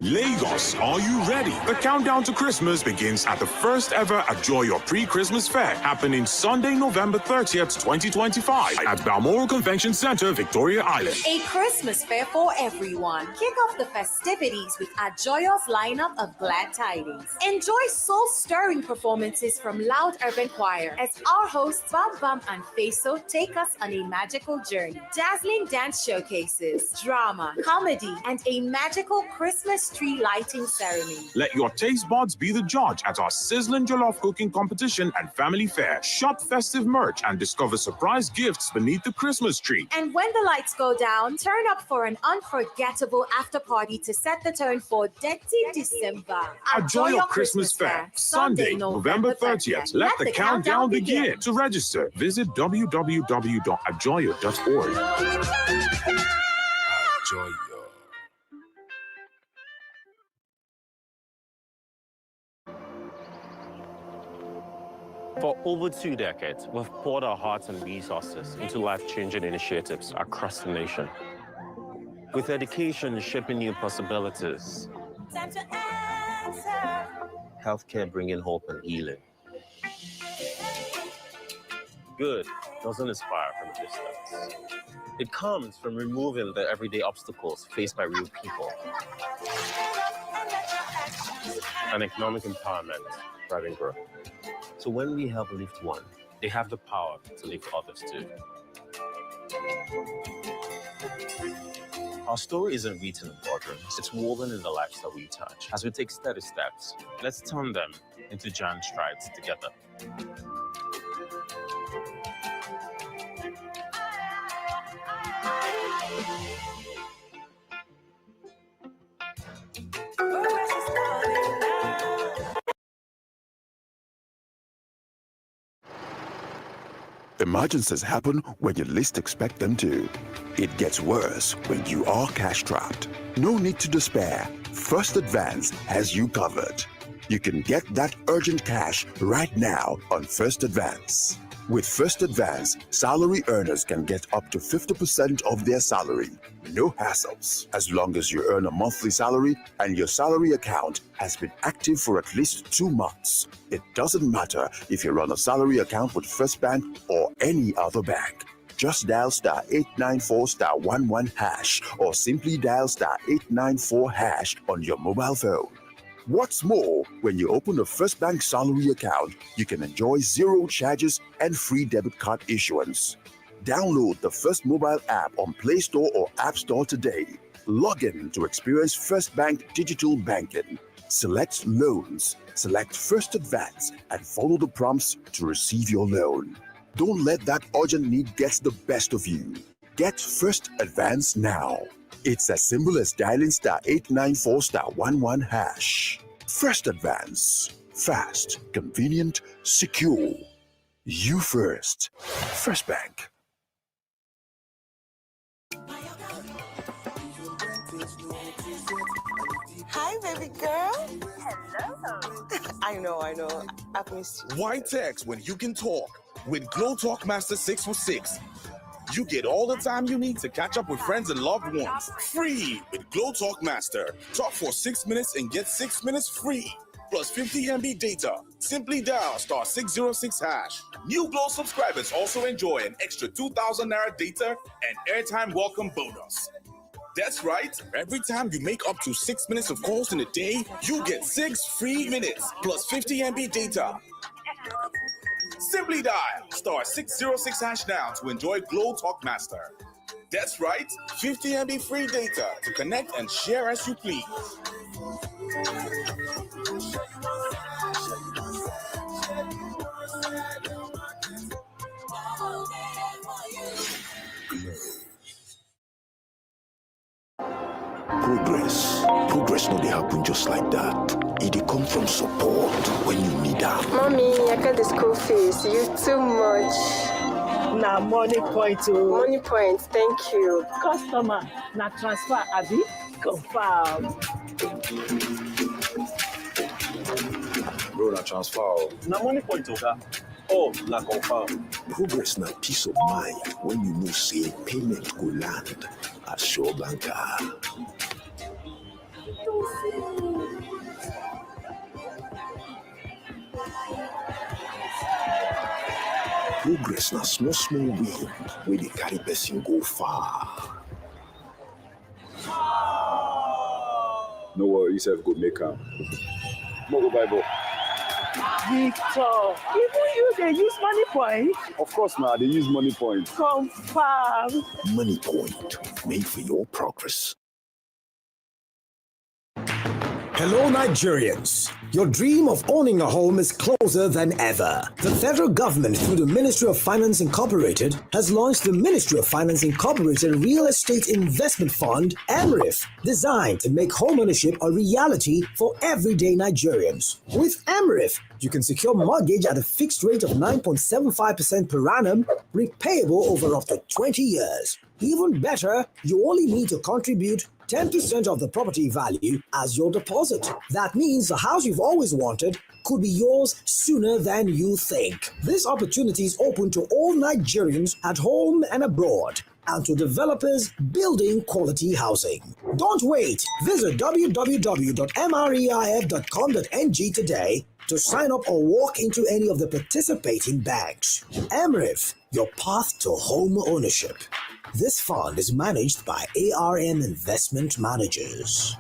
Lagos, are you ready? The countdown to Christmas begins at the first ever Enjoy Your Pre-Christmas Fair, happening Sunday, November 30th, 2025 at Balmoral Convention Center, Victoria Island. A Christmas fair for everyone. Kick off the festivities with a joyous lineup of glad tidings. Enjoy soul-stirring performances from Loud Urban Choir as our hosts Bam Bam and Feso take us on a magical journey. Dazzling dance showcases, drama, comedy, and a magical Christmas tree lighting ceremony. Let your taste buds be the judge at our sizzling jollof cooking competition and family fair. Shop festive merch and discover surprise gifts beneath the Christmas tree. And when the lights go down, turn up for an unforgettable after party to set the tone for Dirty December. Enjoy your Christmas fair, Sunday, November 30th. Let the countdown begin. To register, visit www.ajoyo.org. Enjoy. For over 2 decades, we've poured our hearts and resources into life-changing initiatives across the nation. With education shaping new possibilities, healthcare bringing hope and healing. Good doesn't inspire from a distance. It comes from removing the everyday obstacles faced by real people. And economic empowerment driving growth. So when we help lift one, they have the power to lift others too. Our story isn't written in boardrooms. It's woven in the lives that we touch. As we take steady steps, let's turn them into giant strides together. Emergencies happen when you least expect them to. It gets worse when you are cash-strapped. No need to despair. First Advance has you covered. You can get that urgent cash right now on First Advance. With First Advance, salary earners can get up to 50% of their salary. No hassles, as long as you earn a monthly salary and your salary account has been active for at least 2 months. It doesn't matter if you run a salary account with First Bank or any other bank. Just dial *894*11# or simply dial *894# on your mobile phone. What's more, when you open a First Bank salary account, you can enjoy 0 charges and free debit card issuance. Download the First mobile app on Play Store or App Store today. Log in to experience First Bank digital banking. Select loans, select First Advance, and follow the prompts to receive your loan. Don't let that urgent need get the best of you. Get First Advance now. It's as simple as dialing *894*11#. First Advance. Fast, convenient, secure. You first. First Bank. Hi, baby girl. Hello. I know. I've missed you. Why text when you can talk? With Glow Talk Master 6 for 6. You get all the time you need to catch up with friends and loved ones. Free with Glow Talk Master. Talk for 6 minutes and get 6 minutes free. Plus 50 MB data. Simply dial *606#. New Glow subscribers also enjoy an extra 2,000 Naira data and airtime welcome bonus. That's right. Every time you make up to 6 minutes of calls in a day, you get 6 free minutes plus 50 MB data. Simply dial *606# now to enjoy Glow Talk Master. That's right, 50 MB free data to connect and share as you please. Progress no dey happen just like that. It come from support when you need them. Mommy, I got the school fees. You too much. Na money point. Money point, thank you. Customer, na transfer, Abi. Confirm. Bro, na transfer. Na money point, Oga. Oh, na confirm. Progress na peace of mind when you know say payment go land at Shaw Banker. Progress na small win where they carry person go far. No worry, yourself go make am. More Bible. Victor, even you, they use money point? Of course, now they use money point. Confirm. Money point, made for your progress. Hello, Nigerians. Your dream of owning a home is closer than ever. The federal government, through the Ministry of Finance Incorporated, has launched the Ministry of Finance Incorporated Real Estate Investment Fund, MRIF, designed to make homeownership a reality for everyday Nigerians. With MRIF, you can secure mortgage at a fixed rate of 9.75% per annum, repayable over up to 20 years. Even better, you only need to contribute 10% of the property value as your deposit. That means the house you've always wanted could be yours sooner than you think. This opportunity is open to all Nigerians at home and abroad, and to developers building quality housing. Don't wait. Visit www.mreif.com.ng today to sign up or walk into any of the participating banks. MRIF, your path to home ownership. This fund is managed by ARM Investment Managers.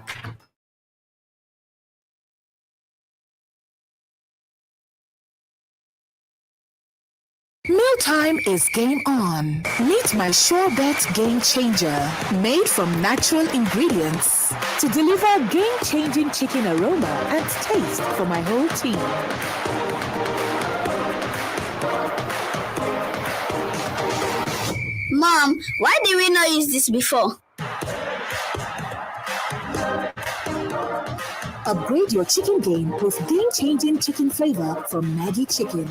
Meal Mealtime is game on. Meet my Sure Bet Game Changer, made from natural ingredients to deliver game-changing chicken aroma and taste for my whole team. Mom, why did we not use this before? Upgrade your chicken game with game-changing chicken flavor from Maggi Chicken.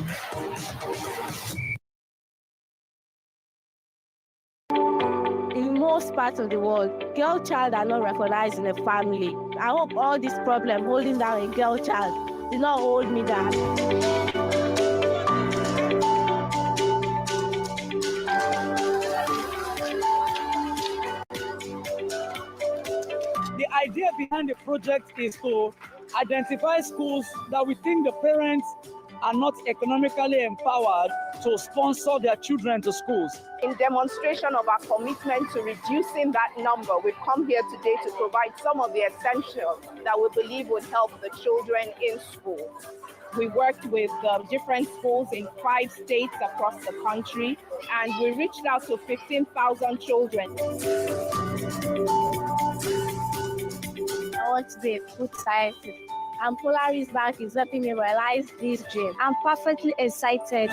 In most parts of the world, girl child are not recognized in a family. I hope all this problem holding down a girl child did not hold me down. The idea behind the project is to identify schools that we think the parents are not economically empowered to sponsor their children to schools. In demonstration of our commitment to reducing that number, we've come here today to provide some of the essentials that we believe would help the children in school. We worked with different schools in 5 states across the country, and we reached out to 15,000 children. I want to be a food scientist, and Polaris Bank is helping me realize this dream. I'm perfectly excited.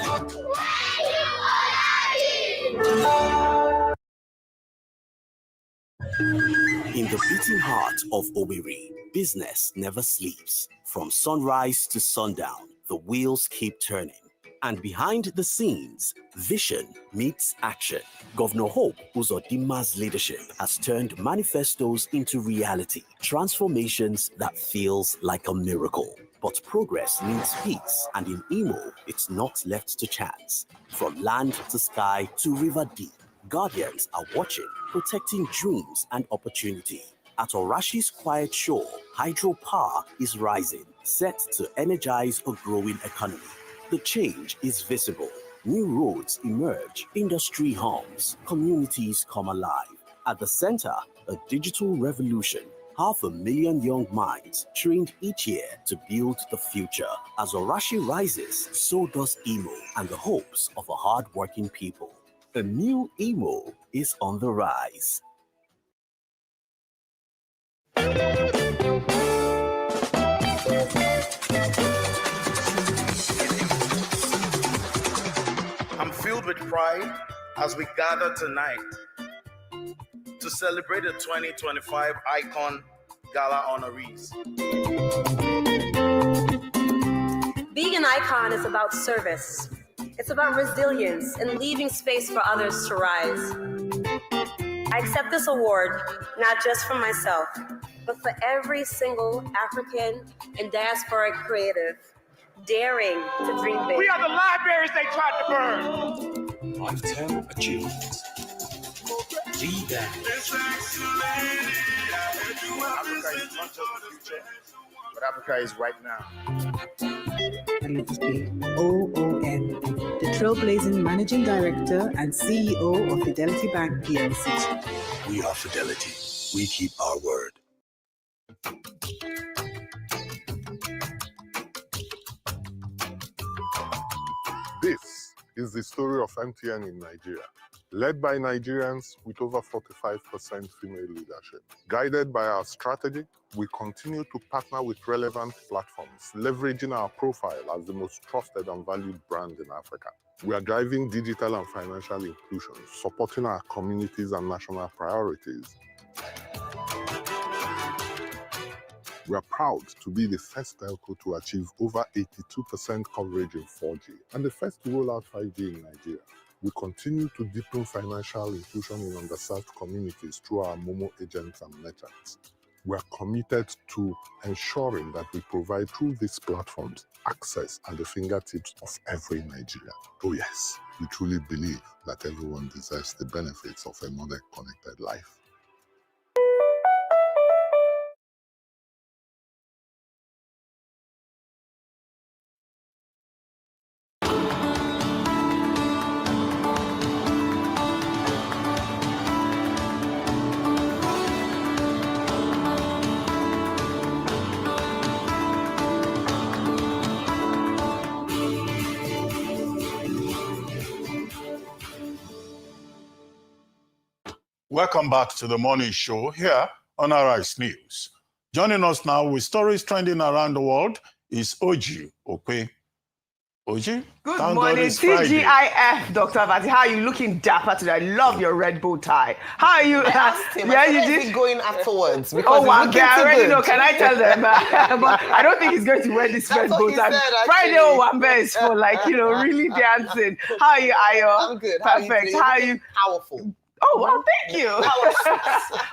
In the beating heart of Owerri, business never sleeps. From sunrise to sundown, the wheels keep turning. And behind the scenes, vision meets action. Governor Hope Uzodimma's leadership has turned manifestos into reality, transformations that feels like a miracle. But progress needs peace, and in Imo, it's not left to chance. From land to sky to river deep, guardians are watching, protecting dreams and opportunity. At Orashi's quiet shore, hydropower is rising, set to energize a growing economy. The change is visible. New roads emerge, industry hums, communities come alive. At the center, a digital revolution. 500,000 young minds trained each year to build the future. As Orashi rises, so does Imo and the hopes of a hard-working people. A new Imo is on the rise. I'm filled with pride as we gather tonight to celebrate the 2025 Icon Gala honorees. Being an icon is about service. It's about resilience and leaving space for others to rise. I accept this award not just for myself, but for every single African and diasporic creative daring to dream big. We are the libraries they tried to burn. Lifetime achievement. Lead that. Africa is not just the future, but Africa is right now. And let us be OON, the trailblazing Managing Director and CEO of Fidelity Bank PLC. We are Fidelity. We keep our word. This is the story of MTN in Nigeria, led by Nigerians with over 45% female leadership. Guided by our strategy, we continue to partner with relevant platforms, leveraging our profile as the most trusted and valued brand in Africa. We are driving digital and financial inclusion, supporting our communities and national priorities. We are proud to be the first telco to achieve over 82% coverage in 4G and the first to roll out 5G in Nigeria. We continue to deepen financial inclusion in underserved communities through our Momo agents and merchants. We are committed to ensuring that we provide through these platforms access at the fingertips of every Nigerian. Oh yes, we truly believe that everyone deserves the benefits of a modern connected life. Welcome back to the morning show here on Arise News. Joining us now with stories trending around the world is Oji Okwe. Oji? Good morning, TGIF, Dr. Abati. How are you looking dapper today? I love your red bow tie. How are you? I asked him, yeah, you did? He going afterwards? Oh, I already know. Can I tell them? But I don't think he's going to wear this red bow tie. Friday Owambe is for really dancing. How are you, Ayo? I'm good. Perfect. How are you? Powerful. Oh, well, thank you.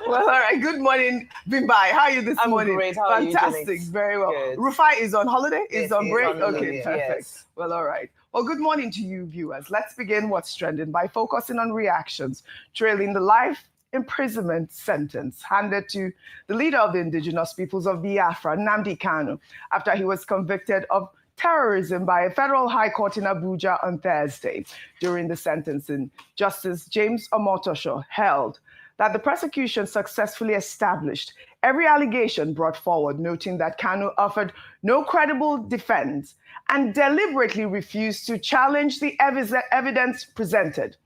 Well, all right. Good morning, Bimbai. How are you this morning? Great. How are you? Fantastic. Very well. Good. Rufai is on holiday? Is on break? On Okay, perfect. Yes. Well, all right. Well, good morning to you, viewers. Let's begin what's trending by focusing on reactions trailing the life imprisonment sentence handed to the leader of the Indigenous Peoples of Biafra, Nnamdi Kanu, after he was convicted of terrorism by a federal high court in Abuja on Thursday. During the sentencing, Justice James Omotosho held that the prosecution successfully established every allegation brought forward, noting that Kanu offered no credible defense and deliberately refused to challenge the evidence presented.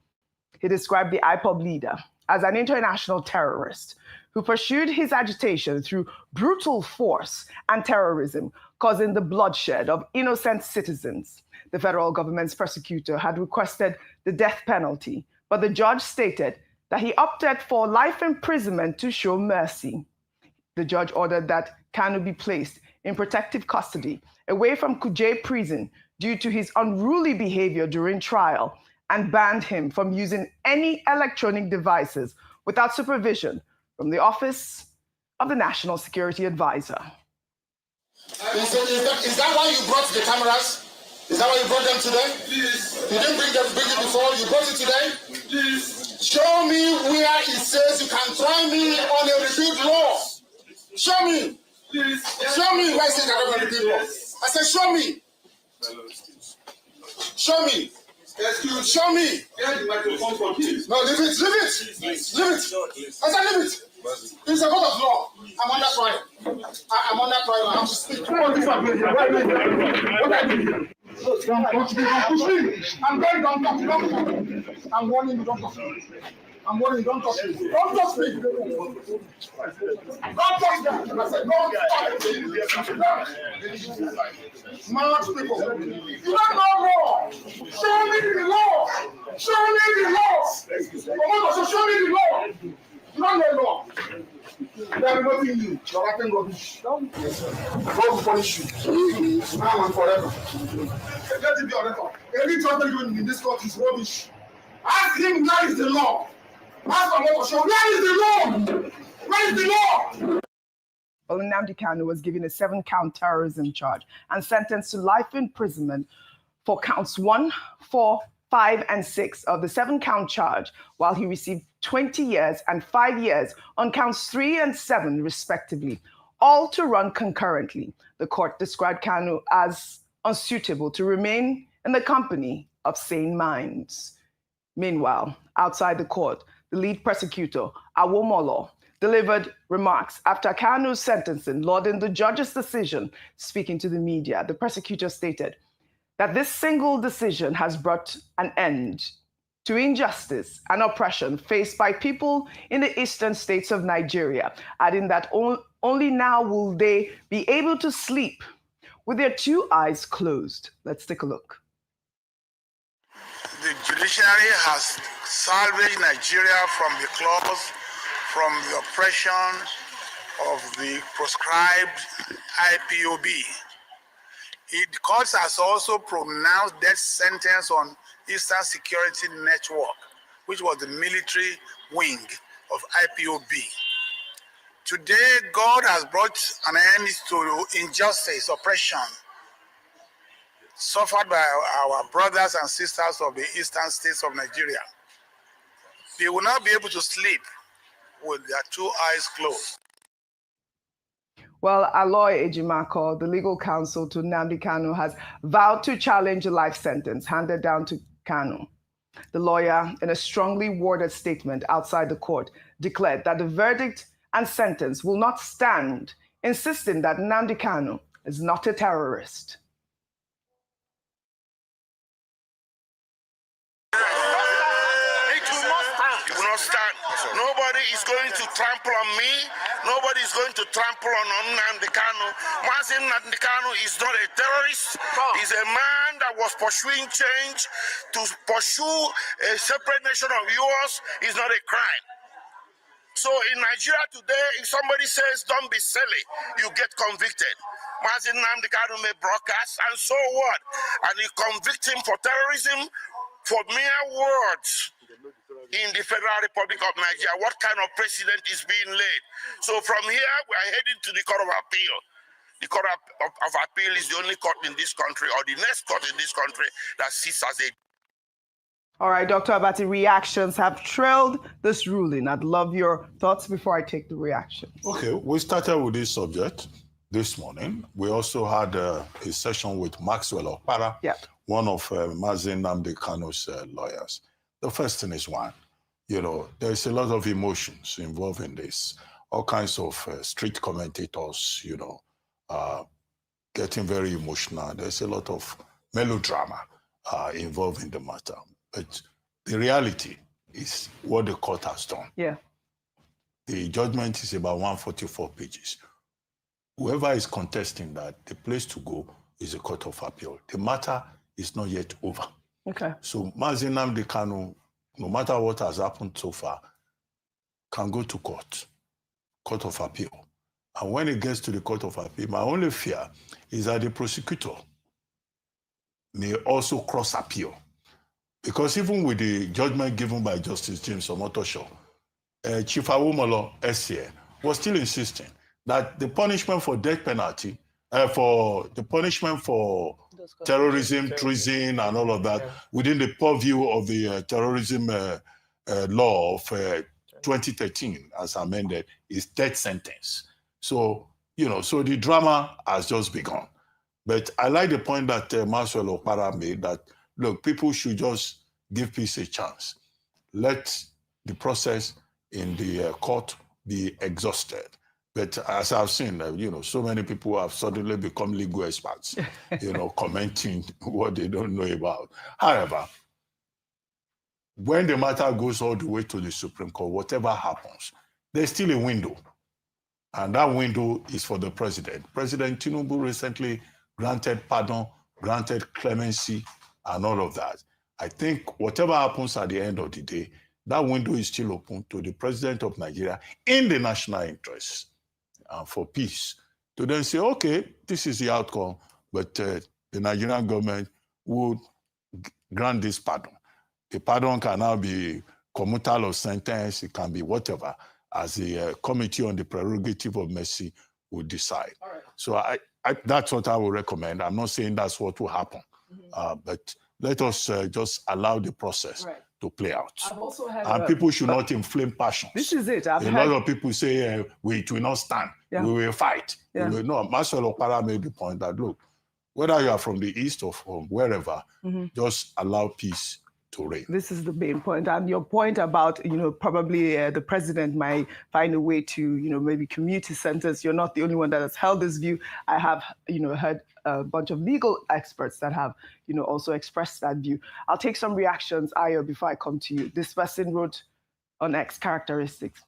He described the IPOB leader as an international terrorist who pursued his agitation through brutal force and terrorism, causing the bloodshed of innocent citizens. The federal government's prosecutor had requested the death penalty, but the judge stated that he opted for life imprisonment to show mercy. The judge ordered that Kanu be placed in protective custody away from Kuje prison due to his unruly behavior during trial and banned him from using any electronic devices without supervision from the Office of the National Security Advisor. Is that why you brought the cameras? Is that why you brought them today? Please. You didn't bring it before, you brought it today? Please. Show me where it says you can try me on a repeat law. Show me. Please. Show me where it says you can try me on a repeat law. I said, show me. Show me. Excuse. Show me. Get the microphone from please. No, leave it. Leave it. Leave it. I said, leave it. It's a court of law. I'm under trial. I'm under trial. I have to speak. I'm very don't talk. I'm warning you, don't talk. I'm warning you, don't touch me. Don't touch me. Don't touch that. I said, don't touch me. Smart people. You don't know law. Show me the law. Show me the law. Show me the law. You don't know law. They are removing you. You're acting rubbish. God will punish you. Now and forever. Let it be on record. Every trouble in this court is rubbish. Ask him where is the law. Ask him what to show. Where is the law? Where is the law? Well, Nnamdi Kanu was given a 7-count terrorism charge and sentenced to life imprisonment for counts 1, 4, 5, and 6 of the 7-count charge, while he received 20 years and 5 years on counts 3 and 7, respectively, all to run concurrently. The court described Kanu as unsuitable to remain in the company of sane minds. Meanwhile, outside the court, the lead prosecutor, Awomolo, delivered remarks after Kanu's sentencing, lauding the judge's decision. Speaking to the media, the prosecutor stated that this single decision has brought an end to injustice and oppression faced by people in the eastern states of Nigeria, adding that only now will they be able to sleep with their 2 eyes closed. Let's take a look. The judiciary has salvaged Nigeria from the claws, from the oppression of the proscribed IPOB. The courts has also pronounced death sentence on Eastern Security Network, which was the military wing of IPOB. Today, God has brought an end to injustice, oppression, suffered by our brothers and sisters of the eastern states of Nigeria. They will not be able to sleep with their 2 eyes closed. Well, Aloy Ejimako, the legal counsel to Nnamdi Kanu, has vowed to challenge a life sentence handed down to Kanu. The lawyer, in a strongly worded statement outside the court, declared that the verdict and sentence will not stand, insisting that Nnamdi Kanu is not a terrorist. It will not stand. Nobody is going to trample on me. Nobody is going to trample on Nnamdi Kanu. Nnamdi Kanu is not a terrorist. He's a man that was pursuing change. To pursue a separate nation of yours is not a crime. So in Nigeria today, if somebody says, don't be silly, you get convicted. Nnamdi Kanu may broadcast, and so what? And you convict him for terrorism for mere words. In the Federal Republic of Nigeria, what kind of precedent is being laid? So from here, we are heading to the Court of Appeal. The Court of Appeal is the only court in this country, or the next court in this country, that sits as a... All right, Dr. Abati, reactions have trailed this ruling. I'd love your thoughts before I take the reaction. Okay, we started with this subject this morning. We also had a session with Maxwell Okpara, one of Nnamdi Kanu's lawyers. The first thing is one, there's a lot of emotions involved in this. All kinds of street commentators, getting very emotional. There's a lot of melodrama involved in the matter. But the reality is what the court has done. Yeah. The judgment is about 144 pages. Whoever is contesting that, the place to go is the Court of Appeal. The matter is not yet over. Okay. So Nnamdi Kanu, no matter what has happened so far, can go to court of appeal. And when it gets to the Court of Appeal, my only fear is that the prosecutor may also cross appeal. Because even with the judgment given by Justice James Omotosho, Chief Awomolo SCA was still insisting that the punishment for death penalty, for the punishment for terrorism, treason, and all of that, within the purview of the terrorism law of 2013, as amended, is death sentence. So, so the drama has just begun. But I like the point that Maxwell Okpara made that, look, people should just give peace a chance. Let the process in the court be exhausted. But as I've seen, so many people have suddenly become legal experts, commenting what they don't know about. However, when the matter goes all the way to the Supreme Court, whatever happens, there's still a window. And that window is for the president. President Tinubu recently granted pardon, granted clemency, and all of that. I think whatever happens at the end of the day, that window is still open to the president of Nigeria in the national interest for peace. To then say, okay, this is the outcome, but the Nigerian government would grant this pardon. The pardon can now be commutal of sentence, it can be whatever, as the Committee on the Prerogative of Mercy would decide. Right. So that's what I would recommend. I'm not saying that's what will happen, but let us just allow the process to play out. I've also heard and people should not inflame passions. This is it. A lot of people say, it will not stand. Yeah. We will fight. Yeah. We will. No, Maxwell Okpara made the point that, look, whether you are from the east or from wherever, just allow peace to reign. This is the main point. And your point about, probably the president might find a way to, maybe community centers. You're not the only one that has held this view. I have, heard a bunch of legal experts that have, also expressed that view. I'll take some reactions, Ayo, before I come to you. This person wrote on X characteristics.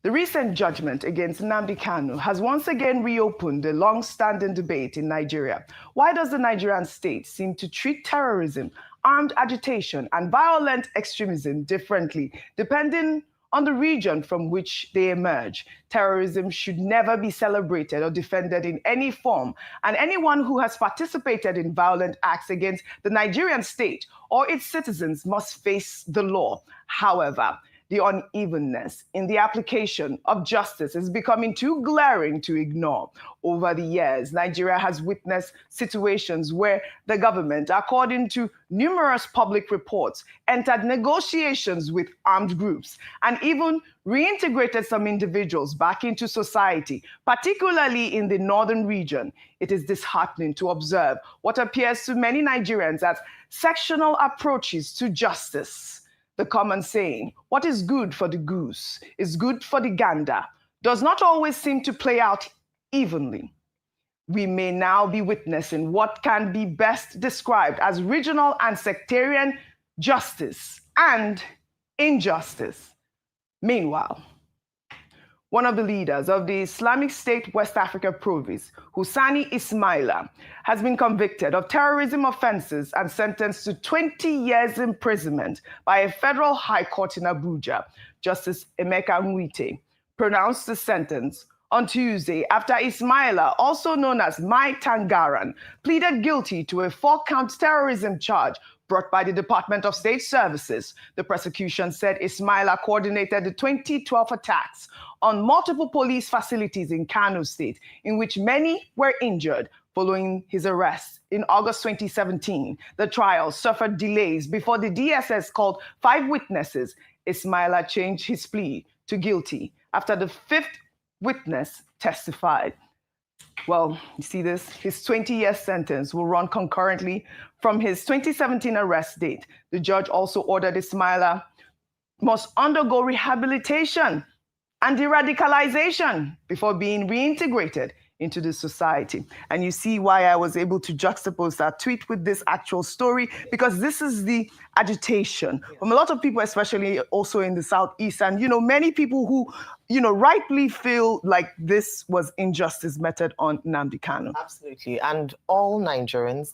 The recent judgment against Nnamdi Kanu has once again reopened a long-standing debate in Nigeria. Why does the Nigerian state seem to treat terrorism, armed agitation, and violent extremism differently, depending on the region from which they emerge? Terrorism should never be celebrated or defended in any form, and anyone who has participated in violent acts against the Nigerian state or its citizens must face the law. However, the unevenness in the application of justice is becoming too glaring to ignore. Over the years, Nigeria has witnessed situations where the government, according to numerous public reports, entered negotiations with armed groups and even reintegrated some individuals back into society, particularly in the northern region. It is disheartening to observe what appears to many Nigerians as sectional approaches to justice. The common saying, what is good for the goose is good for the gander, does not always seem to play out evenly. We may now be witnessing what can be best described as regional and sectarian justice and injustice. Meanwhile, one of the leaders of the Islamic State West Africa province, Husani Ismaila, has been convicted of terrorism offenses and sentenced to 20 years imprisonment by a federal high court in Abuja. Justice Emeka Nwite pronounced the sentence on Tuesday after Ismaila, also known as Mai Tangaran, pleaded guilty to a 4-count terrorism charge brought by the Department of State Services. The prosecution said Ismaila coordinated the 2012 attacks on multiple police facilities in Kano State, in which many were injured following his arrest. In August 2017, the trial suffered delays before the DSS called 5 witnesses. Ismaila changed his plea to guilty after the 5th witness testified. Well, you see this? His 20-year sentence will run concurrently from his 2017 arrest date. The judge also ordered Ismaila must undergo rehabilitation and de-radicalization before being reintegrated into the society. And you see why I was able to juxtapose that tweet with this actual story, because this is the agitation from a lot of people, especially also in the Southeast. And, many people who, rightly feel like this was injustice meted on Nnamdi Kanu. Absolutely. And all Nigerians,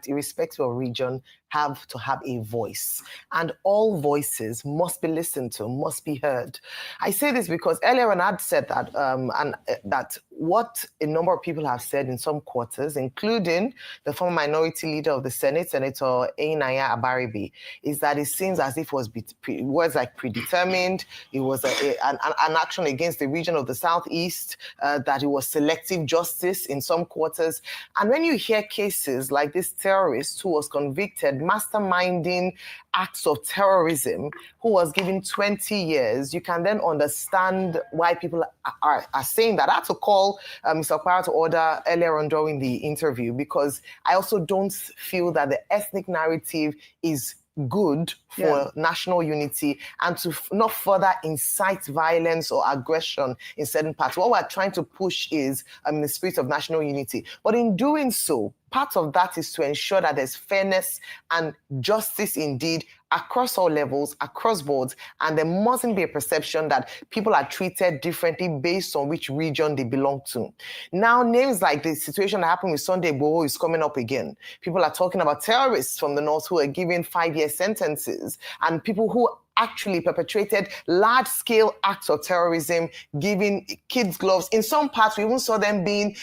irrespective of region, have to have a voice. And all voices must be listened to, must be heard. I say this because earlier on I'd said that, that what a number of people have said in some quarters, including the former minority leader of the Senate, Senator Einaya Abaribe, is that it seems as if it was like predetermined. It was an action against the region of the Southeast, that it was selective justice in some quarters. And when you hear cases like this terrorist who was convicted, masterminding acts of terrorism, who was given 20 years, you can then understand why people are saying that. I had to call Mr. Okpara to order earlier on during the interview, because I also don't feel that the ethnic narrative is good for national unity and to not further incite violence or aggression in certain parts. What we're trying to push is the spirit of national unity. But in doing so, part of that is to ensure that there's fairness and justice indeed across all levels, across boards, and there mustn't be a perception that people are treated differently based on which region they belong to. Now, names like the situation that happened with Sunday Igboho is coming up again. People are talking about terrorists from the north who are given 5-year sentences, and people who actually perpetrated large-scale acts of terrorism, giving kids gloves. In some parts, we even saw them being,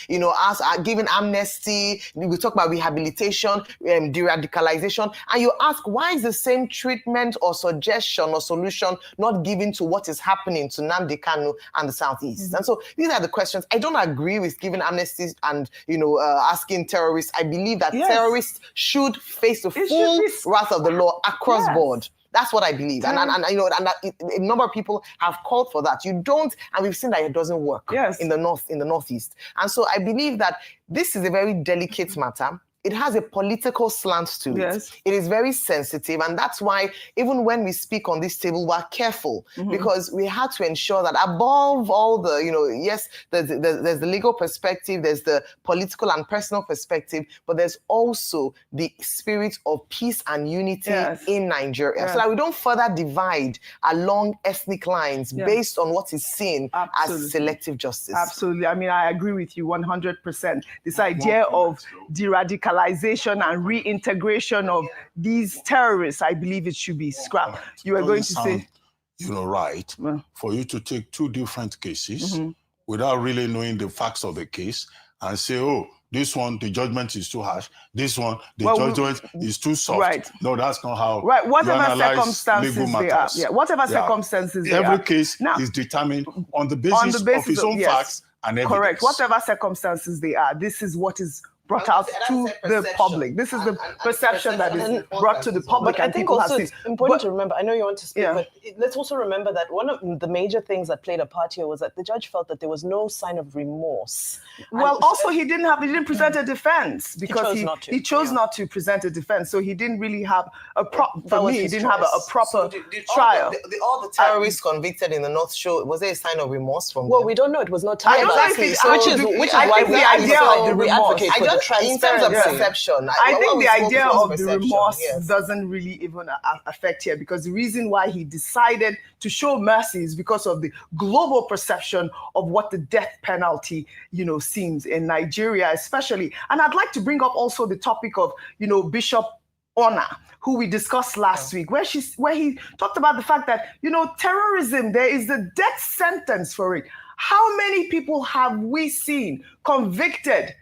given amnesty. We talk about rehabilitation, de-radicalization, and you ask, why is the same treatment or suggestion or solution not given to what is happening to Nnamdi Kanu and the Southeast? Mm-hmm. And so these are the questions. I don't agree with giving amnesty and, asking terrorists. I believe that terrorists should face the full wrath of the law across board. That's what I believe. And a number of people have called for that. You don't, and we've seen that it doesn't work in the Northeast. And so I believe that this is a very delicate matter. It has a political slant to it. Yes. It is very sensitive. And that's why even when we speak on this table, we're careful, because we had to ensure that above all the, yes, there's the legal perspective, there's the political and personal perspective, but there's also the spirit of peace and unity in Nigeria. So that we don't further divide along ethnic lines based on what is seen as selective justice. Absolutely. I mean, I agree with you 100%. This idea of de-radicalization and reintegration of these terrorists, I believe it should be scrapped. You are going to say, right, for you to take 2 different cases without really knowing the facts of the case and say, oh, this one, the judgment is too harsh. This one, the judgment is too soft. Right. No, that's not how whatever circumstances they are. Yeah, whatever circumstances they are. Every case is determined on the basis of its own facts and evidence. Correct. Whatever circumstances they are, this is what is brought out to the public. This is the perception that is brought to the public. But I think also it's important to remember, I know you want to speak, but let's also remember that one of the major things that played a part here was that the judge felt that there was no sign of remorse. Well, also he didn't present a defense because he chose not to present a defense. So he didn't really have a proper trial. All the terrorists convicted in the North show, was there a sign of remorse from them? Well, we don't know. It was not tied. Which is why we advocate for in terms of perception, I think the idea of the perception, remorse yes, doesn't really even affect here, because the reason why he decided to show mercy is because of the global perception of what the death penalty, seems in Nigeria, especially. And I'd like to bring up also the topic of, Bishop Honor, who we discussed last week, where he talked about the fact that, terrorism, there is the death sentence for it. How many people have we seen convicted,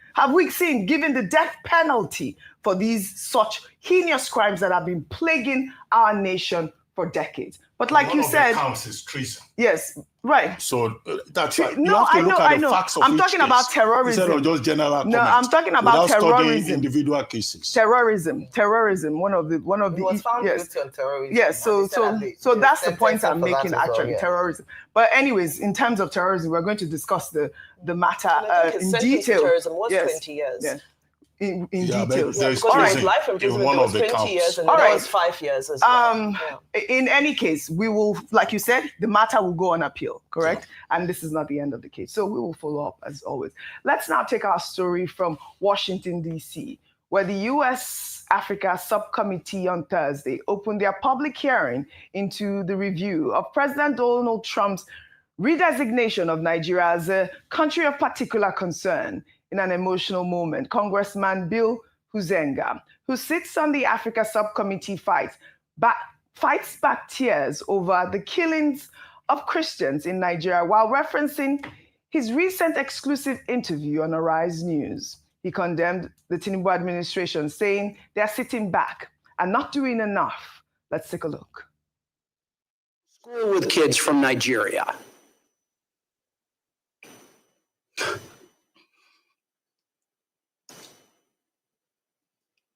given the death penalty for these such heinous crimes that have been plaguing our nation for decades? But like you said, counts is treason. Yes, right. So that's right. No, you have to I look know, at the facts of I'm each talking case about terrorism. Instead of just general comments. No, I'm talking about without terrorism. studying individual cases. Terrorism. One of the. He was found guilty on terrorism. Yes. So that's the point I'm making. Actually, terrorism. But anyways, in terms of terrorism, we're going to discuss the matter in detail. Terrorism was 20 years. Yes. In details. There's life imprisonment was 20 years, and that was 5 years as well. In any case, we will, like you said, the matter will go on appeal, correct? Yeah. And this is not the end of the case. So we will follow up as always. Let's now take our story from Washington, D.C., where the U.S. Africa Subcommittee on Thursday opened their public hearing into the review of President Donald Trump's redesignation of Nigeria as a country of particular concern. In an emotional moment, Congressman Bill Huizenga, who sits on the Africa Subcommittee, fights back tears over the killings of Christians in Nigeria while referencing his recent exclusive interview on Arise News. He condemned the Tinubu administration, saying they are sitting back and not doing enough. Let's take a look. School with kids from Nigeria.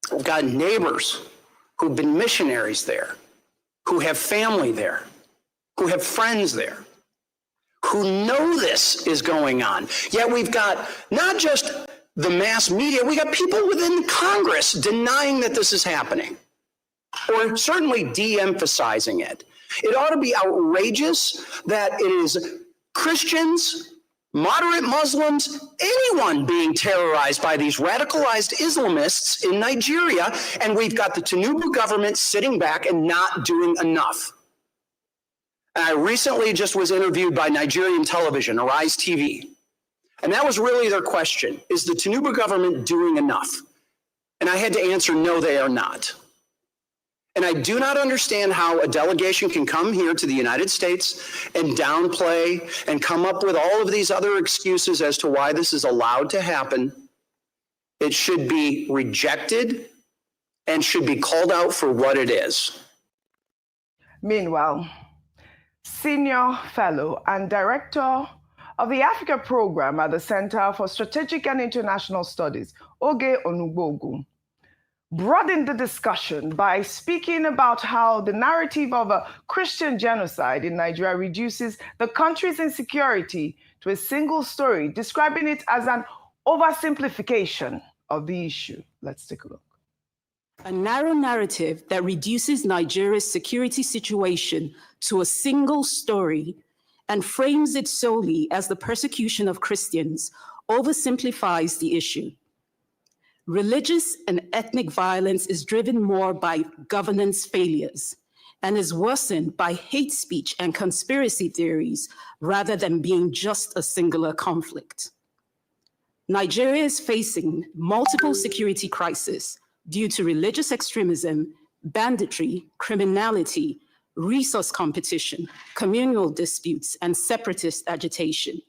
We've got neighbors who've been missionaries there, who have family there, who have friends there, who know this is going on. Yet we've got not just the mass media, we got people within Congress denying that this is happening, or certainly de-emphasizing it. It ought to be outrageous that it is Christians, moderate Muslims, anyone being terrorized by these radicalized Islamists in Nigeria, and we've got the Tinubu government sitting back and not doing enough. And I recently just was interviewed by Nigerian television, Arise TV, and that was really their question. Is the Tinubu government doing enough? And I had to answer, no, they are not. And I do not understand how a delegation can come here to the United States and downplay and come up with all of these other excuses as to why this is allowed to happen. It should be rejected and should be called out for what it is. Meanwhile, Senior Fellow and Director of the Africa Program at the Center for Strategic and International Studies, Oge Onugbogu, broadened the discussion by speaking about how the narrative of a Christian genocide in Nigeria reduces the country's insecurity to a single story, describing it as an oversimplification of the issue. Let's take a look. A narrow narrative that reduces Nigeria's security situation to a single story and frames it solely as the persecution of Christians oversimplifies the issue. Religious and ethnic violence is driven more by governance failures and is worsened by hate speech and conspiracy theories rather than being just a singular conflict. Nigeria is facing multiple security crises due to religious extremism, banditry, criminality, resource competition, communal disputes, and separatist agitation.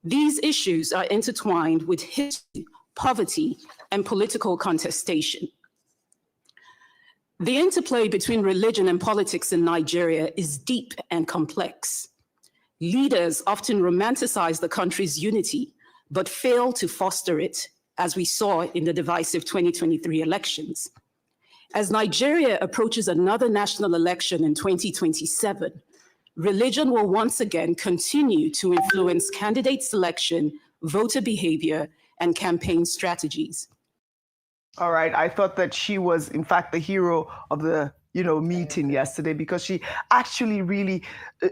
These issues are intertwined with history, poverty, and political contestation. The interplay between religion and politics in Nigeria is deep and complex. Leaders often romanticize the country's unity, but fail to foster it, as we saw in the divisive 2023 elections. As Nigeria approaches another national election in 2027, religion will once again continue to influence candidate selection, voter behavior, and campaign strategies. All right, I thought that she was, in fact, the hero of the meeting yesterday, because she actually really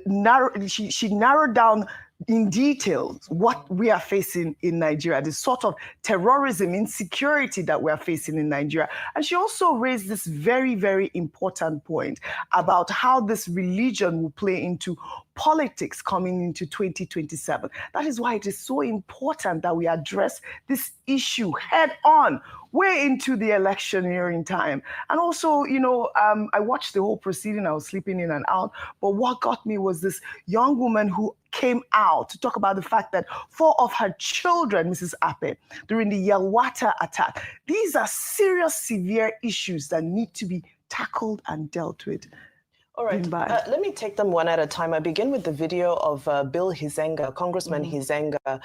narrowed down in detail what we are facing in Nigeria, the sort of terrorism, insecurity that we are facing in Nigeria. And she also raised this very, very important point about how this religion will play into politics coming into 2027. That is why it is so important that we address this issue head on, way into the electioneering time. And also, you know, I watched the whole proceeding. I was sleeping in and out. But what got me was this young woman who came out to talk about the fact that 4 of her children, Mrs. Ape, during the Yelwata attack, these are serious, severe issues that need to be tackled and dealt with. All right, let me take them one at a time. I begin with the video of Bill Hizenga, Congressman Hizenga,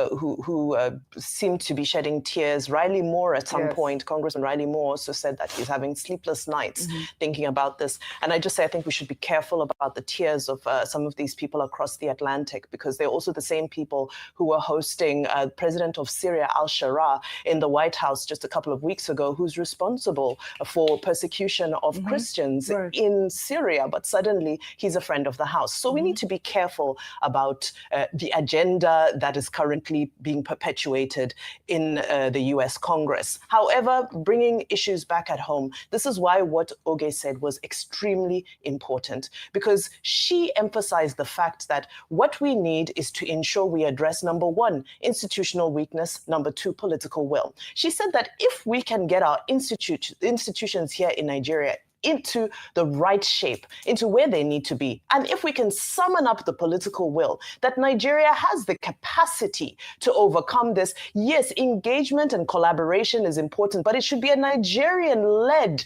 who seemed to be shedding tears. Riley Moore at some point, Congressman Riley Moore also said that he's having sleepless nights thinking about this. And I just say I think we should be careful about the tears of some of these people across the Atlantic, because they're also the same people who were hosting President of Syria, al-Sharaa, in the White House just a couple of weeks ago, who's responsible for persecution of Christians in Syria. But suddenly he's a friend of the house. So we need to be careful about the agenda that is currently being perpetuated in the US Congress. However, bringing issues back at home, this is why what Oge said was extremely important, because she emphasized the fact that what we need is to ensure we address, number 1, institutional weakness, number 2, political will. She said that if we can get our institutions here in Nigeria into the right shape, into where they need to be. And if we can summon up the political will, that Nigeria has the capacity to overcome this, yes, engagement and collaboration is important, but it should be a Nigerian-led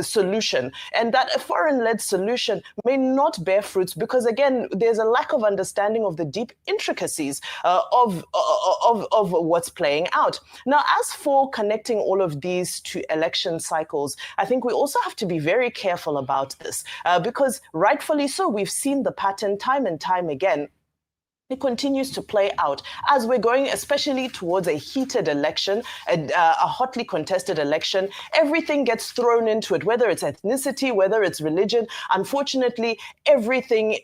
solution. And that a foreign-led solution may not bear fruits because, again, there's a lack of understanding of the deep intricacies of what's playing out. Now, as for connecting all of these to election cycles, I think we also have to be very careful about this because rightfully so, we've seen the pattern time and time again. It continues to play out as we're going, especially towards a heated election, a hotly contested election. Everything gets thrown into it, whether it's ethnicity, whether it's religion. Unfortunately, everything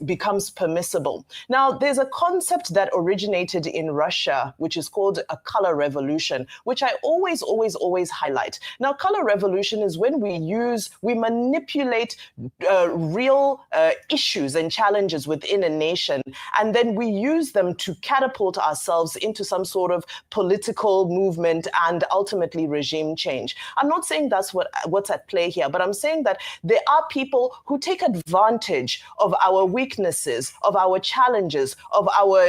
becomes permissible. Now, there's a concept that originated in Russia, which is called a color revolution, which I always highlight. Now, color revolution is when we manipulate real issues and challenges within a nation, and then we use them to catapult ourselves into some sort of political movement and ultimately regime change. I'm not saying that's what's at play here, but I'm saying that there are people who take advantage of our weaknesses, of our challenges, of our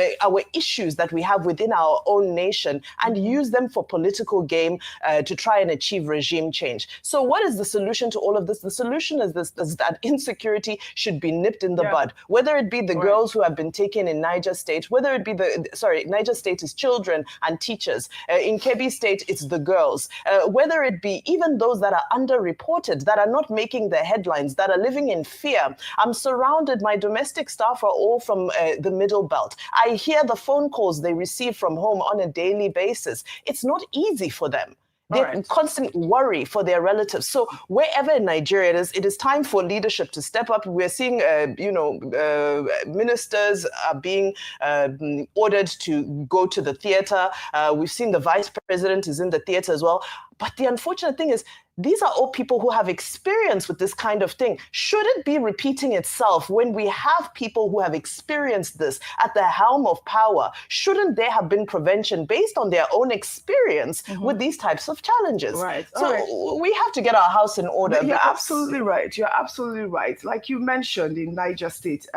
issues that we have within our own nation and use them for political game to try and achieve regime change. So what is the solution to all of this? The solution is that insecurity should be nipped in the bud, whether it be the girls who have been taken in Niger State, whether it be Niger State is children and teachers. In Kebbi State, it's the girls. Whether it be even those that are underreported, that are not making the headlines, that are living in fear. I'm surrounded, my domestic staff are all from the Middle Belt. I hear the phone calls they receive from home on a daily basis. It's not easy for them. They're constant worry for their relatives. So wherever in Nigeria it is time for leadership to step up. We're seeing, ministers are being ordered to go to the theater. We've seen the vice president is in the theater as well. But the unfortunate thing is, these are all people who have experience with this kind of thing. Should it be repeating itself when we have people who have experienced this at the helm of power? Shouldn't there have been prevention based on their own experience with these types of challenges? So we have to get our house in order. You're absolutely right. You're absolutely right. Like you mentioned in Niger State,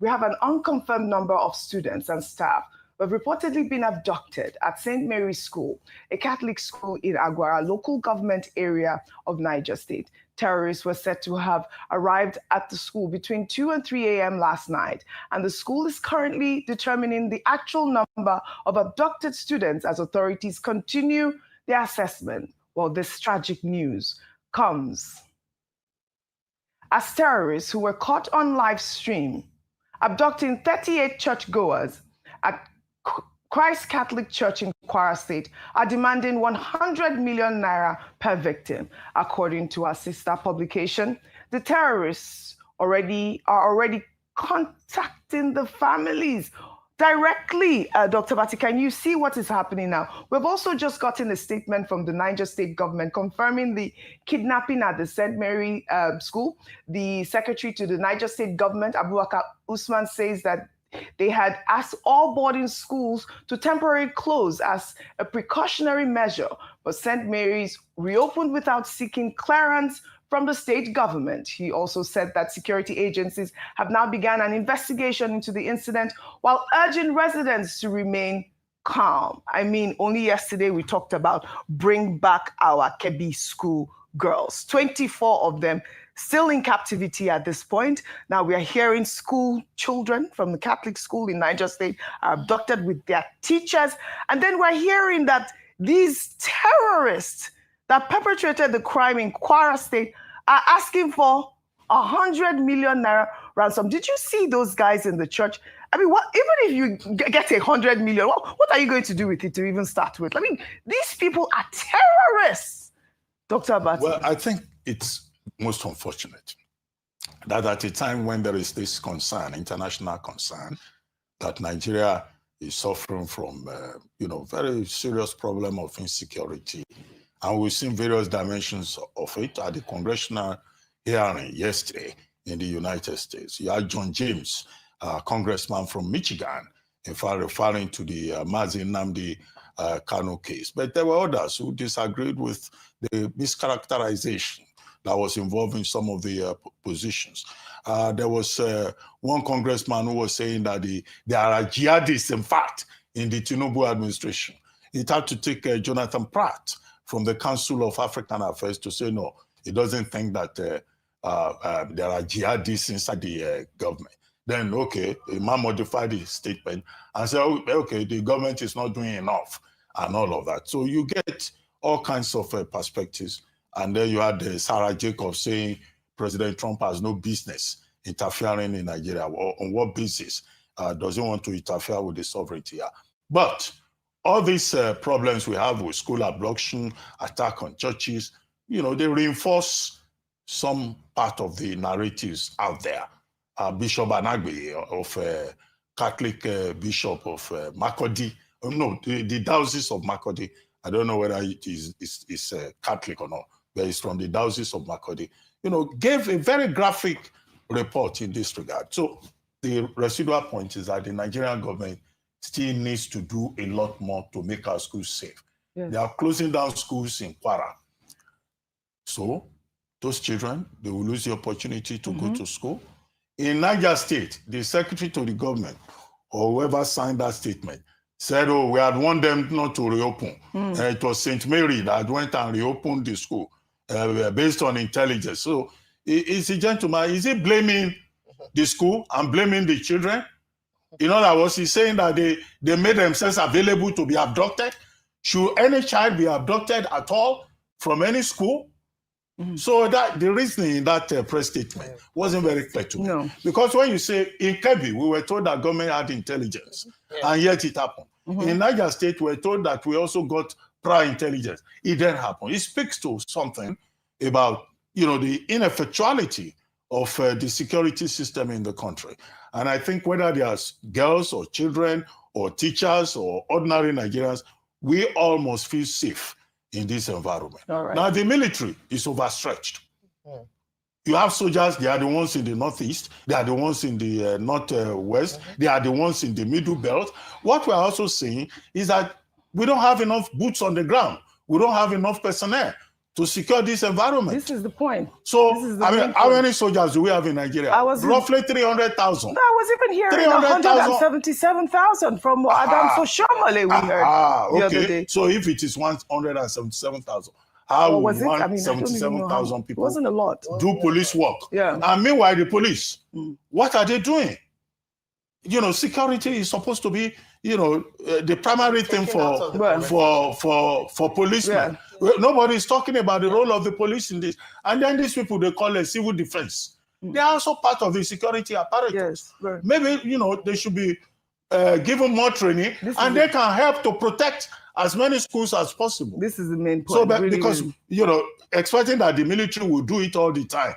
we have an unconfirmed number of students and staff who have reportedly been abducted at St. Mary's School, a Catholic school in Agwara, local government area of Niger State. Terrorists were said to have arrived at the school between 2 and 3 a.m. last night, and the school is currently determining the actual number of abducted students as authorities continue their assessment. Well, this tragic news comes as terrorists who were caught on live stream abducting 38 churchgoers at Christ Catholic Church in Kwara State are demanding 100 million naira per victim. According to our sister publication, the terrorists are already contacting the families directly. Dr. Bati, can you see what is happening now? We've also just gotten a statement from the Niger State government confirming the kidnapping at the St. Mary school. The secretary to the Niger State government, Abubakar Usman, says that they had asked all boarding schools to temporarily close as a precautionary measure, but St. Mary's reopened without seeking clearance from the state government. He also said that security agencies have now begun an investigation into the incident while urging residents to remain calm. I mean, only yesterday we talked about bring back our Kebbi school girls, 24 of them still in captivity at this point. Now we are hearing school children from the Catholic school in Niger State are abducted with their teachers. And then we're hearing that these terrorists that perpetrated the crime in Kwara State are asking for 100 million naira ransom. Did you see those guys in the church? I mean, what? Even if you get 100 million, what are you going to do with it to even start with? I mean, these people are terrorists, Dr. Abati. Well, I think it's most unfortunate that at a time when there is this concern, international concern, that Nigeria is suffering from, very serious problem of insecurity. And we've seen various dimensions of it at the congressional hearing yesterday in the United States. You had John James, congressman from Michigan, in fact, referring to the Nnamdi Kanu case. But there were others who disagreed with the mischaracterization that was involving some of the positions. There was one congressman who was saying that there are jihadists, in fact, in the Tinubu administration. It had to take Jonathan Pratt from the Council of African Affairs to say, no, he doesn't think that there are jihadists inside the government. Then, okay, the man modified his statement and said, okay, the government is not doing enough and all of that. So you get all kinds of perspectives. And then you had Sarah Jacobs saying President Trump has no business interfering in Nigeria. On what basis does he want to interfere with the sovereignty here? But all these problems we have with school abduction, attack on churches, they reinforce some part of the narratives out there. Bishop Anagbe of Catholic Bishop of Makurdi, the Diocese of Makurdi, I don't know whether it is Catholic or not, but it's from the Diocese of Makurdi, gave a very graphic report in this regard. So the residual point is that the Nigerian government still needs to do a lot more to make our schools safe. Yes. They are closing down schools in Kwara. So those children, they will lose the opportunity to go to school. In Niger State, the secretary to the government, or whoever signed that statement, said, we had warned them not to reopen. It was St. Mary that went and reopened the school based on intelligence. So is the gentleman, is he blaming the school and blaming the children? In other words, he's saying that they made themselves available to be abducted. Should any child be abducted at all from any school? So that the reasoning in that press statement wasn't very clear to me. No. Because when you say in Kebbi, we were told that government had intelligence, and yet it happened. In Niger State, we were told that we also got prior intelligence. It didn't happen. It speaks to something about the ineffectuality of the security system in the country. And I think whether they are girls or children or teachers or ordinary Nigerians, we all must feel safe in this environment. Right. Now, the military is overstretched. You have soldiers, they are the ones in the northeast, they are the ones in the northwest, they are the ones in the middle belt. What we're also saying is that we don't have enough boots on the ground. We don't have enough personnel to secure this environment. This is the point. So, how many soldiers do we have in Nigeria? Roughly 300,000. I was even hearing 177,000 from Adam Soshomale we heard the other day. So if it is 177,000, how will 177,000 people it wasn't a lot. Do police work? Yeah. And meanwhile, the police, what are they doing? Security is supposed to be, the primary thing for policemen. Yeah. Nobody is talking about the role of the police in this. And then these people, they call it civil defense. They are also part of the security apparatus. Yes, right. Maybe, they should be given more training and they can help to protect as many schools as possible. This is the main point. So, because, expecting that the military will do it all the time,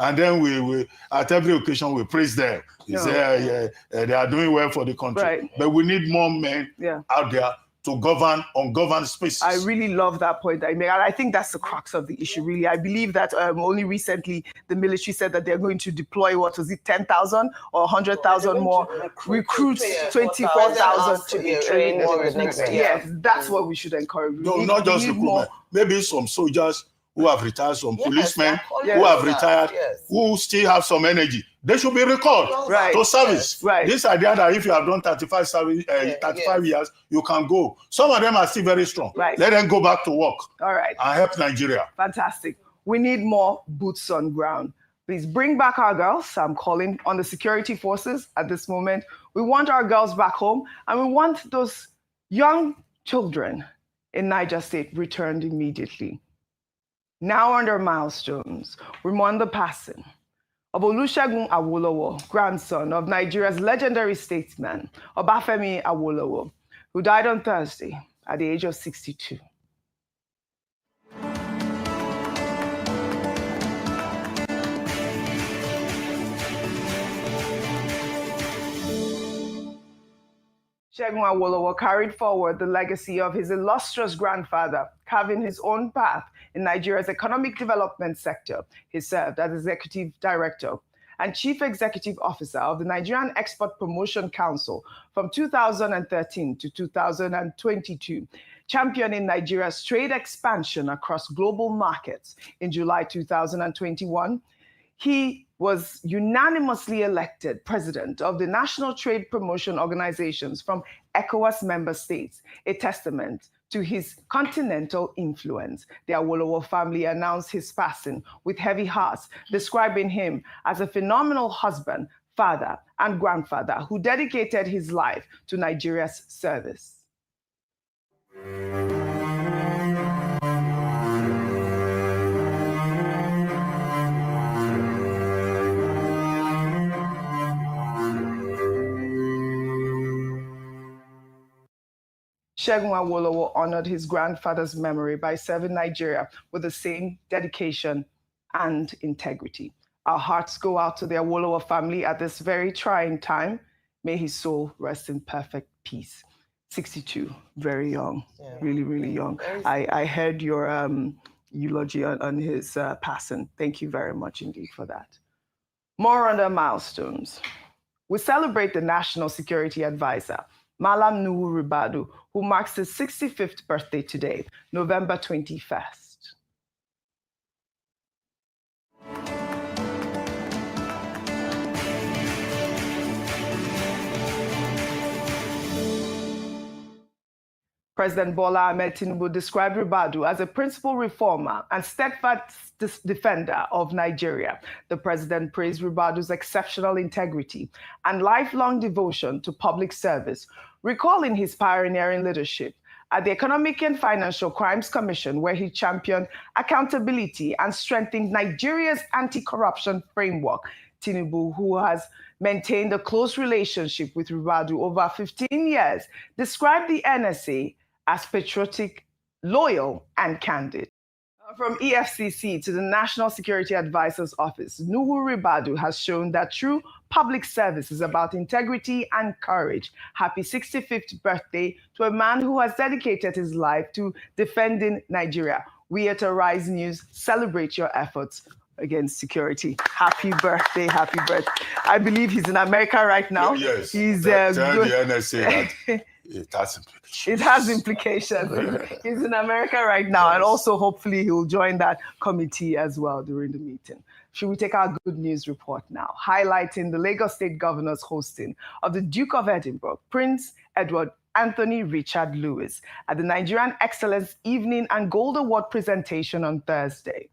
And then we at every occasion, we praise them. We say, they are doing well for the country. Right. But we need more men out there to govern ungoverned spaces. I really love that point that you made. And I think that's the crux of the issue, really. I believe that only recently the military said that they're going to deploy, what was it, 10,000 or 100,000 more recruits, 24,000 to be trained more next year. Yes, that's what we should encourage. No, not just recruitment. Maybe some soldiers who have retired, some policemen who have retired, who still have some energy. They should be recalled to service. This idea that if you have done 35 years, you can go. Some of them are still very strong. Let them go back to work. All right. And help Nigeria. Fantastic. We need more boots on ground. Please bring back our girls. I'm calling on the security forces at this moment. We want our girls back home, and we want those young children in Niger State returned immediately. Now under milestones, we mourn the passing of Olusegun Awolowo, grandson of Nigeria's legendary statesman, Obafemi Awolowo, who died on Thursday at the age of 62. Segun Awolowo carried forward the legacy of his illustrious grandfather, carving his own path in Nigeria's economic development sector. He served as Executive Director and Chief Executive Officer of the Nigerian Export Promotion Council from 2013 to 2022, championing Nigeria's trade expansion across global markets. In July 2021, he was unanimously elected president of the National Trade Promotion Organizations from ECOWAS member states, a testament to his continental influence. The Awolowo family announced his passing with heavy hearts, describing him as a phenomenal husband, father, and grandfather who dedicated his life to Nigeria's service. Segun Awolowo honored his grandfather's memory by serving Nigeria with the same dedication and integrity. Our hearts go out to the Awolowo family at this very trying time. May his soul rest in perfect peace. 62, very young, really, really young. I heard your eulogy on his passing. Thank you very much indeed for that. More on the milestones. We celebrate the National Security Advisor, Malam Nuhu Ribadu, who marks his 65th birthday today, November 21st. President Bola Ahmed Tinubu described Ribadu as a principal reformer and steadfast defender of Nigeria. The president praised Ribadu's exceptional integrity and lifelong devotion to public service, recalling his pioneering leadership at the Economic and Financial Crimes Commission, where he championed accountability and strengthened Nigeria's anti-corruption framework. Tinubu, who has maintained a close relationship with Ribadu over 15 years, described the NSA as patriotic, loyal, and candid. From EFCC to the National Security Advisor's Office, Nuhu Ribadu has shown that true public service is about integrity and courage. Happy 65th birthday to a man who has dedicated his life to defending Nigeria. We at Arise News celebrate your efforts against security. Happy birthday, happy birthday. I believe he's in America right now. Yes, he's tell the NSA that it has implications. It has implications. He's in America right now, and also hopefully he'll join that committee as well during the meeting. Should we take our good news report now, highlighting the Lagos State Governor's hosting of the Duke of Edinburgh, Prince Edward Anthony Richard Lewis, at the Nigerian Excellence Evening and Gold Award presentation on Thursday.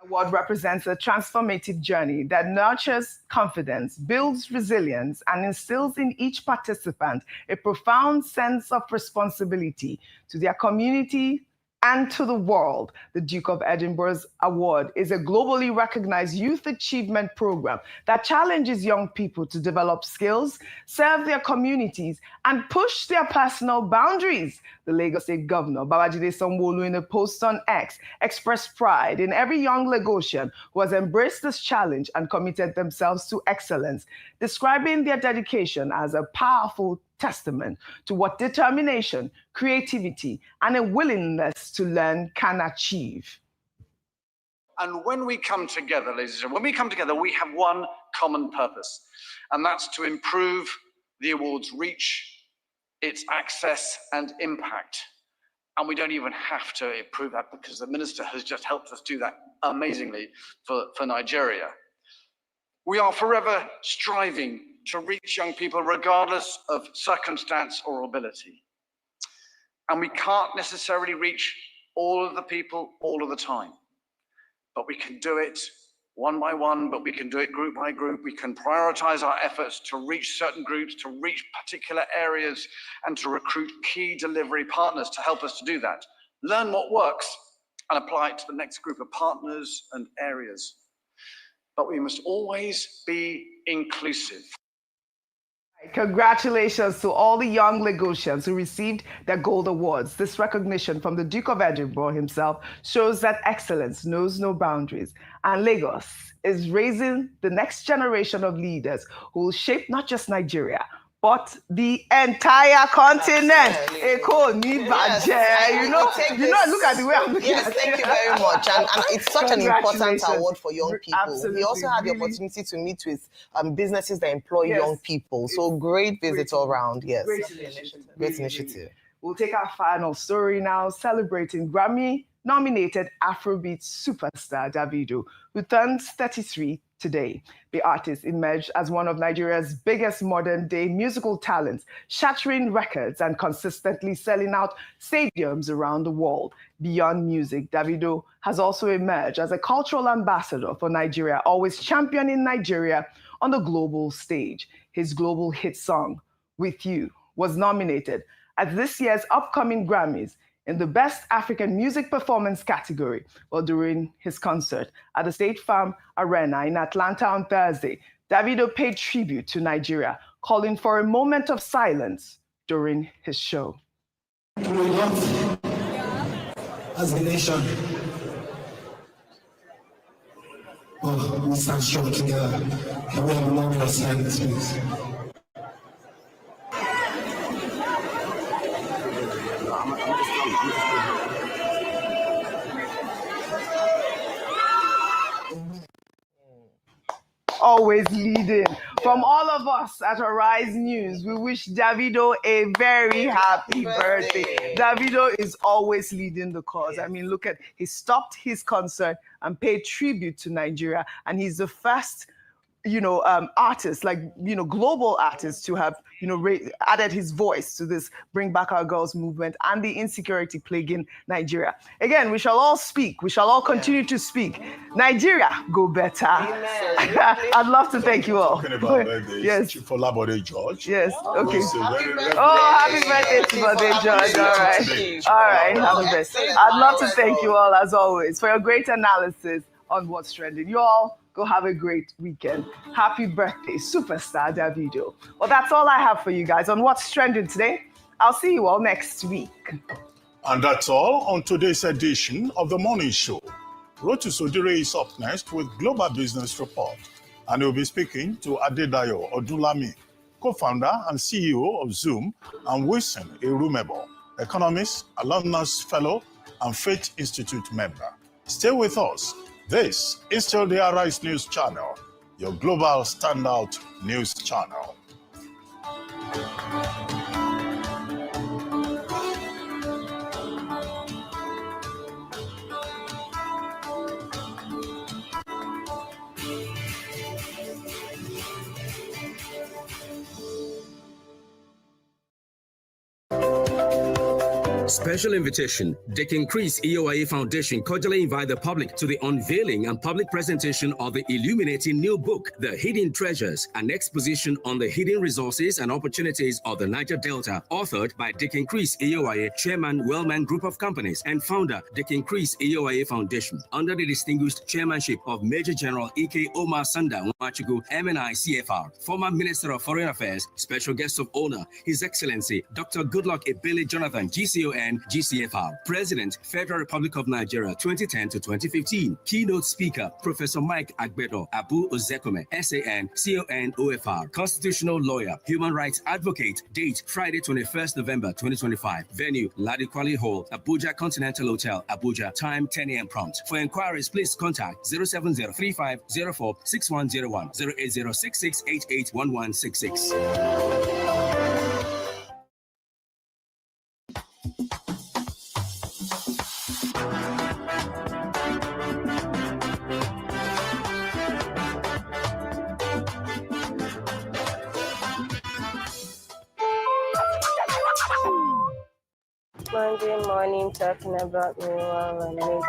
Award represents a transformative journey that nurtures confidence, builds resilience, and instills in each participant a profound sense of responsibility to their community and to the world. The Duke of Edinburgh's award is a globally recognized youth achievement program that challenges young people to develop skills, serve their communities, and push their personal boundaries. The Lagos State Governor, Babajide Sanwo-Olu, in a post on X, expressed pride in every young Lagosian who has embraced this challenge and committed themselves to excellence, describing their dedication as a powerful testament to what determination, creativity, and a willingness to learn can achieve. And when we come together, ladies and gentlemen, when we come together, we have one common purpose, and that's to improve the award's reach, its access and impact. And we don't even have to improve that because the minister has just helped us do that amazingly for Nigeria. We are forever striving to reach young people regardless of circumstance or ability. And we can't necessarily reach all of the people all of the time, but we can do it one by one, but we can do it group by group. We can prioritize our efforts to reach certain groups, to reach particular areas, and to recruit key delivery partners to help us to do that. Learn what works and apply it to the next group of partners and areas. But we must always be inclusive. Congratulations to all the young Lagosians who received their gold awards. This recognition from the Duke of Edinburgh himself shows that excellence knows no boundaries. And Lagos is raising the next generation of leaders who will shape not just Nigeria, but the entire continent. Look at the way I'm looking at it. Thank you very much. And it's such an important award for young people. Absolutely. We also had the opportunity to meet with businesses that employ young people. So great visit all around. Yes. Great initiative. We'll take our final story now, celebrating Grammy-nominated Afrobeat superstar Davido, who turns 33 today. The artist emerged as one of Nigeria's biggest modern-day musical talents, shattering records and consistently selling out stadiums around the world. Beyond music, Davido has also emerged as a cultural ambassador for Nigeria, always championing Nigeria on the global stage. His global hit song, With You, was nominated at this year's upcoming Grammys in the Best African Music Performance category, while during his concert at the State Farm Arena in Atlanta on Thursday, Davido paid tribute to Nigeria, calling for a moment of silence during his show. We love as a nation. We stand strong together. And we have a moment of silence, please. Always leading. From all of us at Arise News, we wish Davido a very happy birthday. Davido is always leading the cause. I mean, look at, he stopped his concert and paid tribute to Nigeria, and he's the first artist, global artist to have, added his voice to this Bring Back Our Girls movement and the insecurity plaguing Nigeria. Again, we shall all speak. We shall all continue to speak. Nigeria, go better. I'd love to thank you all. Talking about birthdays, yes. For Labode George. Yes, okay. Happy birthday to Labode George. All right, happy birthday. I'd love to thank you all, as always, for your great analysis on what's trending. You all go have a great weekend. Happy birthday, superstar Davido. Well, that's all I have for you guys on what's trending today. I'll see you all next week. And that's all on today's edition of The Morning Show. Rotu Sodire is up next with Global Business Report. And he'll be speaking to Adedayo Odulami, co-founder and CEO of Zoom, and Wilson Erumebo, economist, alumnus fellow, and Faith Institute member. Stay with us. This is still the Arise News Channel, your global standout news channel. Special invitation. Dick Increase EOIA Foundation cordially invite the public to the unveiling and public presentation of the illuminating new book, The Hidden Treasures, an exposition on the hidden resources and opportunities of the Niger Delta, authored by Dick Increase EOIA, Chairman, Wellman Group of Companies, and founder, Dick Increase EOIA Foundation, under the distinguished chairmanship of Major General E.K. Omar Sanda Nwachukwu, MNI CFR, former Minister of Foreign Affairs, special guest of honor, His Excellency Dr. Goodluck Ebele Jonathan, GCON, GCFR, President, Federal Republic of Nigeria, 2010 to 2015. Keynote speaker, Professor Mike Agbedo Abu Ozekome, SAN, CON, OFR, constitutional lawyer, human rights advocate. Date, Friday, 21st November, 2025. Venue, Ladi Kwali Hall, Abuja Continental Hotel, Abuja. Time, 10 a.m. prompt. For inquiries, please contact 070-3504-6101, 080-6688-1166. Monday morning talking about me while I'm waiting.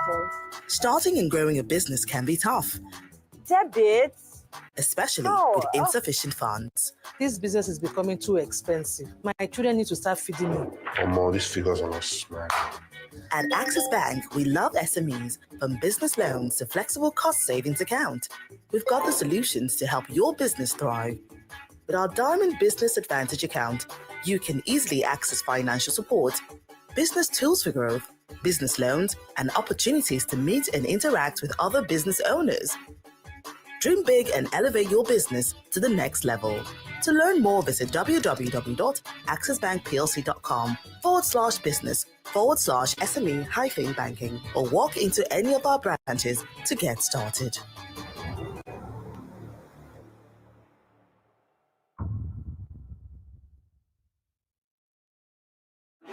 Starting and growing a business can be tough. Debits? Especially with insufficient funds. This business is becoming too expensive. My children need to start feeding me. More, these figures are not smart. At Access Bank, we love SMEs, from business loans to flexible cost savings account. We've got the solutions to help your business thrive. With our Diamond Business Advantage account, you can easily access financial support, business tools for growth, business loans, and opportunities to meet and interact with other business owners. Dream big and elevate your business to the next level. To learn more, visit www.accessbankplc.com/business/SME-banking or walk into any of our branches to get started.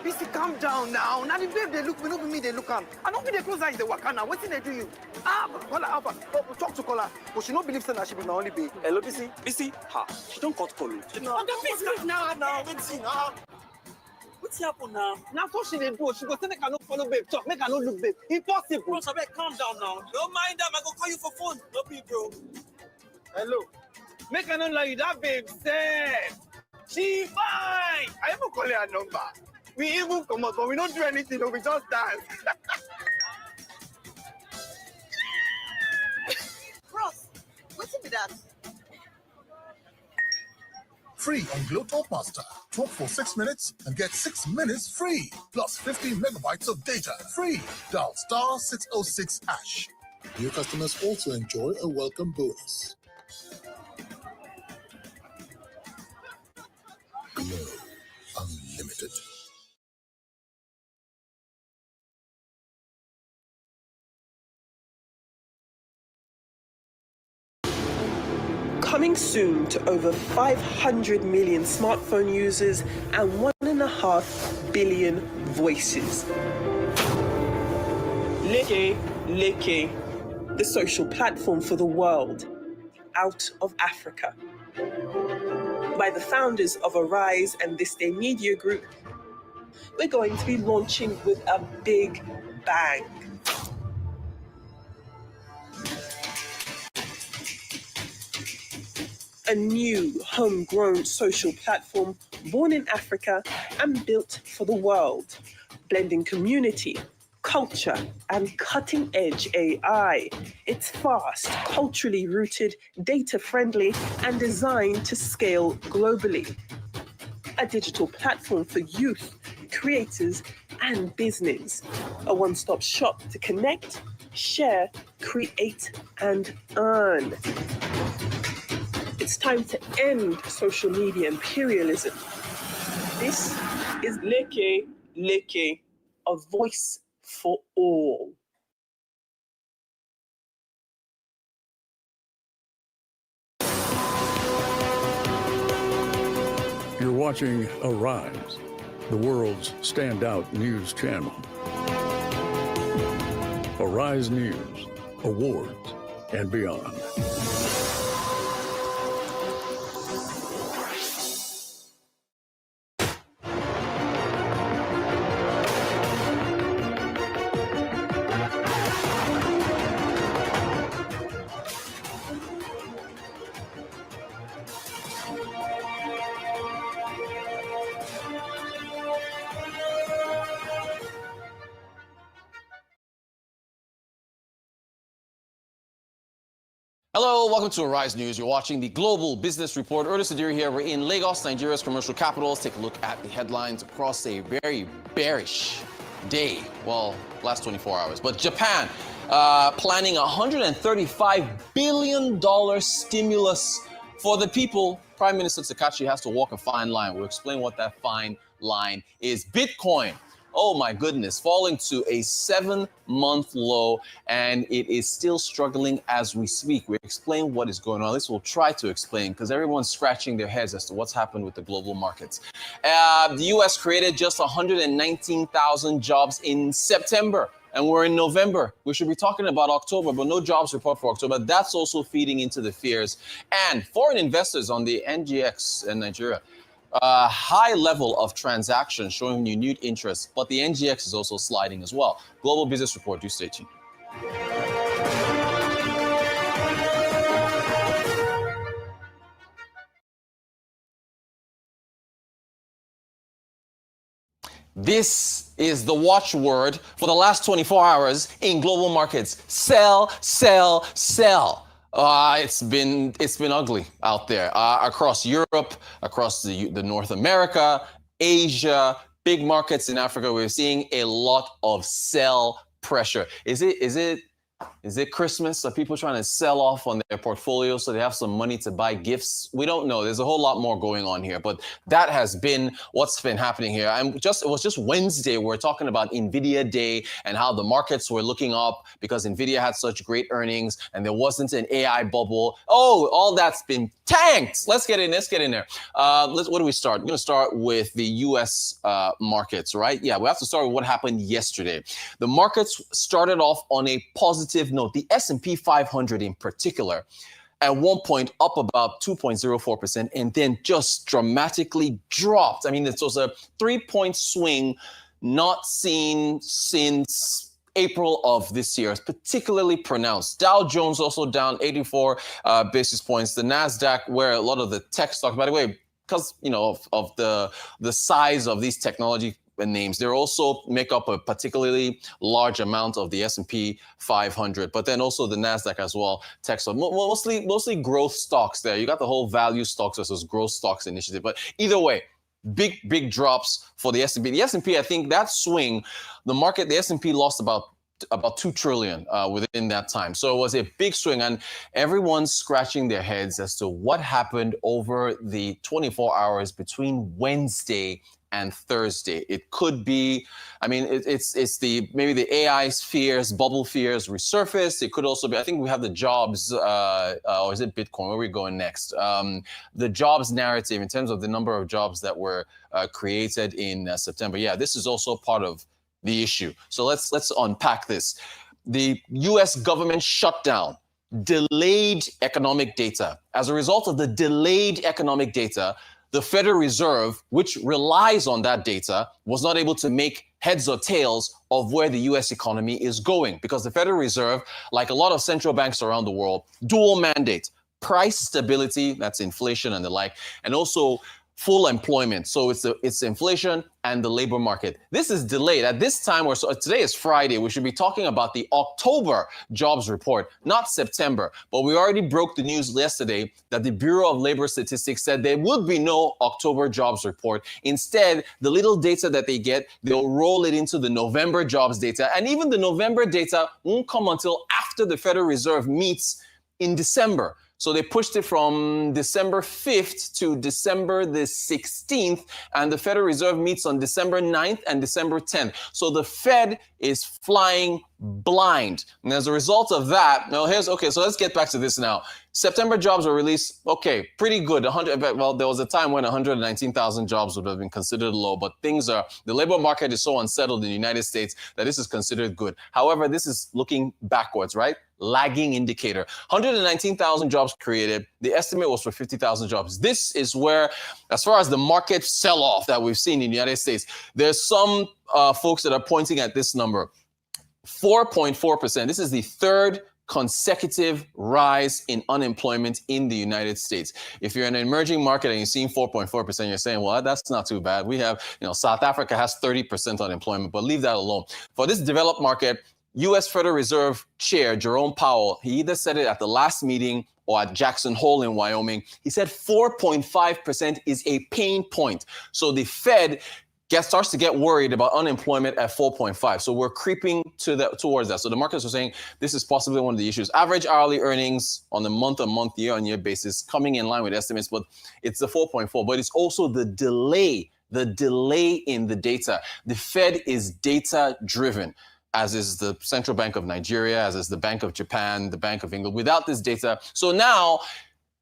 Bisi, calm down now. Now the babe they look me, no be me they look am. I don't be the close eyes they waka now. What did they do you? Call her Alpha. Talk to Kola. But she no believe that she be my only babe. Hello, Bisi. Bisi, ha. She don't cut call. No, Bisi, now. Let's see now. What's happened now? Now what she dey do? She go say make I no follow babe. Talk, make I no look babe. Impossible. Bro, so calm down now. Don't mind them. I go call you for phone. No be, bro. Hello. Make I no lie you. That babe said she fine. I even call her number. We even come out, but we don't do anything, we just dance. Bros, what's it with that? Free on Glow Talk Master. Talk for 6 minutes and get 6 minutes free. Plus 15 megabytes of data free. Dial *606#. New customers also enjoy a welcome bonus. Glow Unlimited. Coming soon to over 500 million smartphone users and 1.5 billion voices. Leke, the social platform for the world, out of Africa. By the founders of Arise and This Day Media Group, we're going to be launching with a big bang. A new homegrown social platform born in Africa and built for the world, blending community, culture, and cutting-edge AI. It's fast, culturally rooted, data-friendly, and designed to scale globally. A digital platform for youth, creators, and business. A one-stop shop to connect, share, create, and earn. It's time to end social media imperialism. This is Leke, a voice for all. You're watching Arise, the world's standout news channel. Arise News, awards, and beyond. Hello, welcome to Arise News. You're watching the Global Business Report. Urdu Sadiri here. We're in Lagos, Nigeria's commercial capital. Let's take a look at the headlines across a very bearish day. Well, last 24 hours. But Japan planning $135 billion stimulus for the people. Prime Minister Takashi has to walk a fine line. We'll explain what that fine line is. Bitcoin. Oh my goodness, falling to a 7-month low, and it is still struggling as we speak. We explain what is going on. At least we'll try to explain, because everyone's scratching their heads as to what's happened with the global markets. The U.S. created just 119,000 jobs in September, and we're in November. We should be talking about October, but no jobs report for October. That's also feeding into the fears. And foreign investors on the NGX in Nigeria. High level of transactions showing renewed interest, but the NGX is also sliding as well. Global Business Report, do stay tuned. This is the watchword for the last 24 hours in global markets. Sell, sell, sell. It's been ugly out there across Europe, across the North America, Asia, big markets in Africa. We're seeing a lot of sell pressure. Is it Christmas? Are people trying to sell off on their portfolio so they have some money to buy gifts? We don't know. There's a whole lot more going on here, but that has been what's been happening here. It was just Wednesday. We're talking about NVIDIA Day and how the markets were looking up because NVIDIA had such great earnings and there wasn't an AI bubble. Oh, all that's been tanked. Let's get in there. What do we start? We're going to start with the U.S. Markets, right? Yeah, we have to start with what happened yesterday. The markets started off on a positive note. The S&P 500 in particular, at one point up about 2.04% and then just dramatically dropped. I mean, it was a 3-point swing not seen since April of this year. It's particularly pronounced. Dow Jones also down 84 basis points. The NASDAQ, where a lot of the tech stocks, by the way, because of the size of these technology names, they also make up a particularly large amount of the S&P 500, but then also the NASDAQ as well. Tech stock, mostly growth stocks there. You got the whole value stocks versus growth stocks initiative, but either way, big drops for the S&P. The S&P, I think that swing, the S&P lost about 2 trillion within that time. So it was a big swing, and everyone's scratching their heads as to what happened over the 24 hours between Wednesday and Thursday. It could be, I mean, it's maybe the AI fears, bubble fears resurfaced. It could also be, I think we have the jobs, or is it Bitcoin? Where are we going next? The jobs narrative in terms of the number of jobs that were created in September. Yeah, this is also part of the issue. So let's unpack this. The US government shutdown delayed economic data. As a result of the delayed economic data, the Federal Reserve, which relies on that data, was not able to make heads or tails of where the US economy is going, because the Federal Reserve, like a lot of central banks around the world, dual mandate, price stability, that's inflation and the like, and also full employment. So it's inflation and the labor market. This is delayed. At this time, today is Friday. We should be talking about the October jobs report, not September. But we already broke the news yesterday that the Bureau of Labor Statistics said there would be no October jobs report. Instead, the little data that they get, they'll roll it into the November jobs data. And even the November data won't come until after the Federal Reserve meets in December. So they pushed it from December 5th to December the 16th, and the Federal Reserve meets on December 9th and December 10th. So the Fed is flying blind. And as a result of that, so let's get back to this now. September jobs were released, okay, pretty good. Well, there was a time when 119,000 jobs would have been considered low, but the labor market is so unsettled in the United States that this is considered good. However, this is looking backwards, right? Lagging indicator. 119,000 jobs created. The estimate was for 50,000 jobs. This is where, as far as the market sell-off that we've seen in the United States, there's some folks that are pointing at this number. 4.4%. This is the third consecutive rise in unemployment in the United States. If you're in an emerging market and you're seeing 4.4%, you're saying, well, that's not too bad. We have, South Africa has 30% unemployment, but leave that alone. For this developed market, U.S. Federal Reserve Chair Jerome Powell, he either said it at the last meeting or at Jackson Hole in Wyoming. He said 4.5% is a pain point. So the Fed starts to get worried about unemployment at 4.5. So we're creeping towards that. So the markets are saying this is possibly one of the issues. Average hourly earnings on a month-on-month, year-on-year basis coming in line with estimates, but it's the 4.4. But it's also the delay in the data. The Fed is data-driven, as is the Central Bank of Nigeria, as is the Bank of Japan, the Bank of England. Without this data, so now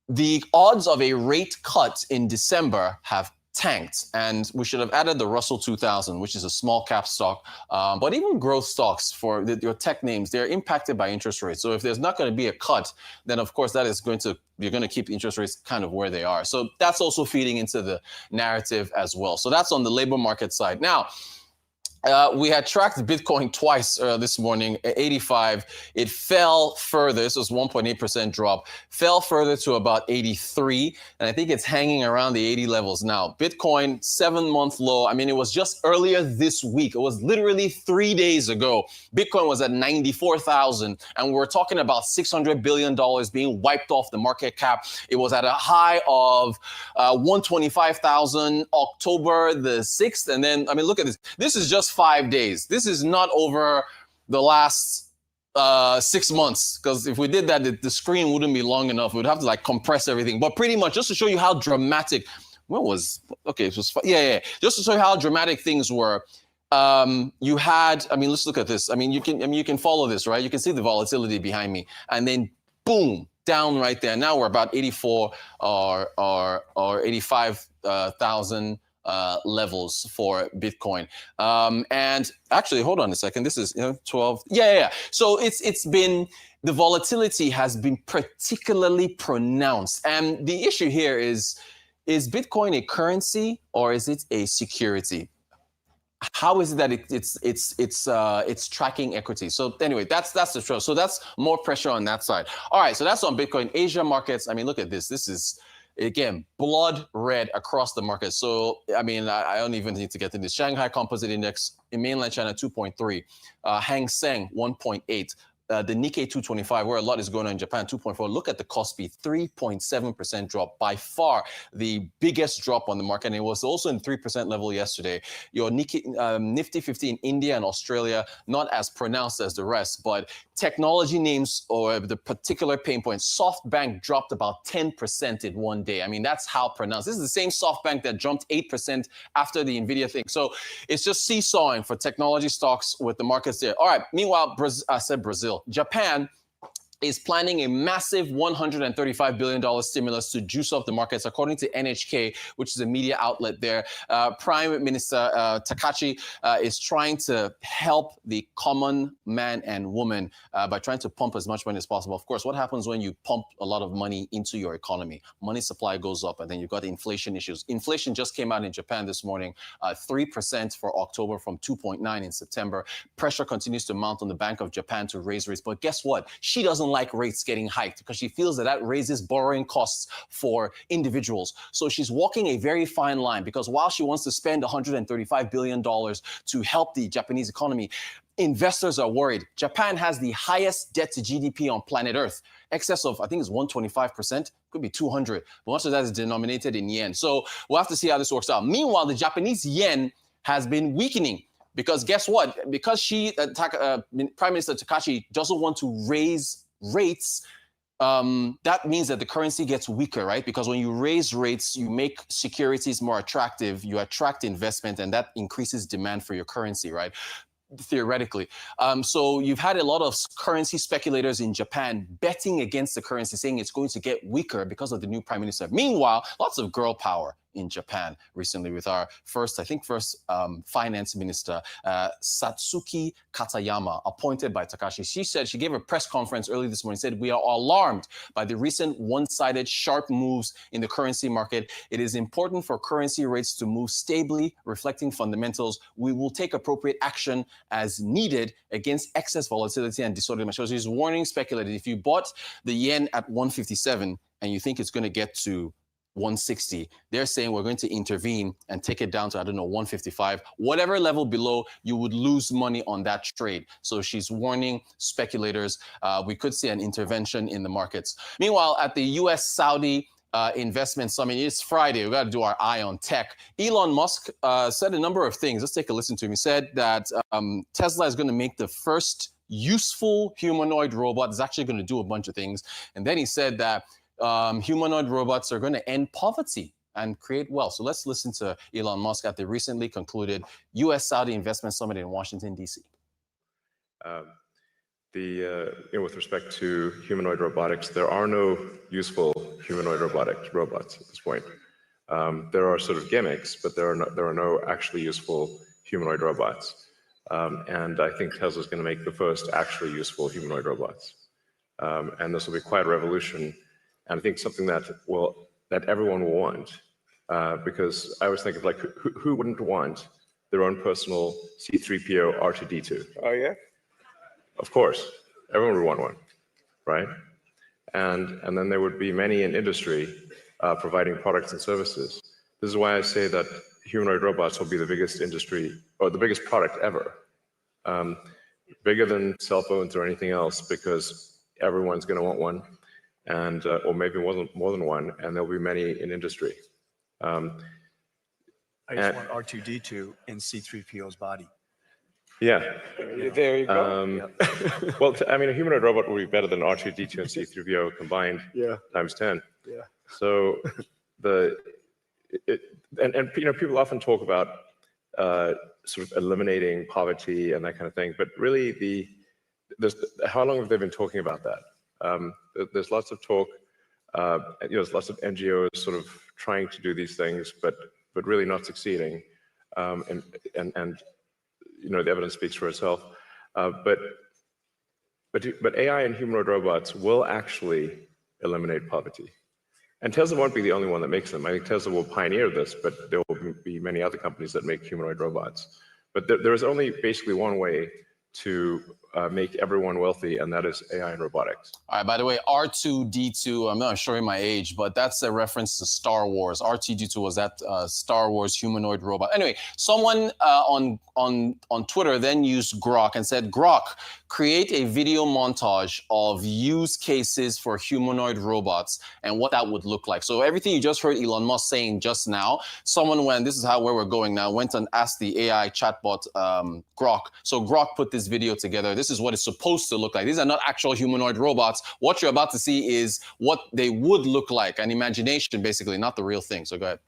the odds of a rate cut in December have tanked, and we should have added the Russell 2000, which is a small cap stock. But even growth stocks for your tech names, they're impacted by interest rates. So if there's not going to be a cut, then of course you're going to keep interest rates kind of where they are. So that's also feeding into the narrative as well. So that's on the labor market side. Now, we had tracked Bitcoin twice this morning at 85. It fell further. This was 1.8% drop. Fell further to about 83. And I think it's hanging around the 80 levels now. Bitcoin, 7-month low. I mean, it was just earlier this week. It was literally 3 days ago. Bitcoin was at 94,000. And we're talking about $600 billion being wiped off the market cap. It was at a high of 125,000 October the 6th. And then, I mean, look at this. This is just 5 days. This is not over the last 6 months, because if we did that, the screen wouldn't be long enough. We'd have to compress everything. But pretty much just to show you how dramatic, just to show you how dramatic things were. You had, let's look at this. You can follow this, right? You can see the volatility behind me, and then boom, down right there. Now we're about 84 or 85,000 levels for Bitcoin. And actually, hold on a second. This is 12. Yeah. So it's been, the volatility has been particularly pronounced. And the issue here is Bitcoin a currency or is it a security? How is it that it's tracking equity? So anyway, that's the truth. So that's more pressure on that side. All right, so that's on Bitcoin. Asia markets, look at this. This is, again, blood red across the market. So, I don't even need to get into this. Shanghai Composite Index in mainland China, 2.3. Hang Seng, 1.8. The Nikkei 225, where a lot is going on in Japan, 2.4. Look at the Kospi, 3.7% drop. By far the biggest drop on the market. And it was also in 3% level yesterday. Your Nifty 50 in India and Australia, not as pronounced as the rest, but technology names or the particular pain points. SoftBank dropped about 10% in one day. That's how pronounced. This is the same SoftBank that jumped 8% after the NVIDIA thing. So it's just seesawing for technology stocks with the markets there. All right, meanwhile, I said Brazil. Japan is planning a massive $135 billion stimulus to juice up the markets, according to NHK, which is a media outlet there. Prime Minister Takashi is trying to help the common man and woman by trying to pump as much money as possible. Of course, what happens when you pump a lot of money into your economy? Money supply goes up, and then you've got inflation issues. Inflation just came out in Japan this morning, 3% for October from 2.9 in September. Pressure continues to mount on the Bank of Japan to raise rates. But guess what? She doesn't like rates getting hiked because she feels that raises borrowing costs for individuals. So she's walking a very fine line, because while she wants to spend $135 billion to help the Japanese economy, investors are worried. Japan has the highest debt to GDP on planet Earth, excess of, I think it's 125%, could be 200, but much of that is denominated in yen. So we'll have to see how this works out. Meanwhile, the Japanese yen has been weakening. Because guess what? Because Prime Minister Takashi doesn't want to raise rates, that means that the currency gets weaker, right? Because when you raise rates, you make securities more attractive, you attract investment, and that increases demand for your currency, right? Theoretically. So you've had a lot of currency speculators in Japan betting against the currency, saying it's going to get weaker because of the new prime minister. Meanwhile, lots of girl power in Japan recently with our first finance minister, Satsuki Katayama, appointed by Takashi. She gave a press conference early this morning, said, "We are alarmed by the recent one-sided sharp moves in the currency market. It is important for currency rates to move stably, reflecting fundamentals. We will take appropriate action as needed against excess volatility and disorderly measures." She's warning speculators, if you bought the yen at 157 and you think it's going to get to 160. They're saying we're going to intervene and take it down to, I don't know, 155. Whatever level below, you would lose money on that trade. So she's warning speculators we could see an intervention in the markets. Meanwhile, at the US-Saudi investment summit, it's Friday, we got to do our eye on tech. Elon Musk said a number of things. Let's take a listen to him. He said that Tesla is going to make the first useful humanoid robot. It's actually going to do a bunch of things. And then he said that humanoid robots are going to end poverty and create wealth. So let's listen to Elon Musk at the recently concluded US-Saudi investment summit in Washington, D.C. With respect to humanoid robotics, there are no useful humanoid robots at this point. There are sort of gimmicks, but there are no actually useful humanoid robots. And I think Tesla's going to make the first actually useful humanoid robots. And this will be quite a revolution, and I think something that everyone will want. Because I was thinking, like, who wouldn't want their own personal C-3PO R2-D2? Oh yeah. Of course, everyone would want one, right? And then there would be many in industry providing products and services. This is why I say that humanoid robots will be the biggest industry, or the biggest product ever. Bigger than cell phones or anything else, because everyone's going to want one, and or maybe more than one, and there'll be many in industry. I just want R2-D2 in C-3PO's body. Yeah. There you go. Well, I mean, a humanoid robot would be better than R2-D2 and C-3PO combined times 10. Yeah. So people often talk about sort of eliminating poverty and that kind of thing, but really how long have they been talking about that? There's lots of talk. There's lots of NGOs sort of trying to do these things, but really not succeeding. And the evidence speaks for itself. But AI and humanoid robots will actually eliminate poverty. And Tesla won't be the only one that makes them. I think Tesla will pioneer this, but there will be many other companies that make humanoid robots. But there is only basically one way to make everyone wealthy, and that is AI and robotics. All right, by the way, R2-D2, I'm not showing my age, but that's a reference to Star Wars. R2-D2 was that Star Wars humanoid robot. Anyway, someone on Twitter then used Grok and said, Grok, create a video montage of use cases for humanoid robots and what that would look like. So everything you just heard Elon Musk saying just now, someone went, this is where we're going now, went and asked the AI chatbot Grok. So Grok put this video together. This is what it's supposed to look like. These are not actual humanoid robots. What you're about to see is what they would look like, an imagination, basically, not the real thing. So go ahead.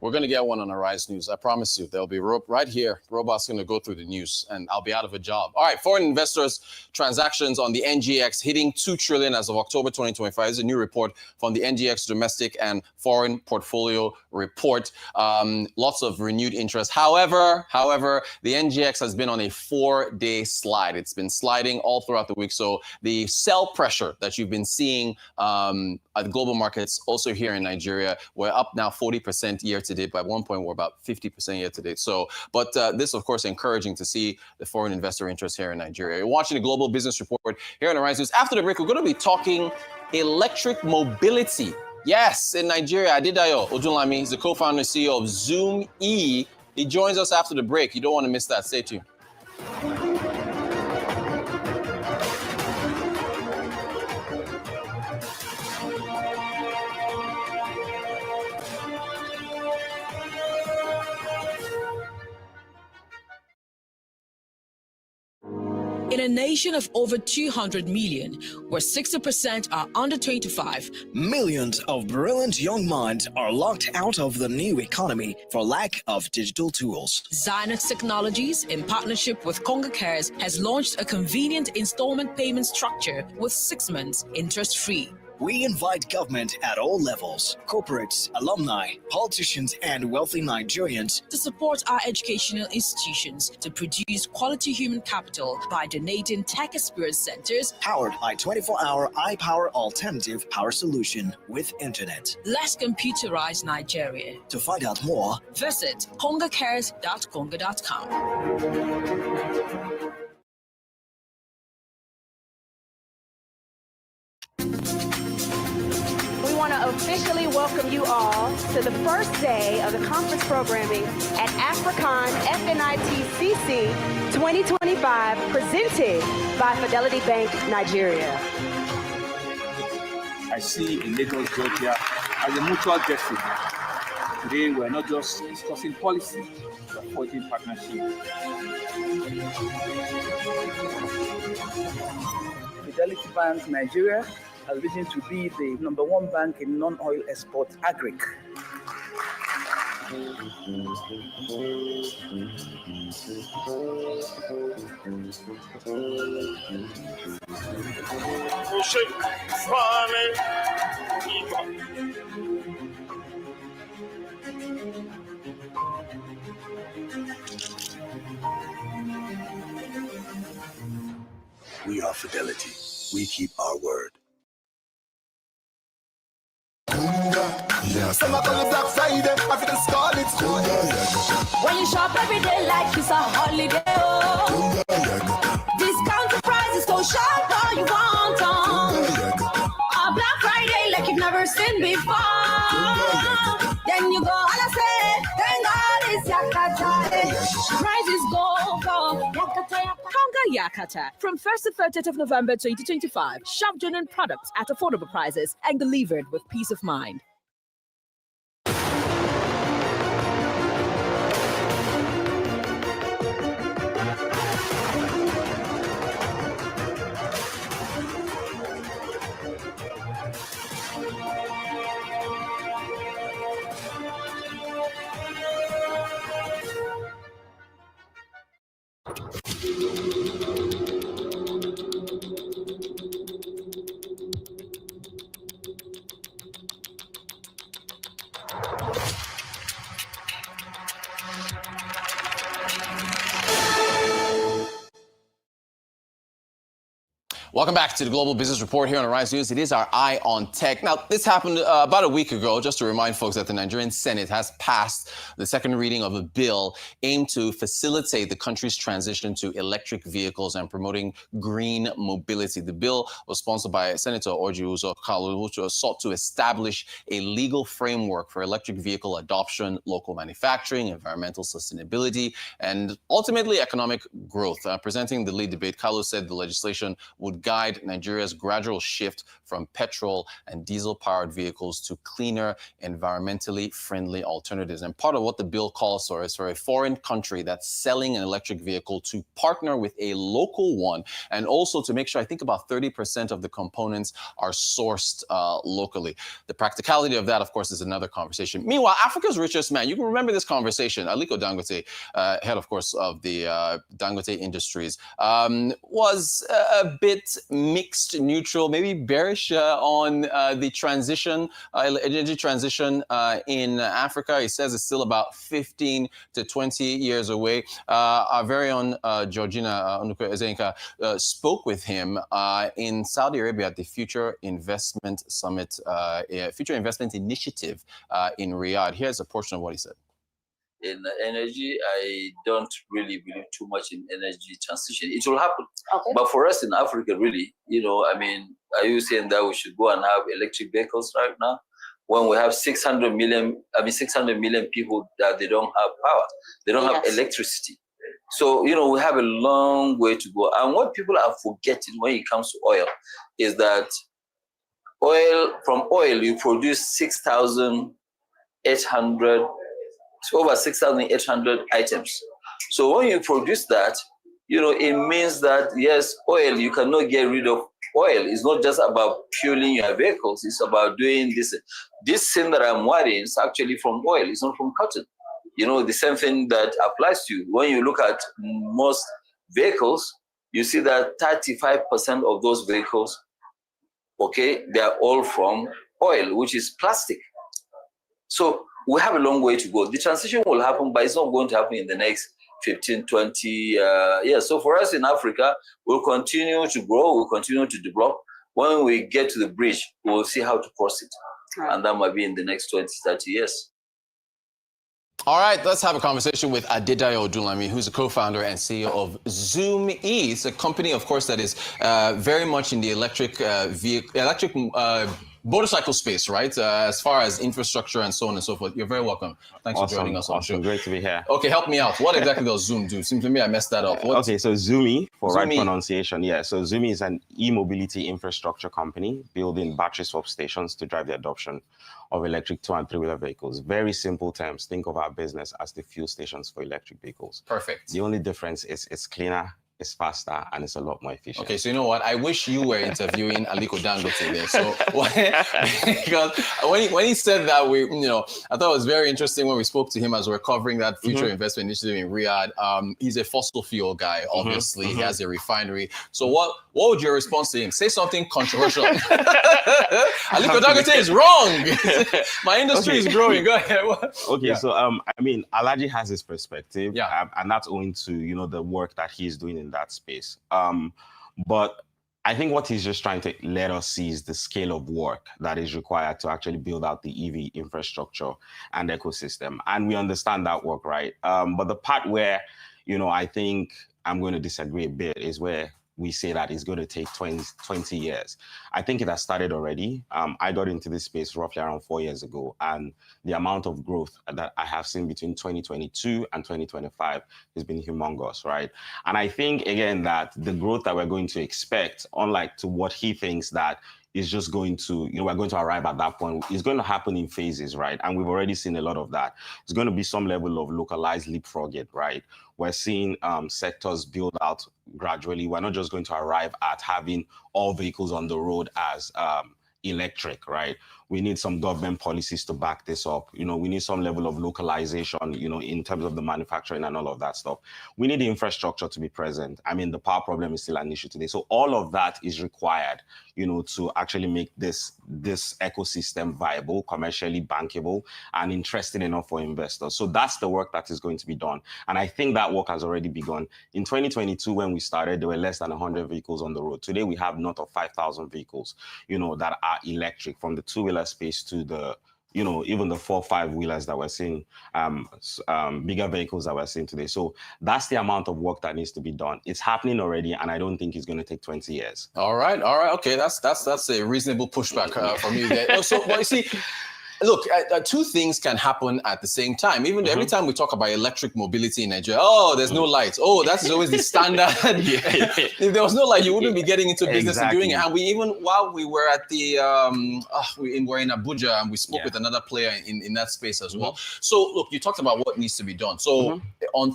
We're going to get one on Arise News. I promise you. There'll be right here. Robots going to go through the news, and I'll be out of a job. All right, foreign investors' transactions on the NGX hitting $2 trillion as of October 2025. This is a new report from the NGX Domestic and Foreign Portfolio Report. Lots of renewed interest. However, the NGX has been on a 4-day slide. It's been sliding all throughout the week. So the sell pressure that you've been seeing at global markets, also here in Nigeria, we're up now 40% year to date. By one point, we're about 50% year to date. So, but this, of course, encouraging to see the foreign investor interest here in Nigeria. You're watching the Global Business Report here on Arise News. After the break, we're going to be talking electric mobility. Yes, in Nigeria, Adedayo Odunlami is the co-founder and CEO of Zoom E. He joins us after the break. You don't want to miss that. Stay tuned. In a nation of over 200 million, where 60% are under 25, millions of brilliant young minds are locked out of the new economy for lack of digital tools. Zynex Technologies, in partnership with Conga Cares, has launched a convenient installment payment structure with 6 months interest-free. We invite government at all levels, corporates, alumni, politicians, and wealthy Nigerians to support our educational institutions to produce quality human capital by donating tech experience centers powered by 24-hour iPower alternative power solution with internet. Let's computerize Nigeria. To find out more, visit congacares.conga.com. We want to officially welcome you all to the first day of the conference programming at African FNITCC 2025, presented by Fidelity Bank Nigeria. I see in Lagos, Georgia, as a mutual gesture. Today, we're not just discussing policy, we're forging partnership. Fidelity Bank Nigeria has vision to be the #1 bank in non-oil export agric. We are Fidelity. We keep our word. Some call it Black Friday, Africans call it When you shop every day like it's a holiday, oh. Discount the prices, so shop all you want on. A Black Friday like you've never seen before. Then you go and I say, thank God it's Yakata. Prices go Yakata. Conga Yakata, from 1st to 30th of November 2025. Shop genuine products at affordable prices and delivered with peace of mind. Welcome back to the Global Business Report here on Arise News. It is our Eye on Tech. Now, this happened about a week ago, just to remind folks that the Nigerian Senate has passed the second reading of a bill aimed to facilitate the country's transition to electric vehicles and promoting green mobility. The bill was sponsored by Senator Orji Uzor Kalu, which sought to establish a legal framework for electric vehicle adoption, local manufacturing, environmental sustainability, and ultimately economic growth. Presenting the lead debate, Kalu said the legislation would guide Nigeria's gradual shift from petrol and diesel-powered vehicles to cleaner, environmentally friendly alternatives. And part of what the bill calls for is for a foreign country that's selling an electric vehicle to partner with a local one, and also to make sure, I think about 30% of the components are sourced locally. The practicality of that, of course, is another conversation. Meanwhile, Africa's richest man, you can remember this conversation, Aliko Dangote, head, of course, of the Dangote Industries, was a bit mixed, neutral, maybe bearish on the transition, energy transition in Africa. He says it's still about 15 to 20 years away. Our very own Georgina Ezenka spoke with him in Saudi Arabia at the Future Investment Summit, Future Investment Initiative in Riyadh. Here's a portion of what he said. In energy, I don't really believe too much in energy transition. It will happen. Okay. But for us in Africa, really, I mean, are you saying that we should go and have electric vehicles right now when we have 600 million people that they don't have power, they don't have electricity. So, we have a long way to go. And what people are forgetting when it comes to oil is that from oil, you produce 6,800 items. So when you produce that, it means that, yes, oil, you cannot get rid of oil. It's not just about fueling your vehicles. It's about doing this. This thing that I'm wearing is actually from oil. It's not from cotton. The same thing that applies to you. When you look at most vehicles, you see that 35% of those vehicles, okay, they are all from oil, which is plastic. So we have a long way to go. The transition will happen, but it's not going to happen in the next 15, 20 years. So for us in Africa, we'll continue to grow, we'll continue to develop. When we get to the bridge, we'll see how to cross it. Right. And that might be in the next 20, 30 years. All right, let's have a conversation with Adedayo Odunlami, who's a co-founder and CEO of Zoom E. It's a company, of course, that is very much in the electric motorcycle space, right? As far as infrastructure and so on and so forth. You're very welcome. Thanks for joining us on the show. Great to be here. Okay, help me out. What exactly does Zoom do? Seems to me I messed that up. Okay, so Zoom E, for right pronunciation, yeah. So Zoom E is an e-mobility infrastructure company building battery swap stations to drive the adoption of electric 2- and 3-wheeler vehicles. Very simple terms. Think of our business as the fuel stations for electric vehicles. Perfect. The only difference is it's cleaner, it's faster, and it's a lot more efficient. Okay, so you know what? I wish you were interviewing Aliko Dangote there. So because when he said that, I thought it was very interesting when we spoke to him as we were covering that future investment initiative in Riyadh. He's a fossil fuel guy, obviously. He has a refinery. So what would your response to him? Say something controversial. Aliko Dangote is wrong. My industry is growing. Go ahead. Okay, so Alhaji has his perspective, and that's owing to the work that he's doing in that space. But I think what he's just trying to let us see is the scale of work that is required to actually build out the EV infrastructure and ecosystem. And we understand that work, right? But the part where, I think I'm going to disagree a bit is where we say that it's going to take 20 years. I think it has started already. I got into this space roughly around 4 years ago, and the amount of growth that I have seen between 2022 and 2025 has been humongous, right? And I think, again, that the growth that we're going to expect, unlike to what he thinks that is just going to, we're going to arrive at that point. It's going to happen in phases, right? And we've already seen a lot of that. It's going to be some level of localized leapfrogging, right? We're seeing sectors build out gradually. We're not just going to arrive at having all vehicles on the road as electric, right? We need some government policies to back this up. We need some level of localization, in terms of the manufacturing and all of that stuff. We need the infrastructure to be present. The power problem is still an issue today. So all of that is required, to actually make this ecosystem viable, commercially bankable, and interesting enough for investors. So that's the work that is going to be done. And I think that work has already begun. In 2022, when we started, there were less than 100 vehicles on the road. Today, we have north of 5,000 vehicles, that are electric, from the 2-wheeler space to the, even the 4- or 5-wheelers that we're seeing, bigger vehicles that we're seeing today. So that's the amount of work that needs to be done. It's happening already, and I don't think it's going to take 20 years. All right. Okay, that's a reasonable pushback from you there. So, well, you see, look, two things can happen at the same time. Even every time we talk about electric mobility in Nigeria, there's no lights. That is always the standard. If there was no light, you wouldn't be getting into business and doing it. And we even, while we were at the, we were in Abuja, and we spoke with another player in that space as well. So look, you talked about what needs to be done. So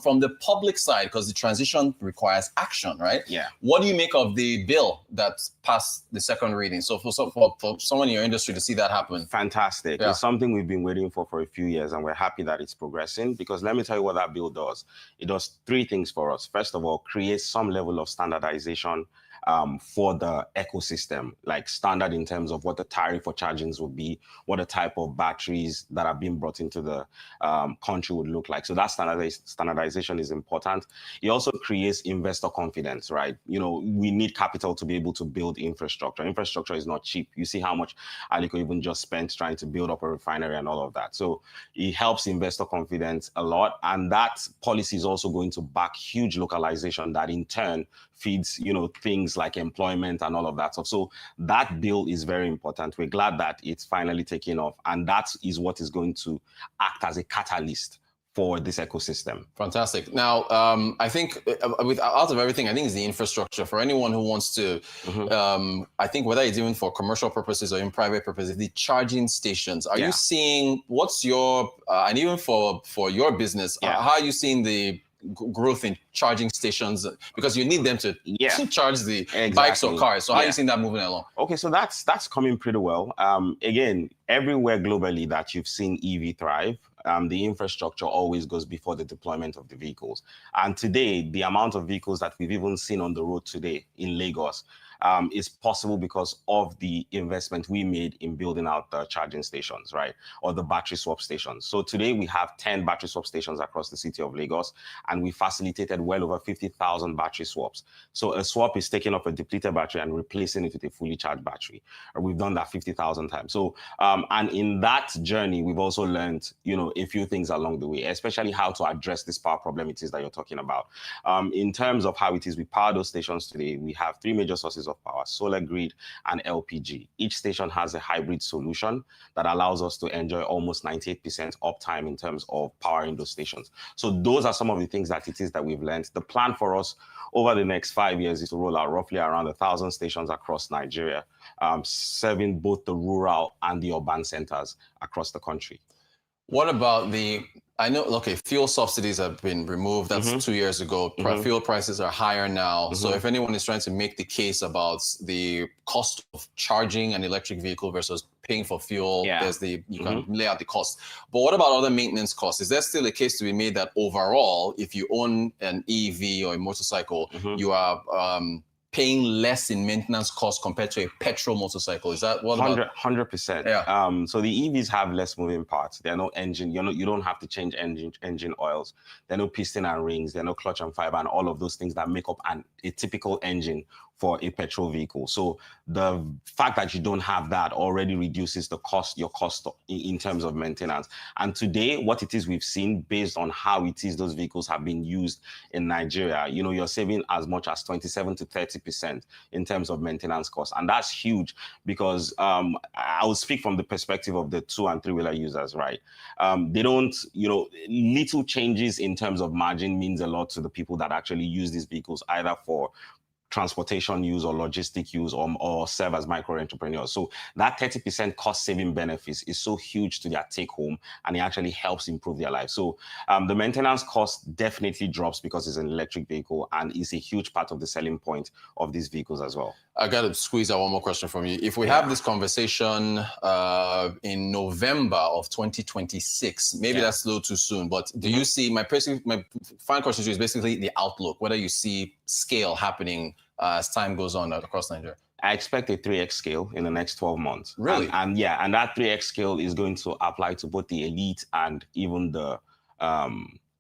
from the public side, because the transition requires action, right? Yeah. What do you make of the bill that passed the second reading? So for someone in your industry to see that happen. Fantastic. Yeah. It's something we've been waiting for a few years, and we're happy that it's progressing, because let me tell you what that bill does. It does 3 things for us. First of all, creates some level of standardization for the ecosystem, like standard in terms of what the tariff for chargings would be, what the type of batteries that are being brought into the country would look like. So that standardization is important. It also creates investor confidence, right? We need capital to be able to build infrastructure. Infrastructure is not cheap. You see how much Aliko even just spent trying to build up a refinery and all of that. So it helps investor confidence a lot. And that policy is also going to back huge localization that in turn feeds, things like employment and all of that stuff. So that bill is very important. We're glad that it's finally taking off. And that is what is going to act as a catalyst for this ecosystem. Fantastic. Now, I think out of everything, I think it's the infrastructure for anyone who wants to, I think whether it's even for commercial purposes or in private purposes, the charging stations. Are you seeing, what's your, and even for your business, how are you seeing the growth in charging stations because you need them to charge the bikes or cars. So how are you seeing that moving along? Okay, so that's coming pretty well. Again, everywhere globally that you've seen EV thrive, the infrastructure always goes before the deployment of the vehicles. And today, the amount of vehicles that we've even seen on the road today in Lagos is possible because of the investment we made in building out the charging stations, right? Or the battery swap stations. So today we have 10 battery swap stations across the city of Lagos, and we facilitated well over 50,000 battery swaps. So a swap is taking up a depleted battery and replacing it with a fully charged battery. We've done that 50,000 times. So, and in that journey, we've also learned, a few things along the way, especially how to address this power problem it is that you're talking about. In terms of how it is we power those stations today, we have 3 major sources of power: solar, grid, and LPG. Each station has a hybrid solution that allows us to enjoy almost 98% uptime in terms of powering those stations. So those are some of the things that it is that we've learned. The plan for us over the next 5 years is to roll out roughly around 1,000 stations across Nigeria, serving both the rural and the urban centers across the country. What about fuel subsidies have been removed. That's 2 years ago. Fuel prices are higher now. So if anyone is trying to make the case about the cost of charging an electric vehicle versus paying for fuel, you can lay out the cost. But what about other maintenance costs? Is there still a case to be made that overall, if you own an EV or a motorcycle, you are paying less in maintenance costs compared to a petrol motorcycle? Is that what? 100%. Yeah. So the EVs have less moving parts. There are no engine. You don't have to change engine oils. There are no piston and rings. There are no clutch and fiber and all of those things that make up a typical engine for a petrol vehicle. So the fact that you don't have that already reduces your cost in terms of maintenance. And today, what it is we've seen based on how it is those vehicles have been used in Nigeria, you're saving as much as 27 to 30% in terms of maintenance costs. And that's huge because I will speak from the perspective of the 2- and 3-wheeler users, right? They don't, little changes in terms of margin means a lot to the people that actually use these vehicles, either for transportation use or logistic use or serve as micro entrepreneurs. So that 30% cost saving benefits is so huge to their take home, and it actually helps improve their life. So the maintenance cost definitely drops because it's an electric vehicle and is a huge part of the selling point of these vehicles as well. I got to squeeze out one more question from you. If we have this conversation in November of 2026, maybe that's a little too soon, but do you see, my final question to you is basically the outlook, whether you see scale happening as time goes on across Nigeria? I expect a 3x scale in the next 12 months. Really? And that 3x scale is going to apply to both the elite and even the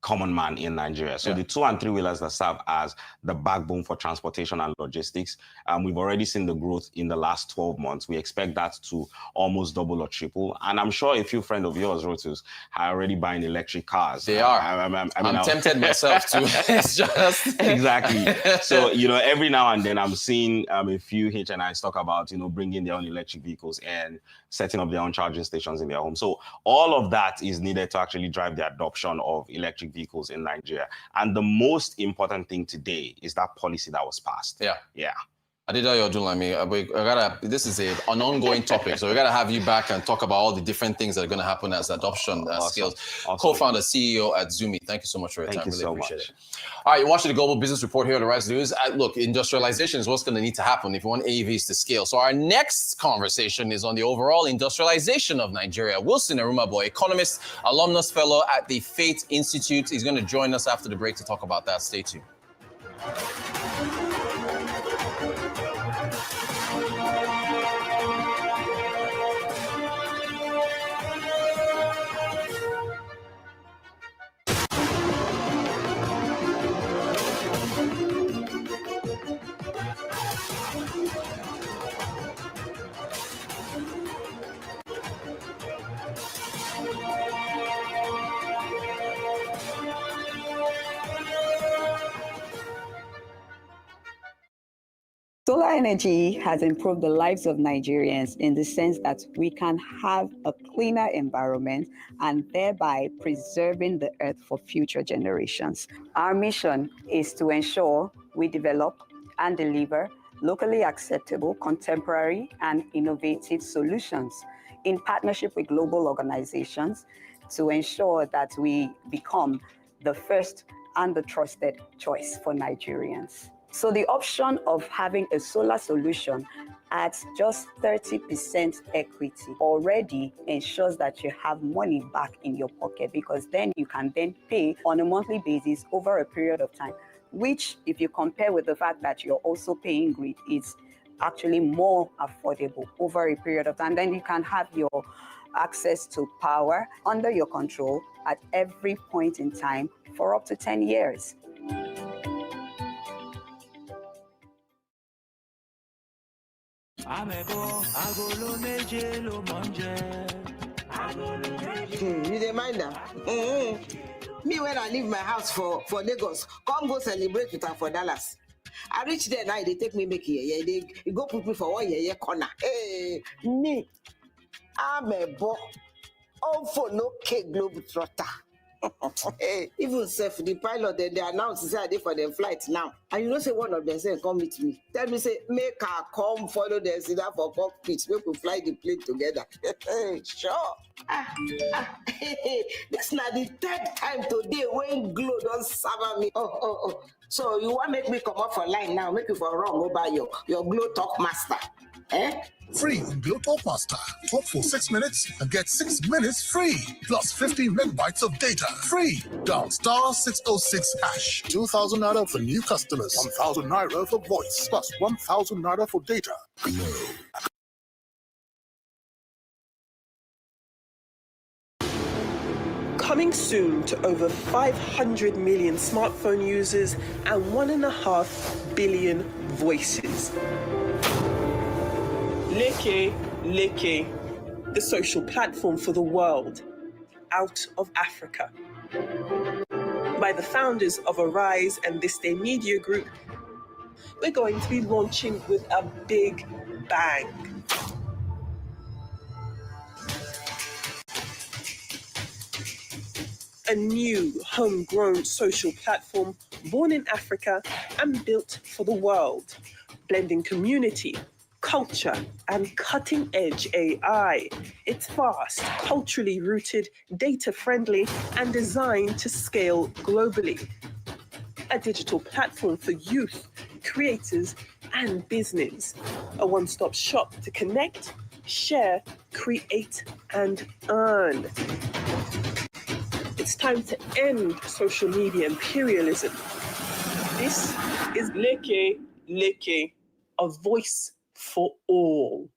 common man in Nigeria. So the 2- and 3-wheelers that serve as the backbone for transportation and logistics, we've already seen the growth in the last 12 months. We expect that to almost double or triple. And I'm sure a few friends of yours, Rotus, are already buying electric cars. They are. I'm tempted myself to. It's just exactly. So, every now and then I'm seeing a few HNIs talk about, bringing their own electric vehicles and setting up their own charging stations in their home. So all of that is needed to actually drive the adoption of electric vehicles in Nigeria. And the most important thing today is that policy that was passed. Yeah. This is an ongoing topic, so we got to have you back and talk about all the different things that are going to happen as adoption scales. Co-founder, CEO at Zumi, thank you so much for your time. Thank you so much. It. All right, you're watching the Global Business Report here on the Rise News. Look, industrialization is what's going to need to happen if you want AVs to scale. So our next conversation is on the overall industrialization of Nigeria. Wilson Erumaboy, economist, alumnus fellow at the Fate Institute, is going to join us after the break to talk about that. Stay tuned. Solar energy has improved the lives of Nigerians in the sense that we can have a cleaner environment and thereby preserving the earth for future generations. Our mission is to ensure we develop and deliver locally acceptable, contemporary, and innovative solutions in partnership with global organizations to ensure that we become the first and the trusted choice for Nigerians. So the option of having a solar solution at just 30% equity already ensures that you have money back in your pocket, because then you can then pay on a monthly basis over a period of time, which, if you compare with the fact that you're also paying grid, is actually more affordable over a period of time. Then you can have your access to power under your control at every point in time for up to 10 years. You dey mind am? Me, when I leave my house for Lagos, come go celebrate with her for Dallas. I reach there now, they take me make yeye. They go put me for one yeye corner. Hey, me, I'm a boy. All for no cake globe trotter. Hey, even self the pilot they announced say they for the flight now. And you know say one of them say come meet me. Tell me say make her come follow them sit down for cockpit. Make we fly the plane together. Sure. This now the third time today when Glow don't serve me. Oh. So you want make me come up for line now? Make you for wrong over your Glow Talk Master. Eh? Free Glow Talk Master. Talk for 6 minutes and get 6 minutes free. Plus 15 megabytes of data. Free. Dial star 606 hash. 2,000 naira for new customers. 1,000 naira for voice. Plus 1,000 naira for data. Glow. Coming soon to over 500 million smartphone users and 1.5 billion voices. Leke, the social platform for the world, out of Africa. By the founders of Arise and This Day Media Group, we're going to be launching with a big bang. A new homegrown social platform born in Africa and built for the world, blending community, culture, and cutting-edge AI. It's fast, culturally rooted, data-friendly, and designed to scale globally. A digital platform for youth, creators, and business. A one-stop shop to connect, share, create, and earn. It's time to end social media imperialism. This is Leke, a voice for all.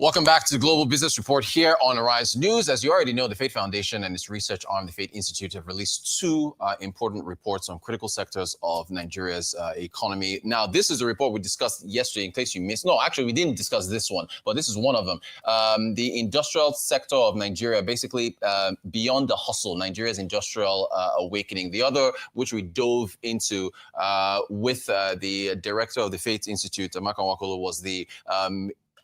Welcome back to the Global Business Report here on Arise News. As you already know, the Fate Foundation and its research arm, the Fate Institute, have released two important reports on critical sectors of Nigeria's economy. Now, this is a report we discussed yesterday, in case you missed. No, actually, we didn't discuss this one, but this is one of them. The industrial sector of Nigeria, basically beyond the hustle, Nigeria's industrial awakening. The other, which we dove into with the director of the Fate Institute, Amaka Nwakolo, was the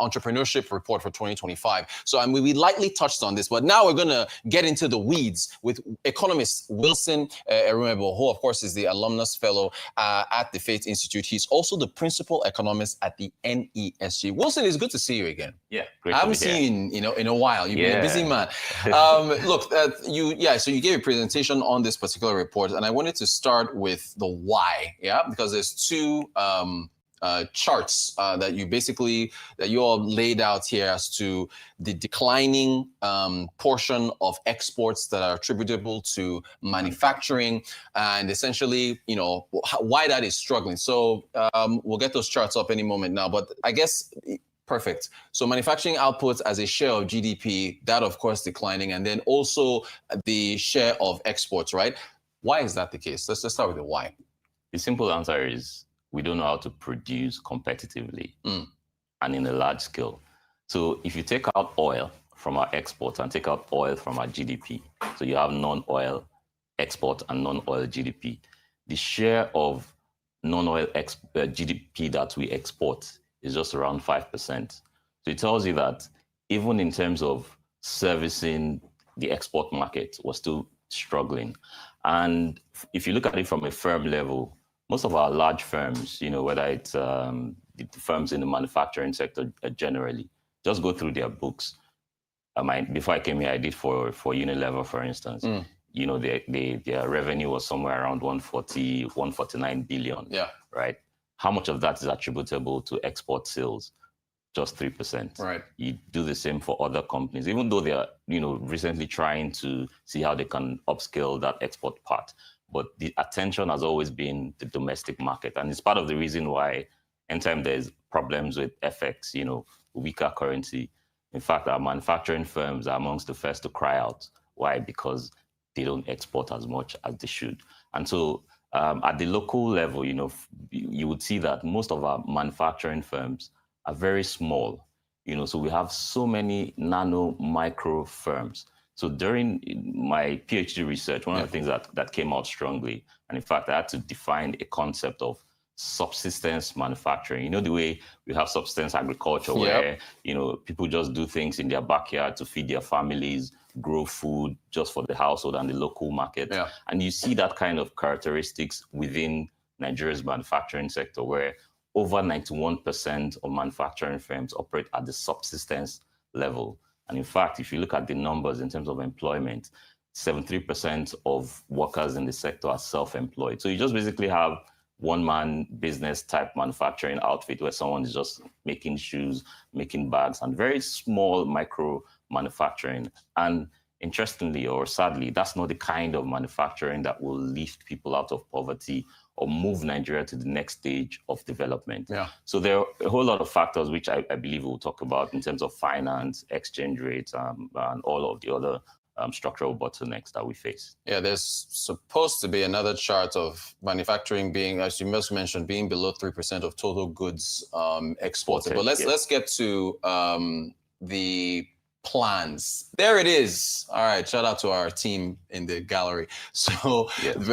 entrepreneurship report for 2025. So I mean, we lightly touched on this, but now we're going to get into the weeds with economist Wilson Erumebo, who of course is the alumnus fellow at the Fate Institute. He's also the principal economist at the NESG. Wilson, it's good to see you again. Yeah, great. I haven't seen you in a while. You've been a busy man. Look, so you gave a presentation on this particular report, and I wanted to start with the why, because there's two charts that you all laid out here as to the declining portion of exports that are attributable to manufacturing, and essentially, why that is struggling. So we'll get those charts up any moment now, but I guess perfect. So manufacturing outputs as a share of GDP, that of course declining, and then also the share of exports, right? Why is that the case? Let's start with the why. The simple answer is we don't know how to produce competitively and in a large scale. So if you take out oil from our exports and take out oil from our GDP, so you have non-oil export and non-oil GDP, the share of non-oil GDP that we export is just around 5%. So it tells you that even in terms of servicing the export market, was still struggling. And if you look at it from a firm level, most of our large firms, whether it's the firms in the manufacturing sector generally, just go through their books. Before I came here, I did for Unilever, for instance. Their revenue was somewhere around 140, 149 billion. Yeah. Right. How much of that is attributable to export sales? Just 3%. Right. You do the same for other companies, even though they are, recently trying to see how they can upscale that export part. But the attention has always been the domestic market. And it's part of the reason why anytime there's problems with FX, weaker currency, in fact, our manufacturing firms are amongst the first to cry out. Why? Because they don't export as much as they should. And so at the local level, you would see that most of our manufacturing firms are very small. So we have so many nano micro firms. So during my PhD research, one of the things that came out strongly, and in fact, I had to define a concept of subsistence manufacturing. The way we have subsistence agriculture where, people just do things in their backyard to feed their families, grow food just for the household and the local market. Yeah. And you see that kind of characteristics within Nigeria's manufacturing sector where over 91% of manufacturing firms operate at the subsistence level. And in fact, if you look at the numbers in terms of employment, 73% of workers in the sector are self-employed. So you just basically have one-man business type manufacturing outfit where someone is just making shoes, making bags, and very small micro manufacturing. And interestingly or sadly, that's not the kind of manufacturing that will lift people out of poverty or move Nigeria to the next stage of development. Yeah. So there are a whole lot of factors which I believe we'll talk about in terms of finance, exchange rates, and all of the other structural bottlenecks that we face. Yeah, there's supposed to be another chart of manufacturing being, as you just mentioned, being below 3% of total goods exported. But let's get to the plans. There it is. All right, shout out to our team in the gallery. So,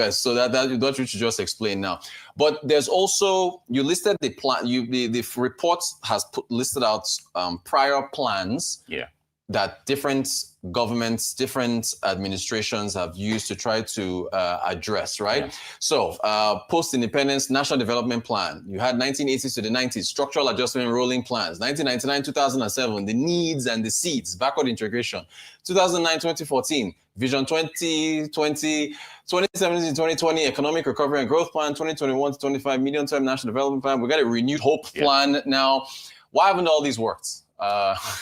so that's what you should just explain now. But there's also, you listed the plan. The report has listed out prior plans. Yeah. That different governments, different administrations have used to try to address, right? Yes. So post-independence National Development Plan, you had 1980s to the 90s, Structural Adjustment Rolling Plans, 1999, 2007, the needs and the seeds, backward integration, 2009, 2014, Vision 2020, 2017, 2020, Economic Recovery and Growth Plan, 2021 to 25, Medium-Term National Development Plan. We got a renewed Hope Plan now. Why haven't all these worked?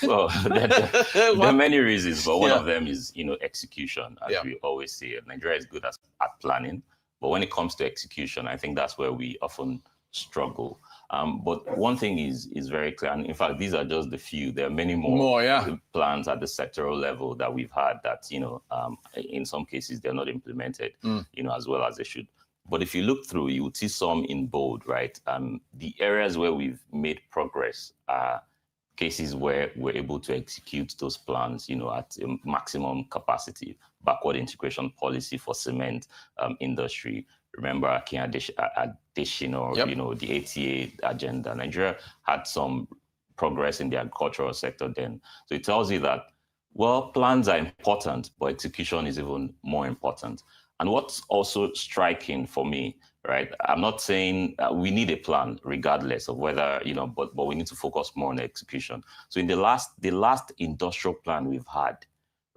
Well, there are many reasons, but one of them is, execution. As we always say, Nigeria is good at planning, but when it comes to execution, I think that's where we often struggle. But one thing is very clear, and in fact, these are just the few. There are many more plans at the sectoral level that we've had that, in some cases, they're not implemented, as well as they should. But if you look through, you would see some in bold, right? The areas where we've made progress are cases where we're able to execute those plans, at maximum capacity. Backward integration policy for cement industry. Remember Akin Adesina, or the ATA agenda. Nigeria had some progress in the agricultural sector then. So it tells you that, well, plans are important, but execution is even more important. And what's also striking for me, right? I'm not saying we need a plan regardless of whether, but we need to focus more on execution. So in the last industrial plan we've had,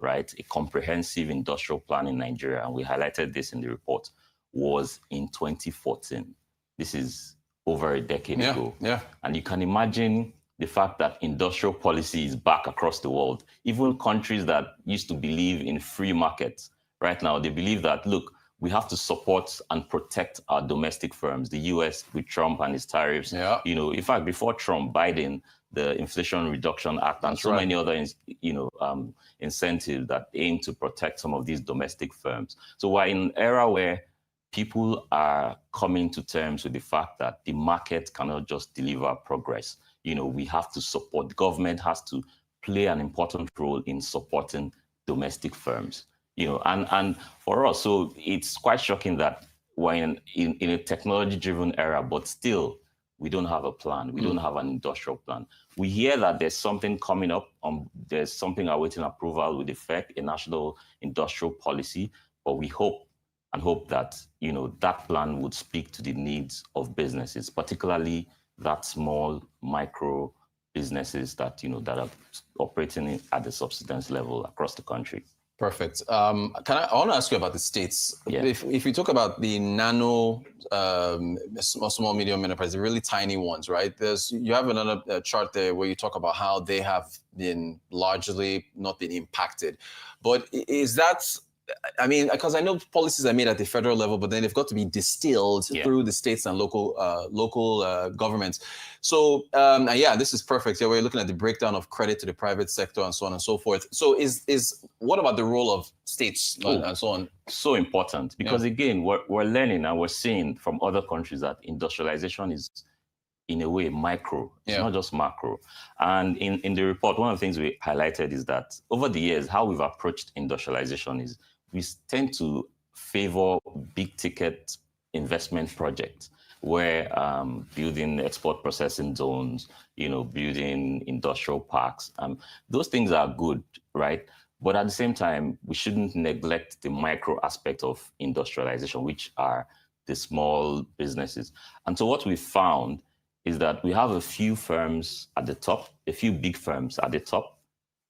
right, a comprehensive industrial plan in Nigeria, and we highlighted this in the report, was in 2014. This is over a decade ago. Yeah. And you can imagine the fact that industrial policy is back across the world. Even countries that used to believe in free markets, right now, they believe that, look, we have to support and protect our domestic firms. The US with Trump and his tariffs. Yeah. In fact, before Trump, Biden, the Inflation Reduction Act, and many other, incentives that aim to protect some of these domestic firms. So we're in an era where people are coming to terms with the fact that the market cannot just deliver progress. We have to support. The government has to play an important role in supporting domestic firms. And for us, so it's quite shocking that we're in a technology-driven era, but still we don't have a plan. We don't have an industrial plan. We hear that there's something coming up. There's something awaiting approval with effect, a national industrial policy. But we hope that, that plan would speak to the needs of businesses, particularly that small micro businesses that, that are operating at the subsistence level across the country. Perfect. I want to ask you about the states. Yeah. If you talk about the nano, small, medium enterprise, the really tiny ones, right? You have another chart there where you talk about how they have been largely not been impacted. But is that, I mean, because I know policies are made at the federal level, but then they've got to be distilled through the states and local governments. So, this is perfect. Here we're looking at the breakdown of credit to the private sector and so on and so forth. So, what about the role of states and so on? So important, because again, we're learning and we're seeing from other countries that industrialization is, in a way, micro. It's not just macro. And in the report, one of the things we highlighted is that over the years, how we've approached industrialization is we tend to favor big ticket investment projects where building export processing zones, building industrial parks. Those things are good, right? But at the same time, we shouldn't neglect the micro aspect of industrialization, which are the small businesses. And so what we found is that we have a few firms at the top, a few big firms at the top.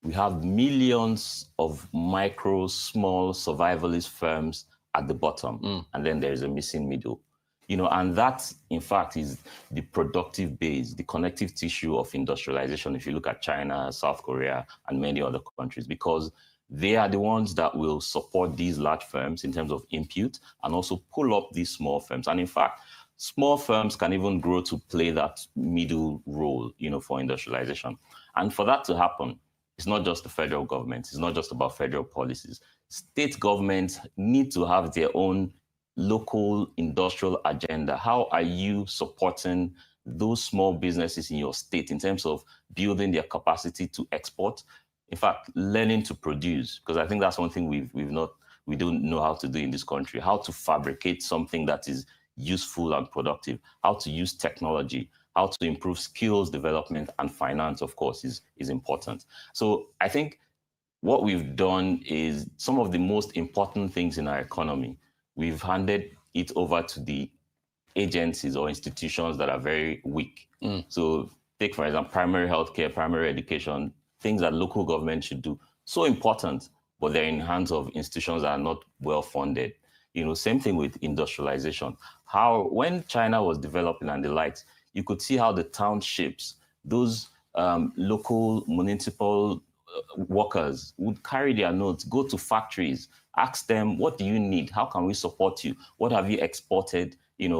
We have millions of micro, small, survivalist firms at the bottom. And then there is a missing middle. And that, in fact, is the productive base, the connective tissue of industrialization, if you look at China, South Korea, and many other countries, because they are the ones that will support these large firms in terms of input and also pull up these small firms. And in fact, small firms can even grow to play that middle role, for industrialization. And for that to happen, it's not just the federal government. It's not just about federal policies. State governments need to have their own local industrial agenda. How are you supporting those small businesses in your state in terms of building their capacity to export? In fact, learning to produce, because I think that's one thing we don't know how to do in this country, how to fabricate something that is useful and productive, how to use technology, how to improve skills development, and finance, of course, is important. So I think what we've done is some of the most important things in our economy. We've handed it over to the agencies or institutions that are very weak. So take, for example, primary healthcare, primary education, things that local government should do. So important, but they're in the hands of institutions that are not well funded. Same thing with industrialization. When China was developing and the likes, you could see how the townships, those local municipal workers would carry their notes, go to factories, ask them, what do you need? How can we support you? What have you exported?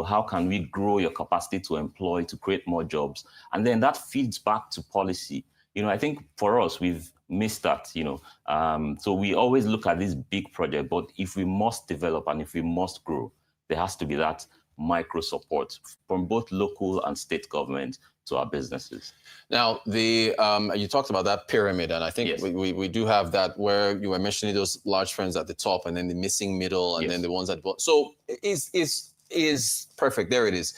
How can we grow your capacity to employ, to create more jobs? And then that feeds back to policy. I think for us, we've missed that, so we always look at this big project, but if we must develop and if we must grow, there has to be that micro support from both local and state government to our businesses. Now, you talked about that pyramid, and I think we do have that where you were mentioning those large firms at the top, and then the missing middle, and then the ones at the bottom. So is perfect. There it is.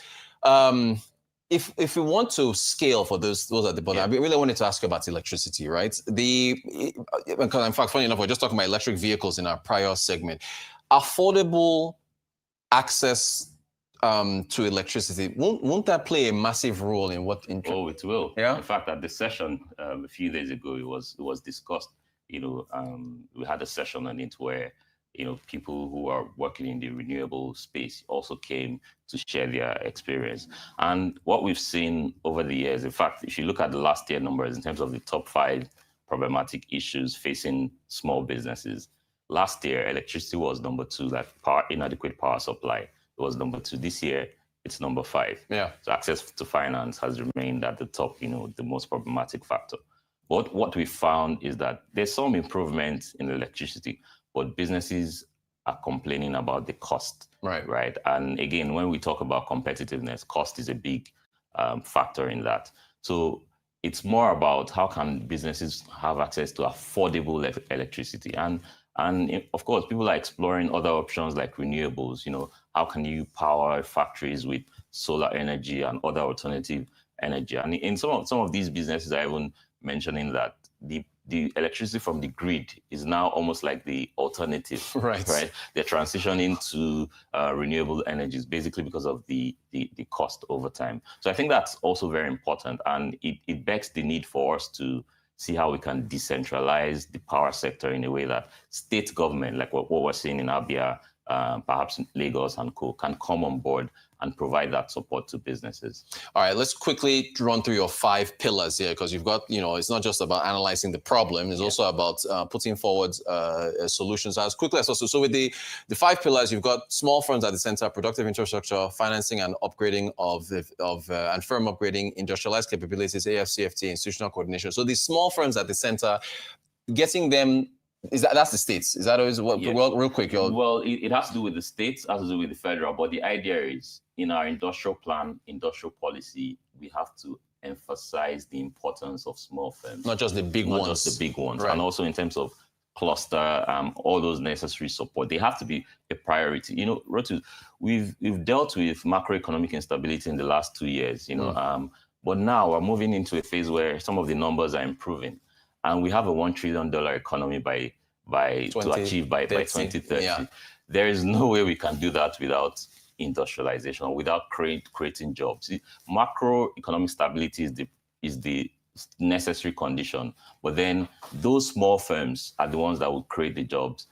If we want to scale for those at the bottom, I really wanted to ask you about electricity, right? Because in fact, funny enough, we're just talking about electric vehicles in our prior segment. Affordable access to electricity, won't that play a massive role in what? Oh, it will. Yeah. In fact, at the session a few days ago, it was discussed. We had a session on it where people who are working in the renewable space also came to share their experience. And what we've seen over the years, in fact, if you look at the last year numbers in terms of the top 5 problematic issues facing small businesses, last year electricity was number 2, like inadequate power supply. It was number 2. This year, it's number 5. Yeah. So access to finance has remained at the top, the most problematic factor. But what we found is that there's some improvement in electricity, but businesses are complaining about the cost. Right. And again, when we talk about competitiveness, cost is a big factor in that. So it's more about how can businesses have access to affordable electricity. And And of course, people are exploring other options like renewables. How can you power factories with solar energy and other alternative energy? And in some of these businesses are even mentioning that the electricity from the grid is now almost like the alternative, right? They're transitioning to renewable energies, basically because of the cost over time. So I think that's also very important, and it begs the need for us to see how we can decentralize the power sector in a way that state government, like what we're seeing in Abia, perhaps Lagos and co, can come on board and provide that support to businesses. All right, let's quickly run through your 5 pillars here, because you've got, it's not just about analyzing the problem, it's also about putting forward solutions as quickly as possible. So with the 5 pillars, you've got small firms at the center, productive infrastructure, financing and upgrading and firm upgrading, industrialized capabilities, AFCFT, institutional coordination. So these small firms at the center, getting them, that's the states. Is that always what? Yeah. Well, real quick, well, it has to do with the states, has to do with the federal. But the idea is, in our industrial plan, industrial policy, we have to emphasize the importance of small firms, not just the big ones. Not just the big ones, right. And also in terms of cluster, all those necessary support, they have to be a priority. Rotu, we've dealt with macroeconomic instability in the last 2 years. But now we're moving into a phase where some of the numbers are improving. And we have a $1 trillion economy to achieve by 2030. Yeah. There is no way we can do that without industrialization, without creating jobs. Macroeconomic stability is the necessary condition. But then those small firms are the ones that will create the jobs,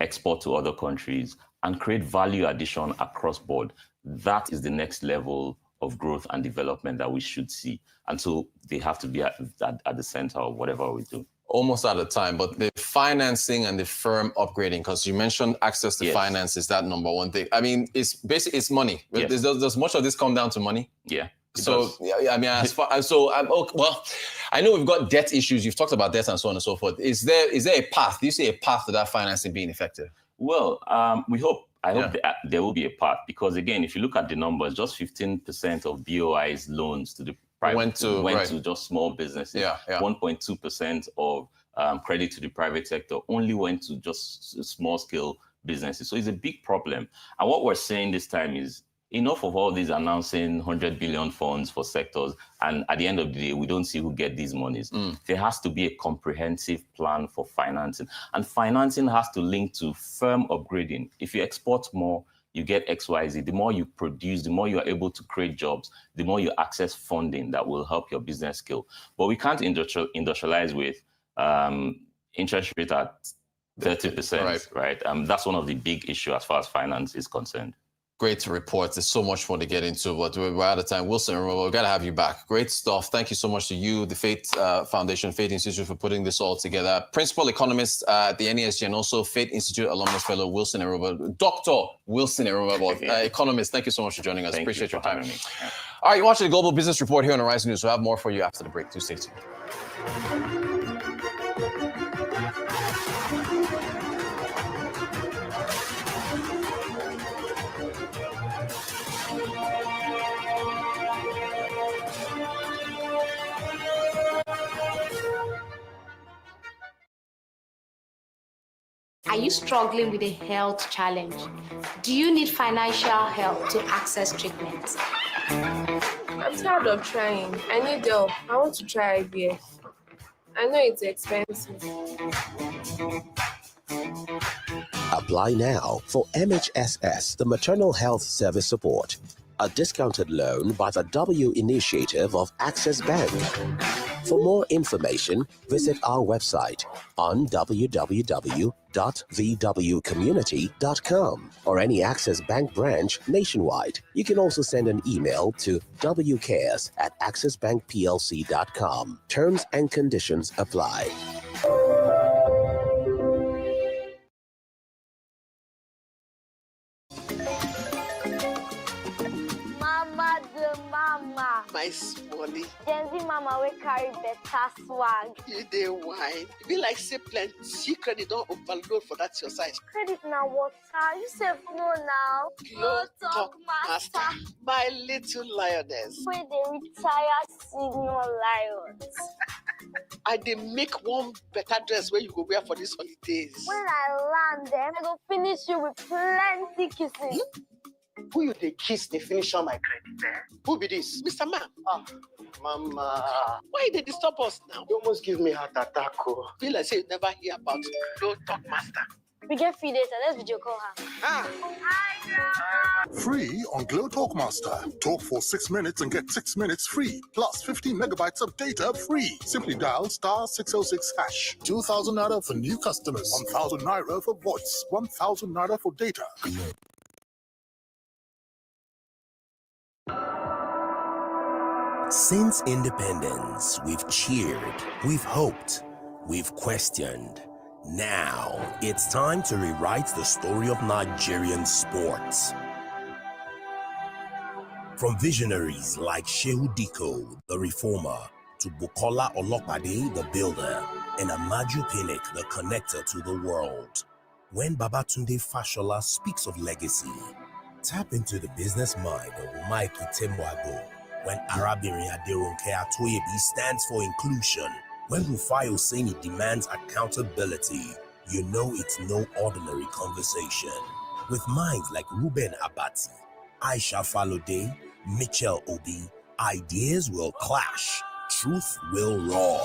export to other countries and create value addition across board. That is the next level of growth and development that we should see. And so they have to be at the center of whatever we do. Almost out of time, but the financing and the firm upgrading, because you mentioned access to finance is that number one thing. I mean, it's basically, it's money. Yes. Does much of this come down to money? Yeah. So, I mean, I know we've got debt issues. You've talked about debt and so on and so forth. Is there a path? Do you see a path to that financing being effective? Well, I hope there will be a path, because again, if you look at the numbers, just 15% of BOI's loans to the private went to just small businesses. 1.2% of credit to the private sector only went to just small scale businesses. So it's a big problem. And what we're saying this time is enough of all these announcing 100 billion funds for sectors, and at the end of the day, we don't see who get these monies. There has to be a comprehensive plan for financing, and financing has to link to firm upgrading. If you export more, you get XYZ. The more you produce, the more you are able to create jobs, the more you access funding that will help your business scale. But we can't industrialize with interest rate at 30%, right? That's one of the big issues as far as finance is concerned. Great report. There's so much more to get into, but we're out of time. Wilson, we've got to have you back. Great stuff. Thank you so much to you, the Fate Foundation, Fate Institute, for putting this all together. Principal economist at the NESG and also Fate Institute alumnus fellow Wilson Eroba. Dr. Wilson Eroba, economist. Thank you so much for joining us. Appreciate your time. All right, you're watching the Global Business Report here on Arise News. We'll have more for you after the break. Do stay tuned. Are you struggling with a health challenge? Do you need financial help to access treatment? I'm tired of trying. I need help. I want to try IVF. I know it's expensive. Apply now for MHSS, the Maternal Health Service Support, a discounted loan by the W Initiative of Access Bank. For more information, visit our website on www.thewcommunity.com or any Access Bank branch nationwide. You can also send an email to wcares@accessbankplc.com. Terms and conditions apply. My smally. Gen Z mama we carry better swag. You dey wine. You be like say plenty credit don't overload for that your size. Credit now water. You say no now. No talk master. My little lioness. Where they retire signal lions. I did make one better dress where you go wear for these holidays. When I land there, I go finish you with plenty kissing. Who you they kiss, they finish on my credit there? Who be this? Mr. Man. Ah, Mama. Why they disturb us now? You almost give me heart attack. Oh. Feel like say you never hear about Glow Talk Master. We get free data. Let's video call her. Ah. Hi, girl. Free on Glow Talk Master. Talk for 6 minutes and get 6 minutes free. Plus 15 megabytes of data free. Simply dial *606#. 2,000 naira for new customers. 1,000 naira for voice. 1,000 naira for data. Since independence, we've cheered, we've hoped, we've questioned. Now, it's time to rewrite the story of Nigerian sports. From visionaries like Shehu Diko, the reformer, to Bukola Olopade, the builder, and Amaju Pinnick, the connector to the world. When Babatunde Fashola speaks of legacy, tap into the business mind of Mike Itemwago. When Arabirin Aderonke Atoyebi stands for inclusion, when Rufai Oseni demands accountability, you know it's no ordinary conversation. With minds like Ruben Abati, Aisha Falode, Mitchell Obi, ideas will clash, truth will roar.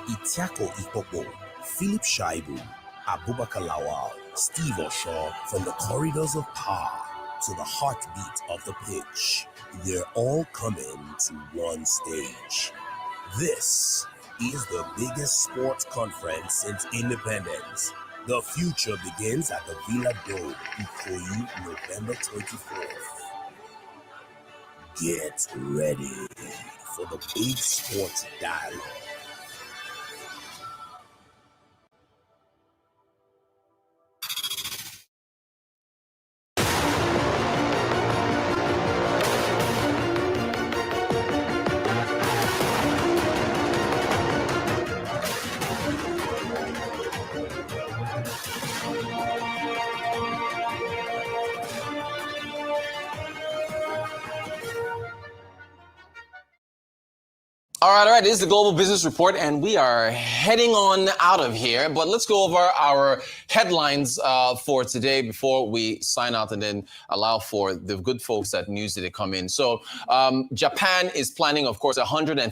Itiako Ikpopo, Philip Shaibu, Abubakar Lawal, Steve Oshaw, from the corridors of power to the heartbeat of the pitch, they're all coming to one stage. This is the biggest sports conference since independence. The future begins at the Villa Dome, Ikoyi, November 24th. Get ready for the big sports dialogue. All right. This is the Global Business Report, and we are heading on out of here. But let's go over our headlines for today before we sign out and then allow for the good folks at News to come in. So Japan is planning, of course, 130